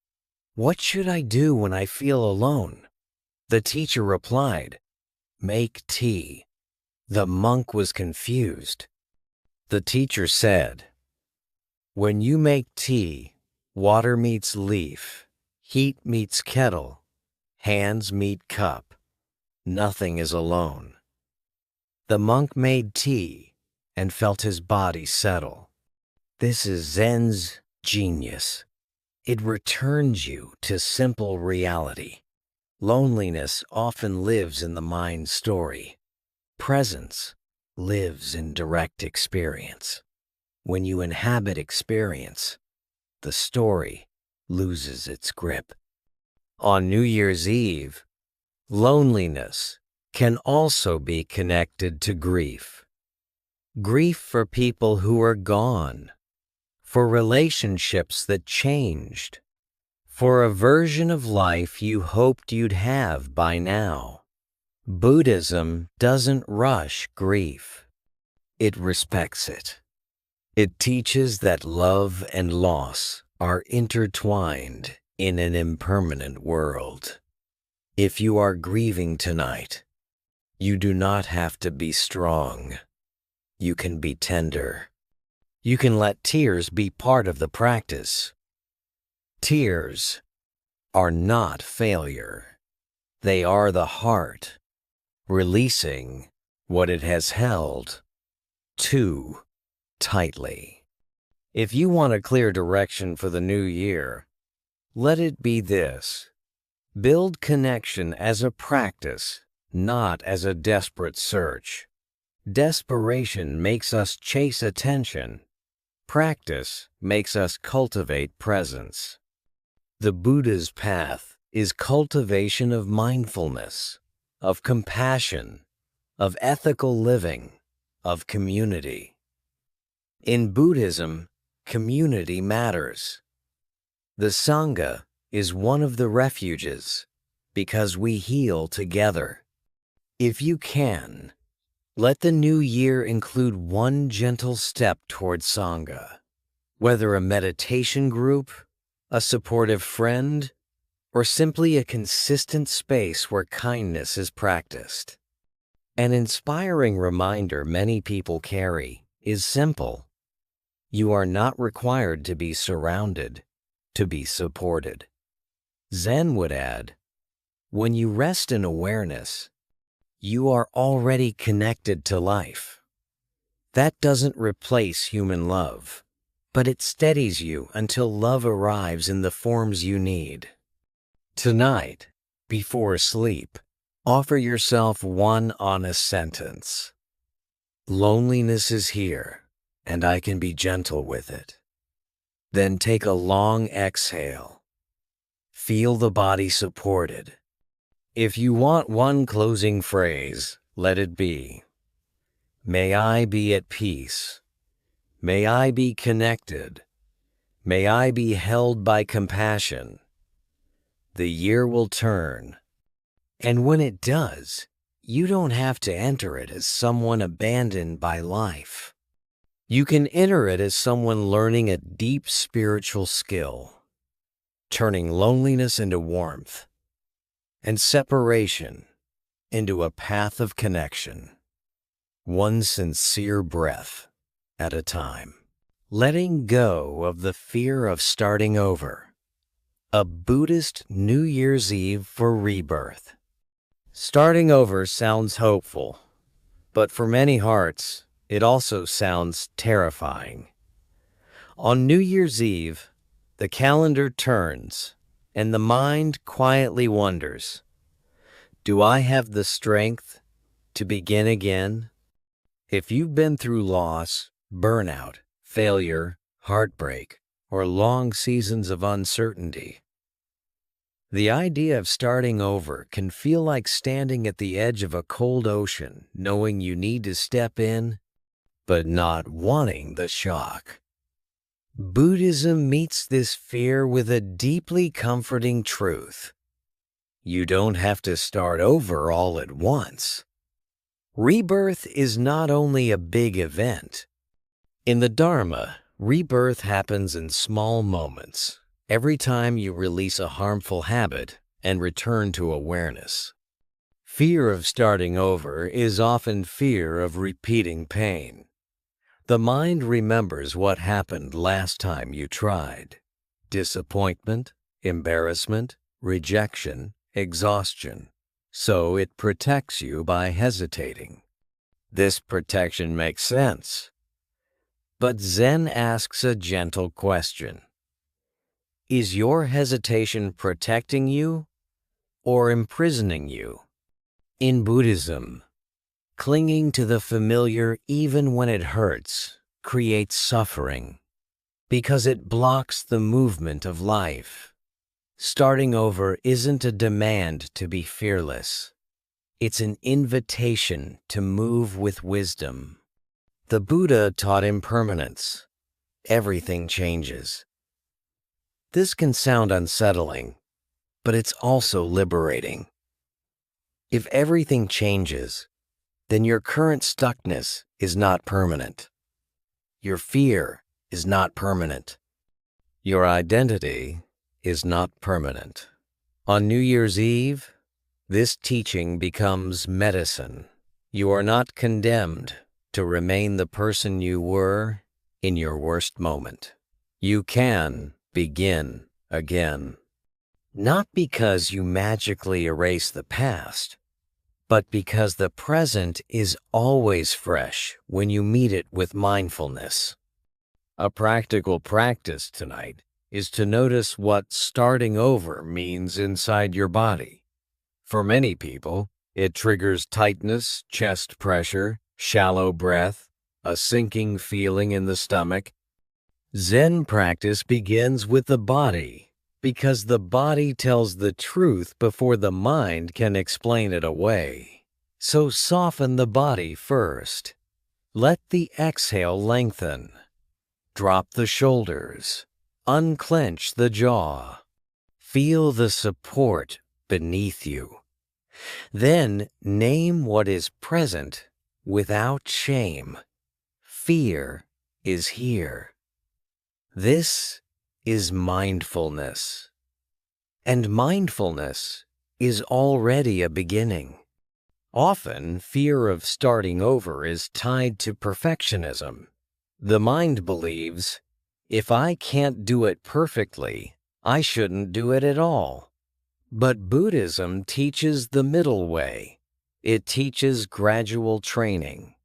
"What should I do when I feel alone?" The teacher replied, "Make tea." The monk was confused. The teacher said, "When you make tea, water meets leaf, heat meets kettle, hands meet cup. Nothing is alone." The monk made tea and felt his body settle. This is Zen's genius. It returns you to simple reality. Loneliness often lives in the mind story. Presence lives in direct experience. When you inhabit experience, the story loses its grip. On New Year's Eve, loneliness can also be connected to grief. Grief for people who are gone, for relationships that changed, for a version of life you hoped you'd have by now. Buddhism doesn't rush grief. It respects it. It teaches that love and loss are intertwined in an impermanent world. If you are grieving tonight, you do not have to be strong. You can be tender. You can let tears be part of the practice. Tears are not failure. They are the heart releasing what it has held too tightly. If you want a clear direction for the new year, let it be this. Build connection as a practice, not as a desperate search. Desperation makes us chase attention. Practice makes us cultivate presence. The Buddha's path is cultivation of mindfulness, of compassion, of ethical living, of community. In Buddhism, community matters. The Sangha is one of the refuges because we heal together. If you can, let the new year include one gentle step towards Sangha, whether a meditation group, a supportive friend, or simply a consistent space where kindness is practiced. An inspiring reminder many people carry is simple. You are not required to be surrounded, to be supported. Zen would add, when you rest in awareness, you are already connected to life. That doesn't replace human love, but it steadies you until love arrives in the forms you need. Tonight, before sleep, offer yourself one honest sentence. Loneliness is here, and I can be gentle with it. Then take a long exhale. Feel the body supported. If you want one closing phrase, let it be, may I be at peace. May I be connected. May I be held by compassion. The year will turn. And when it does, you don't have to enter it as someone abandoned by life. You can enter it as someone learning a deep spiritual skill, turning loneliness into warmth, and separation into a path of connection, one sincere breath at a time. Letting go of the fear of starting over, A Buddhist New Year's Eve for rebirth. Starting over sounds hopeful, but for many hearts, it also sounds terrifying. On New Year's Eve, the calendar turns, and the mind quietly wonders, do I have the strength to begin again? If you've been through loss, burnout, failure, heartbreak, or long seasons of uncertainty, the idea of starting over can feel like standing at the edge of a cold ocean, knowing you need to step in, but not wanting the shock. Buddhism meets this fear with a deeply comforting truth. You don't have to start over all at once. Rebirth is not only a big event. In the Dharma, rebirth happens in small moments, every time you release a harmful habit and return to awareness. Fear of starting over is often fear of repeating pain. The mind remembers what happened last time you tried. Disappointment, embarrassment, rejection, exhaustion. So it protects you by hesitating. This protection makes sense. But Zen asks a gentle question. Is your hesitation protecting you or imprisoning you? In Buddhism, clinging to the familiar even when it hurts creates suffering because it blocks the movement of life. Starting over isn't a demand to be fearless. It's an invitation to move with wisdom. The Buddha taught impermanence. Everything changes. This can sound unsettling, but it's also liberating. If everything changes, then your current stuckness is not permanent. Your fear is not permanent. Your identity is not permanent. On New Year's Eve, this teaching becomes medicine. You are not condemned to remain the person you were in your worst moment. You can begin again. Not because you magically erase the past, but because the present is always fresh when you meet it with mindfulness. A practical practice tonight is to notice what starting over means inside your body. For many people, it triggers tightness, chest pressure, shallow breath, a sinking feeling in the stomach. Zen practice begins with the body because the body tells the truth before the mind can explain it away. So soften the body first. Let the exhale lengthen. Drop the shoulders. Unclench the jaw. Feel the support beneath you. Then name what is present without shame. Fear is here. This is mindfulness. And mindfulness is already a beginning. Often, fear of starting over is tied to perfectionism. The mind believes, if I can't do it perfectly, I shouldn't do it at all. But Buddhism teaches the middle way. It teaches gradual training.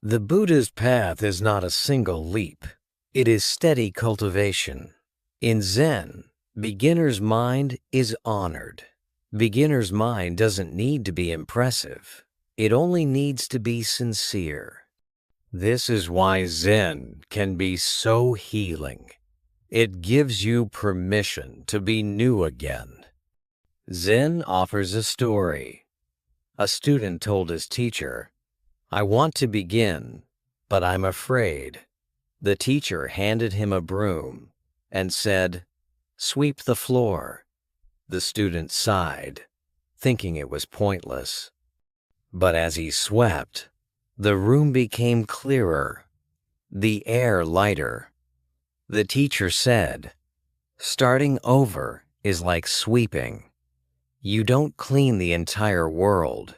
The Buddha's path is not a single leap. It is steady cultivation. In Zen, beginner's mind is honored. Beginner's mind doesn't need to be impressive. It only needs to be sincere. This is why Zen can be so healing. It gives you permission to be new again. Zen offers a story. A student told his teacher, "I want to begin, but I'm afraid." The teacher handed him a broom and said, "Sweep the floor." The student sighed, thinking it was pointless. But as he swept, the room became clearer, the air lighter. The teacher said, "Starting over is like sweeping. You don't clean the entire world.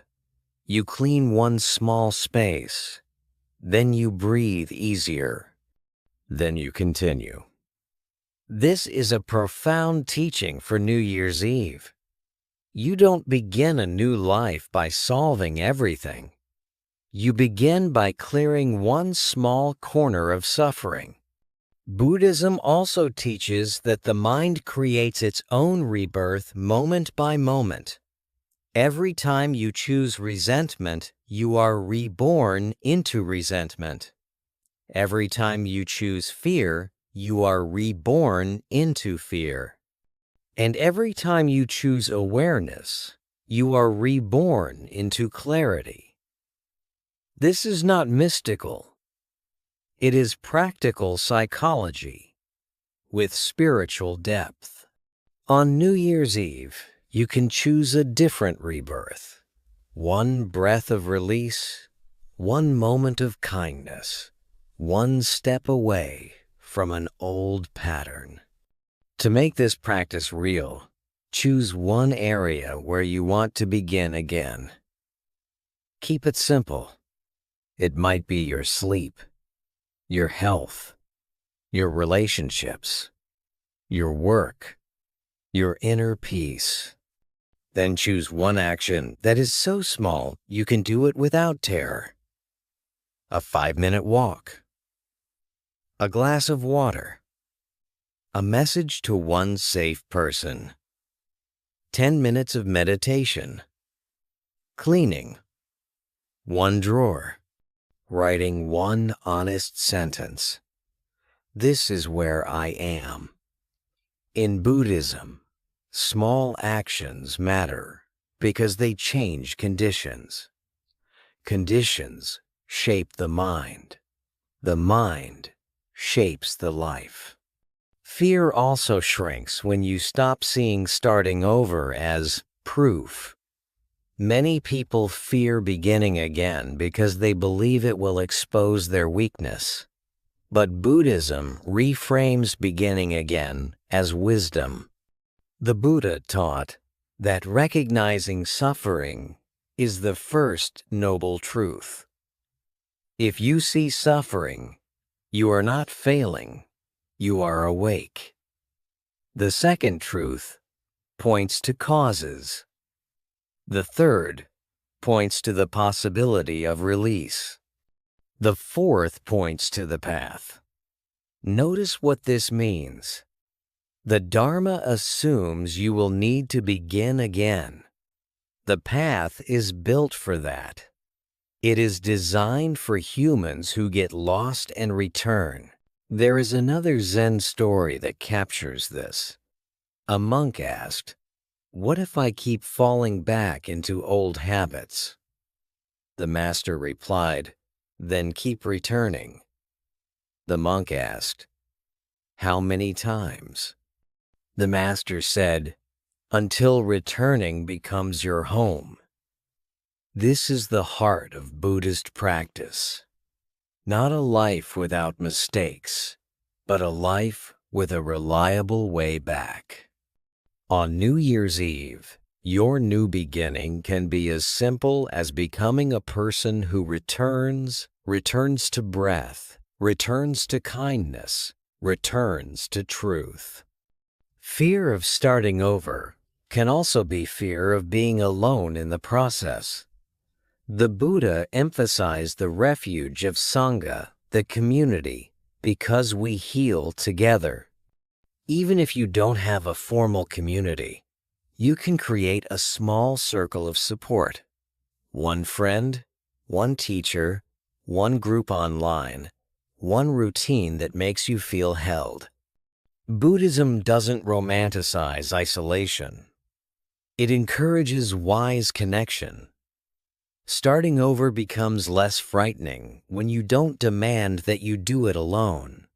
You clean one small space. Then you breathe easier. Then you continue." This is a profound teaching for New Year's Eve. You don't begin a new life by solving everything. You begin by clearing one small corner of suffering. Buddhism also teaches that the mind creates its own rebirth moment by moment. Every time you choose resentment, you are reborn into resentment. Every time you choose fear, you are reborn into fear. And every time you choose awareness, you are reborn into clarity. This is not mystical. It is practical psychology with spiritual depth. On New Year's Eve, you can choose a different rebirth. One breath of release, one moment of kindness, one step away from an old pattern. To make this practice real, choose one area where you want to begin again. Keep it simple. It might be your sleep, your health, your relationships, your work, your inner peace. Then choose one action that is so small you can do it without terror. A 5-minute walk, a glass of water, a message to one safe person, 10 minutes of meditation, cleaning, one drawer, writing one honest sentence. This is where I am. In Buddhism, small actions matter because they change conditions. Conditions shape the mind. The mind shapes the life. Fear also shrinks when you stop seeing starting over as proof. Many people fear beginning again because they believe it will expose their weakness. But Buddhism reframes beginning again as wisdom. The Buddha taught that recognizing suffering is the first noble truth. If you see suffering, you are not failing, you are awake. The second truth points to causes. The third points to the possibility of release. The fourth points to the path. Notice what this means. The Dharma assumes you will need to begin again. The path is built for that. It is designed for humans who get lost and return. There is another Zen story that captures this. A monk asked, "What if I keep falling back into old habits?" The master replied, "Then keep returning." The monk asked, "How many times?" The master said, "Until returning becomes your home." This is the heart of Buddhist practice. Not a life without mistakes, but a life with a reliable way back. On New Year's Eve, your new beginning can be as simple as becoming a person who returns to breath, returns to kindness, returns to truth. Fear of starting over can also be fear of being alone in the process. The Buddha emphasized the refuge of Sangha, the community, because we heal together. Even if you don't have a formal community, you can create a small circle of support. One friend, one teacher, one group online, one routine that makes you feel held. Buddhism doesn't romanticize isolation. It encourages wise connection. Starting over becomes less frightening when you don't demand that you do it alone.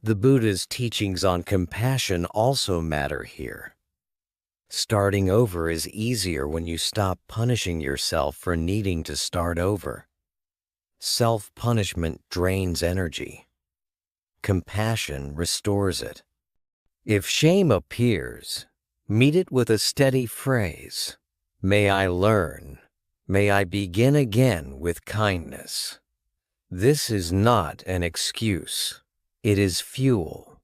The Buddha's teachings on compassion also matter here. Starting over is easier when you stop punishing yourself for needing to start over. Self-punishment drains energy. Compassion restores it. If shame appears, meet it with a steady phrase. May I learn. May I begin again with kindness. This is not an excuse. It is fuel.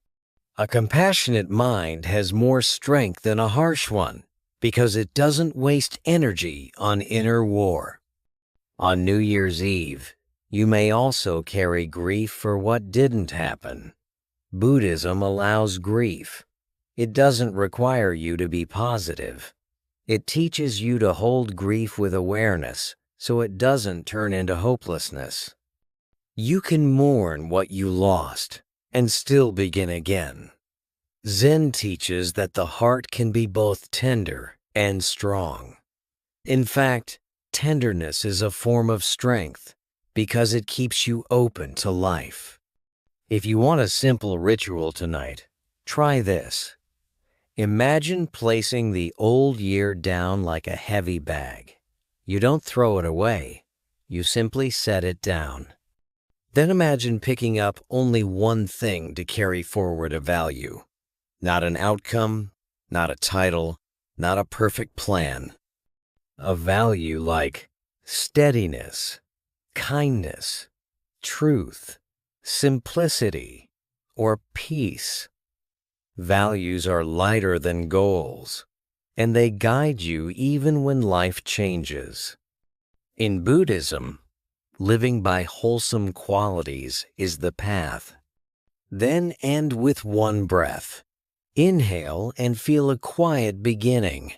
A compassionate mind has more strength than a harsh one because it doesn't waste energy on inner war. On New Year's Eve, you may also carry grief for what didn't happen. Buddhism allows grief. It doesn't require you to be positive. It teaches you to hold grief with awareness so it doesn't turn into hopelessness. You can mourn what you lost and still begin again. Zen teaches that the heart can be both tender and strong. In fact, tenderness is a form of strength because it keeps you open to life. If you want a simple ritual tonight, try this. Imagine placing the old year down like a heavy bag. You don't throw it away, you simply set it down. Then imagine picking up only one thing to carry forward a value. Not an outcome, not a title, not a perfect plan. A value like steadiness, kindness, truth, simplicity, or peace. Values are lighter than goals, and they guide you even when life changes. In Buddhism, living by wholesome qualities is the path. Then end with one breath. Inhale and feel a quiet beginning.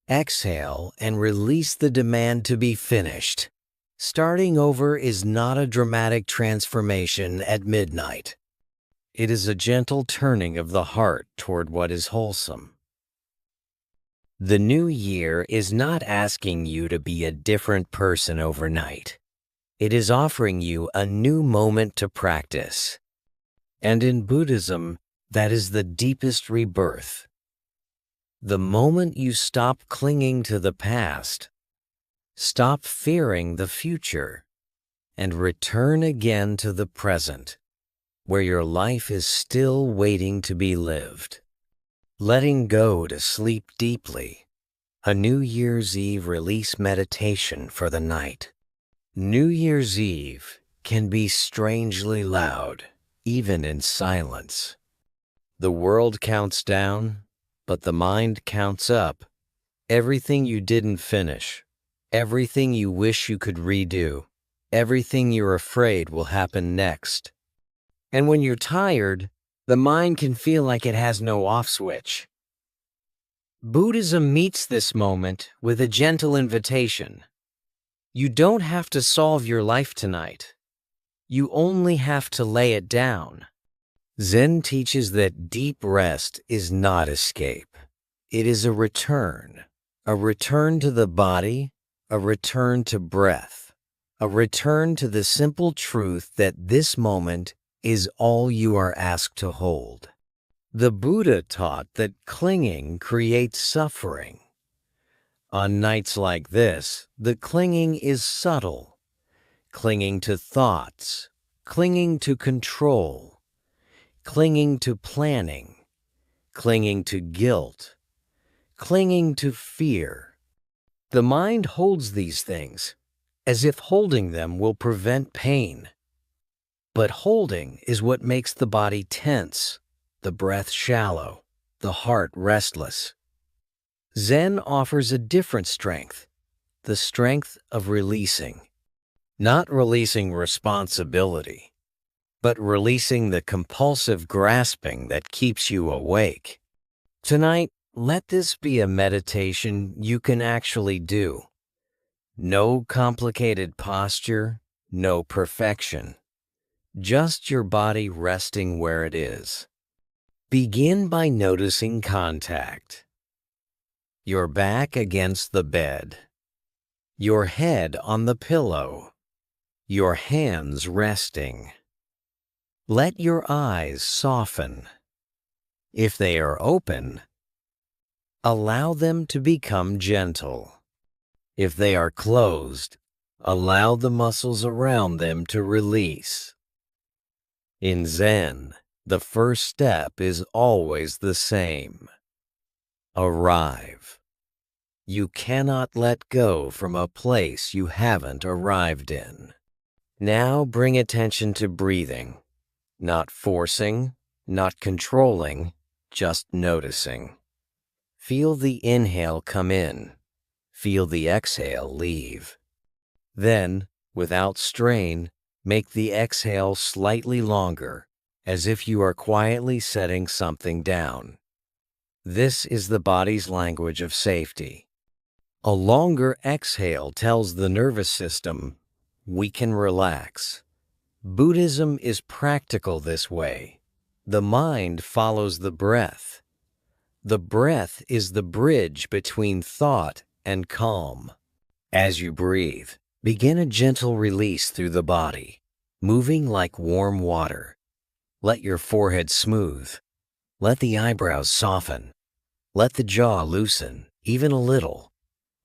Exhale and release the demand to be finished. Starting over is not a dramatic transformation at midnight. It is a gentle turning of the heart toward what is wholesome. The new year is not asking you to be a different person overnight. It is offering you a new moment to practice. And in Buddhism, that is the deepest rebirth. The moment you stop clinging to the past, stop fearing the future, and return again to the present, where your life is still waiting to be lived. Letting go to sleep deeply. A New Year's Eve release meditation for the night. New Year's Eve can be strangely loud, even in silence. The world counts down, but the mind counts up. Everything you didn't finish, everything you wish you could redo, everything you're afraid will happen next. And when you're tired, the mind can feel like it has no off switch. Buddhism meets this moment with a gentle invitation. You don't have to solve your life tonight. You only have to lay it down. Zen teaches that deep rest is not escape. It is a return to the body, a return to breath, a return to the simple truth that this moment is all you are asked to hold. The Buddha taught that clinging creates suffering. On nights like this, the clinging is subtle. Clinging to thoughts, clinging to control, clinging to planning, clinging to guilt, clinging to fear. The mind holds these things as if holding them will prevent pain. But holding is what makes the body tense, the breath shallow, the heart restless. Zen offers a different strength, the strength of releasing. Not releasing responsibility, but releasing the compulsive grasping that keeps you awake. Tonight, let this be a meditation you can actually do. No complicated posture, no perfection. Just your body resting where it is. Begin by noticing contact. Your back against the bed. Your head on the pillow. Your hands resting. Let your eyes soften. If they are open, allow them to become gentle. If they are closed, allow the muscles around them to release. In Zen, the first step is always the same. Arrive. You cannot let go from a place you haven't arrived in. Now bring attention to breathing, not forcing, not controlling, just noticing. Feel the inhale come in. Feel the exhale leave. Then, without strain, make the exhale slightly longer, as if you are quietly setting something down. This is the body's language of safety. A longer exhale tells the nervous system, we can relax. Buddhism is practical this way. The mind follows the breath. The breath is the bridge between thought and calm. As you breathe, begin a gentle release through the body, moving like warm water. Let your forehead smooth. Let the eyebrows soften. Let the jaw loosen, even a little.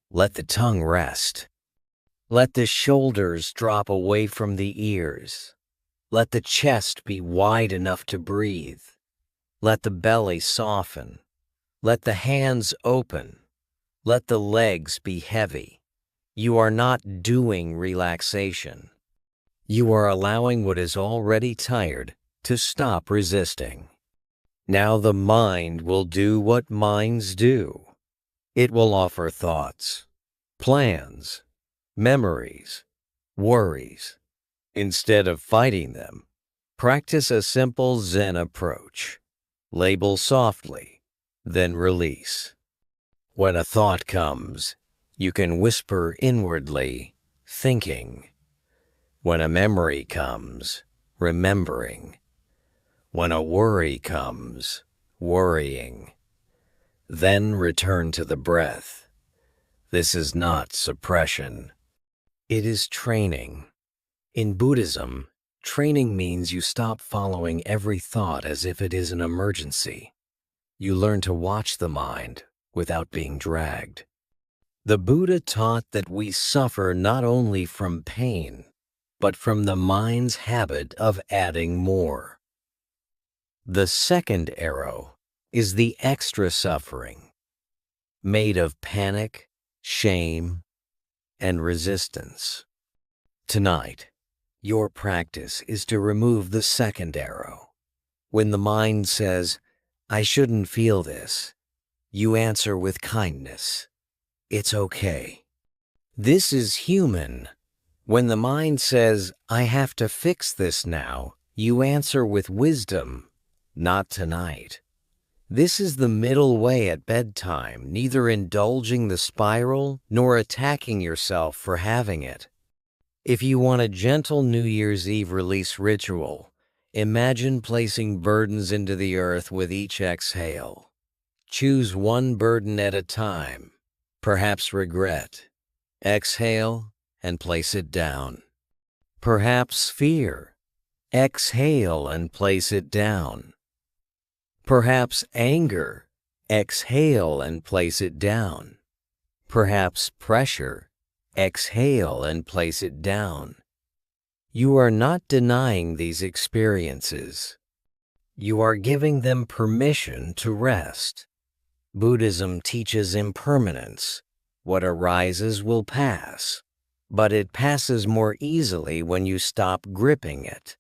Let the tongue rest. Let the shoulders drop away from the ears. Let the chest be wide enough to breathe. Let the belly soften. Let the hands open. Let the legs be heavy. You are not doing relaxation. You are allowing what is already tired to stop resisting. Now the mind will do what minds do. It will offer thoughts, plans, memories, worries. Instead of fighting them, practice a simple Zen approach. Label softly, then release. When a thought comes, you can whisper inwardly, thinking. When a memory comes, remembering. When a worry comes, worrying. Then return to the breath. This is not suppression. It is training. In Buddhism, training means you stop following every thought as if it is an emergency. You learn to watch the mind without being dragged. The Buddha taught that we suffer not only from pain, but from the mind's habit of adding more. The second arrow is the extra suffering, made of panic, shame, and resistance. Tonight, your practice is to remove the second arrow. When the mind says, I shouldn't feel this, you answer with kindness. It's okay. This is human. When the mind says, I have to fix this now, you answer with wisdom. Not tonight. This is the middle way at bedtime, neither indulging the spiral nor attacking yourself for having it. If you want a gentle New Year's Eve release ritual, imagine placing burdens into the earth with each exhale. Choose one burden at a time, perhaps regret. Exhale and place it down. Perhaps fear. Exhale and place it down. Perhaps anger. Exhale and place it down. Perhaps pressure. Exhale and place it down. You are not denying these experiences. You are giving them permission to rest. Buddhism teaches impermanence. What arises will pass, but it passes more easily when you stop gripping it.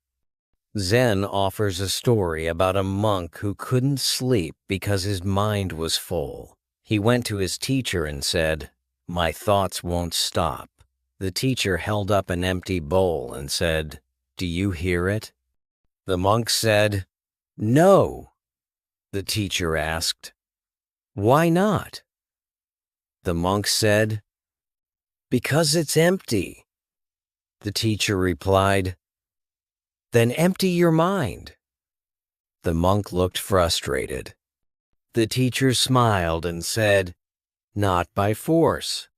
Zen offers a story about a monk who couldn't sleep because his mind was full. He went to his teacher and said, "My thoughts won't stop." The teacher held up an empty bowl and said, "Do you hear it?" The monk said, "No." The teacher asked, "Why not?" The monk said, "Because it's empty." The teacher replied, "Then empty your mind." The monk looked frustrated. The teacher smiled and said, "Not by force,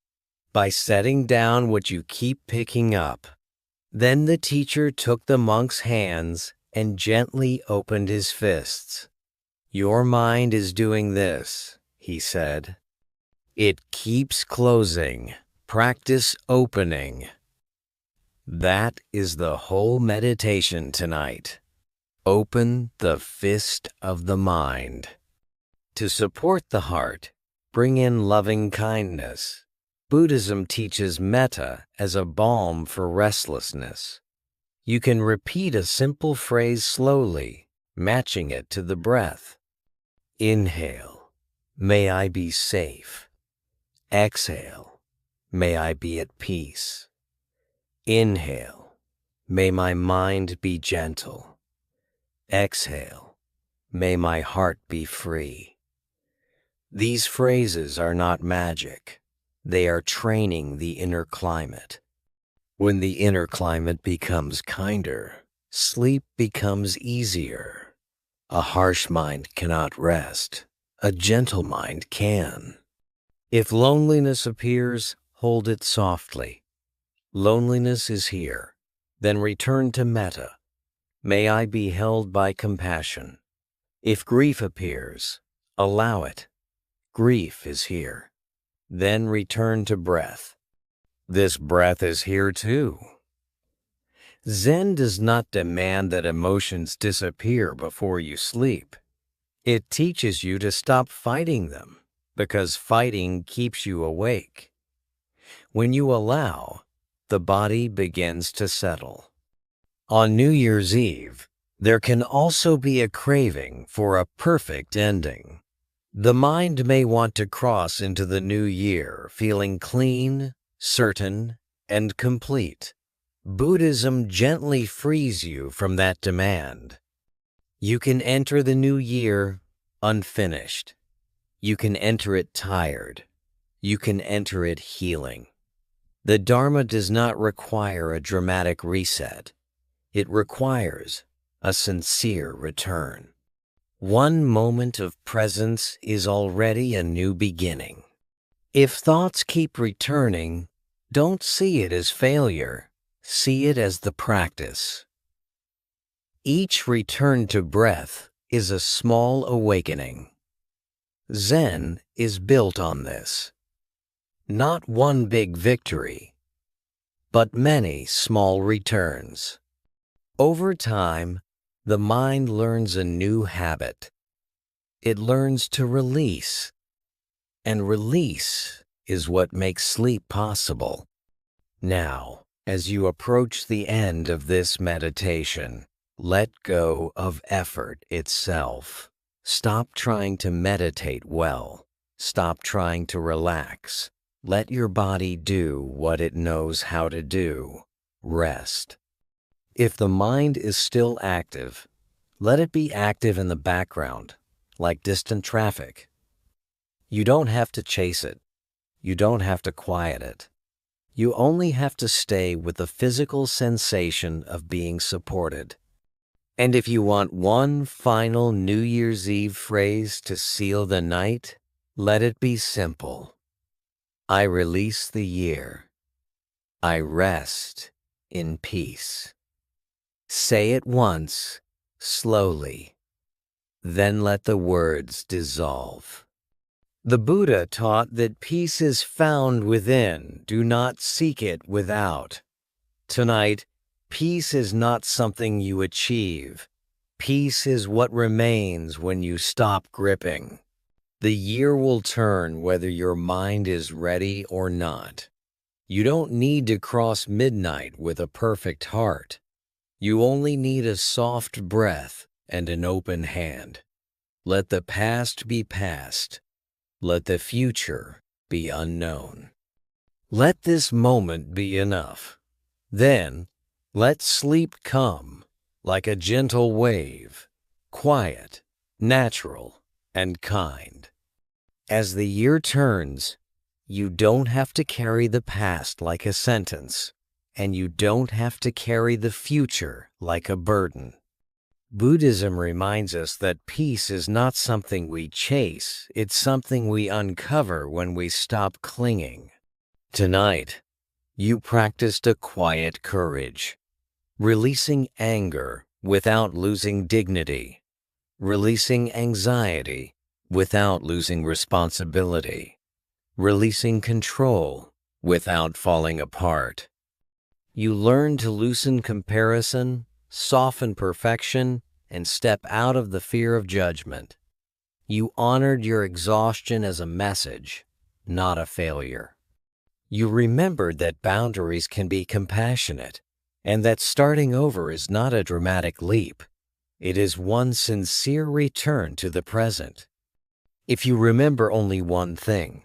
by setting down what you keep picking up." Then the teacher took the monk's hands and gently opened his fists. "Your mind is doing this," he said. "It keeps closing. Practice opening." That is the whole meditation tonight. Open the fist of the mind. To support the heart, bring in loving kindness. Buddhism teaches metta as a balm for restlessness. You can repeat a simple phrase slowly, matching it to the breath. Inhale, may I be safe. Exhale, may I be at peace. Inhale, may my mind be gentle. Exhale, may my heart be free. These phrases are not magic. They are training the inner climate. When the inner climate becomes kinder, sleep becomes easier. A harsh mind cannot rest. A gentle mind can. If loneliness appears, hold it softly. Loneliness is here. Then return to metta. May I be held by compassion. If grief appears, allow it. Grief is here. Then return to breath. This breath is here too. Zen does not demand that emotions disappear before you sleep. It teaches you to stop fighting them, because fighting keeps you awake. When you allow, the body begins to settle. On New Year's Eve, there can also be a craving for a perfect ending. The mind may want to cross into the new year feeling clean, certain, and complete. Buddhism gently frees you from that demand. You can enter the new year unfinished. You can enter it tired. You can enter it healing. The Dharma does not require a dramatic reset. It requires a sincere return. One moment of presence is already a new beginning. If thoughts keep returning, don't see it as failure. See it as the practice. Each return to breath is a small awakening. Zen is built on this. Not one big victory, but many small returns. Over time, the mind learns a new habit. It learns to release, and release is what makes sleep possible. Now, as you approach the end of this meditation, let go of effort itself. Stop trying to meditate well. Stop trying to relax. Let your body do what it knows how to do. Rest. If the mind is still active, let it be active in the background, like distant traffic. You don't have to chase it. You don't have to quiet it. You only have to stay with the physical sensation of being supported. And if you want one final New Year's Eve phrase to seal the night, let it be simple. I release the year. I rest in peace. Say it once, slowly. Then let the words dissolve. The Buddha taught that peace is found within. Do not seek it without. Tonight, peace is not something you achieve. Peace is what remains when you stop gripping. The year will turn whether your mind is ready or not. You don't need to cross midnight with a perfect heart. You only need a soft breath and an open hand. Let the past be past. Let the future be unknown. Let this moment be enough. Then, let sleep come like a gentle wave, quiet, natural, and kind. As the year turns, you don't have to carry the past like a sentence, and you don't have to carry the future like a burden. Buddhism reminds us that peace is not something we chase, it's something we uncover when we stop clinging. Tonight, you practiced a quiet courage, releasing anger without losing dignity, releasing anxiety without losing responsibility, releasing control without falling apart. You learn to loosen comparison, soften perfection, and step out of the fear of judgment. You honored your exhaustion as a message, not a failure. You remembered that boundaries can be compassionate, and that starting over is not a dramatic leap. It is one sincere return to the present. If you remember only one thing,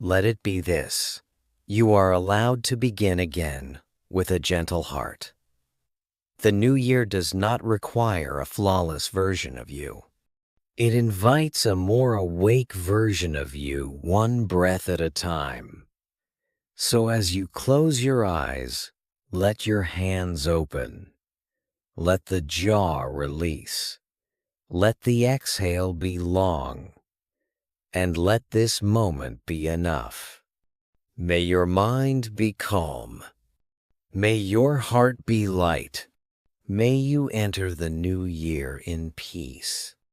let it be this: you are allowed to begin again with a gentle heart. The new year does not require a flawless version of you. It invites a more awake version of you, one breath at a time. So as you close your eyes, let your hands open. Let the jaw release. Let the exhale be long. And let this moment be enough. May your mind be calm. May your heart be light. May you enter the new year in peace.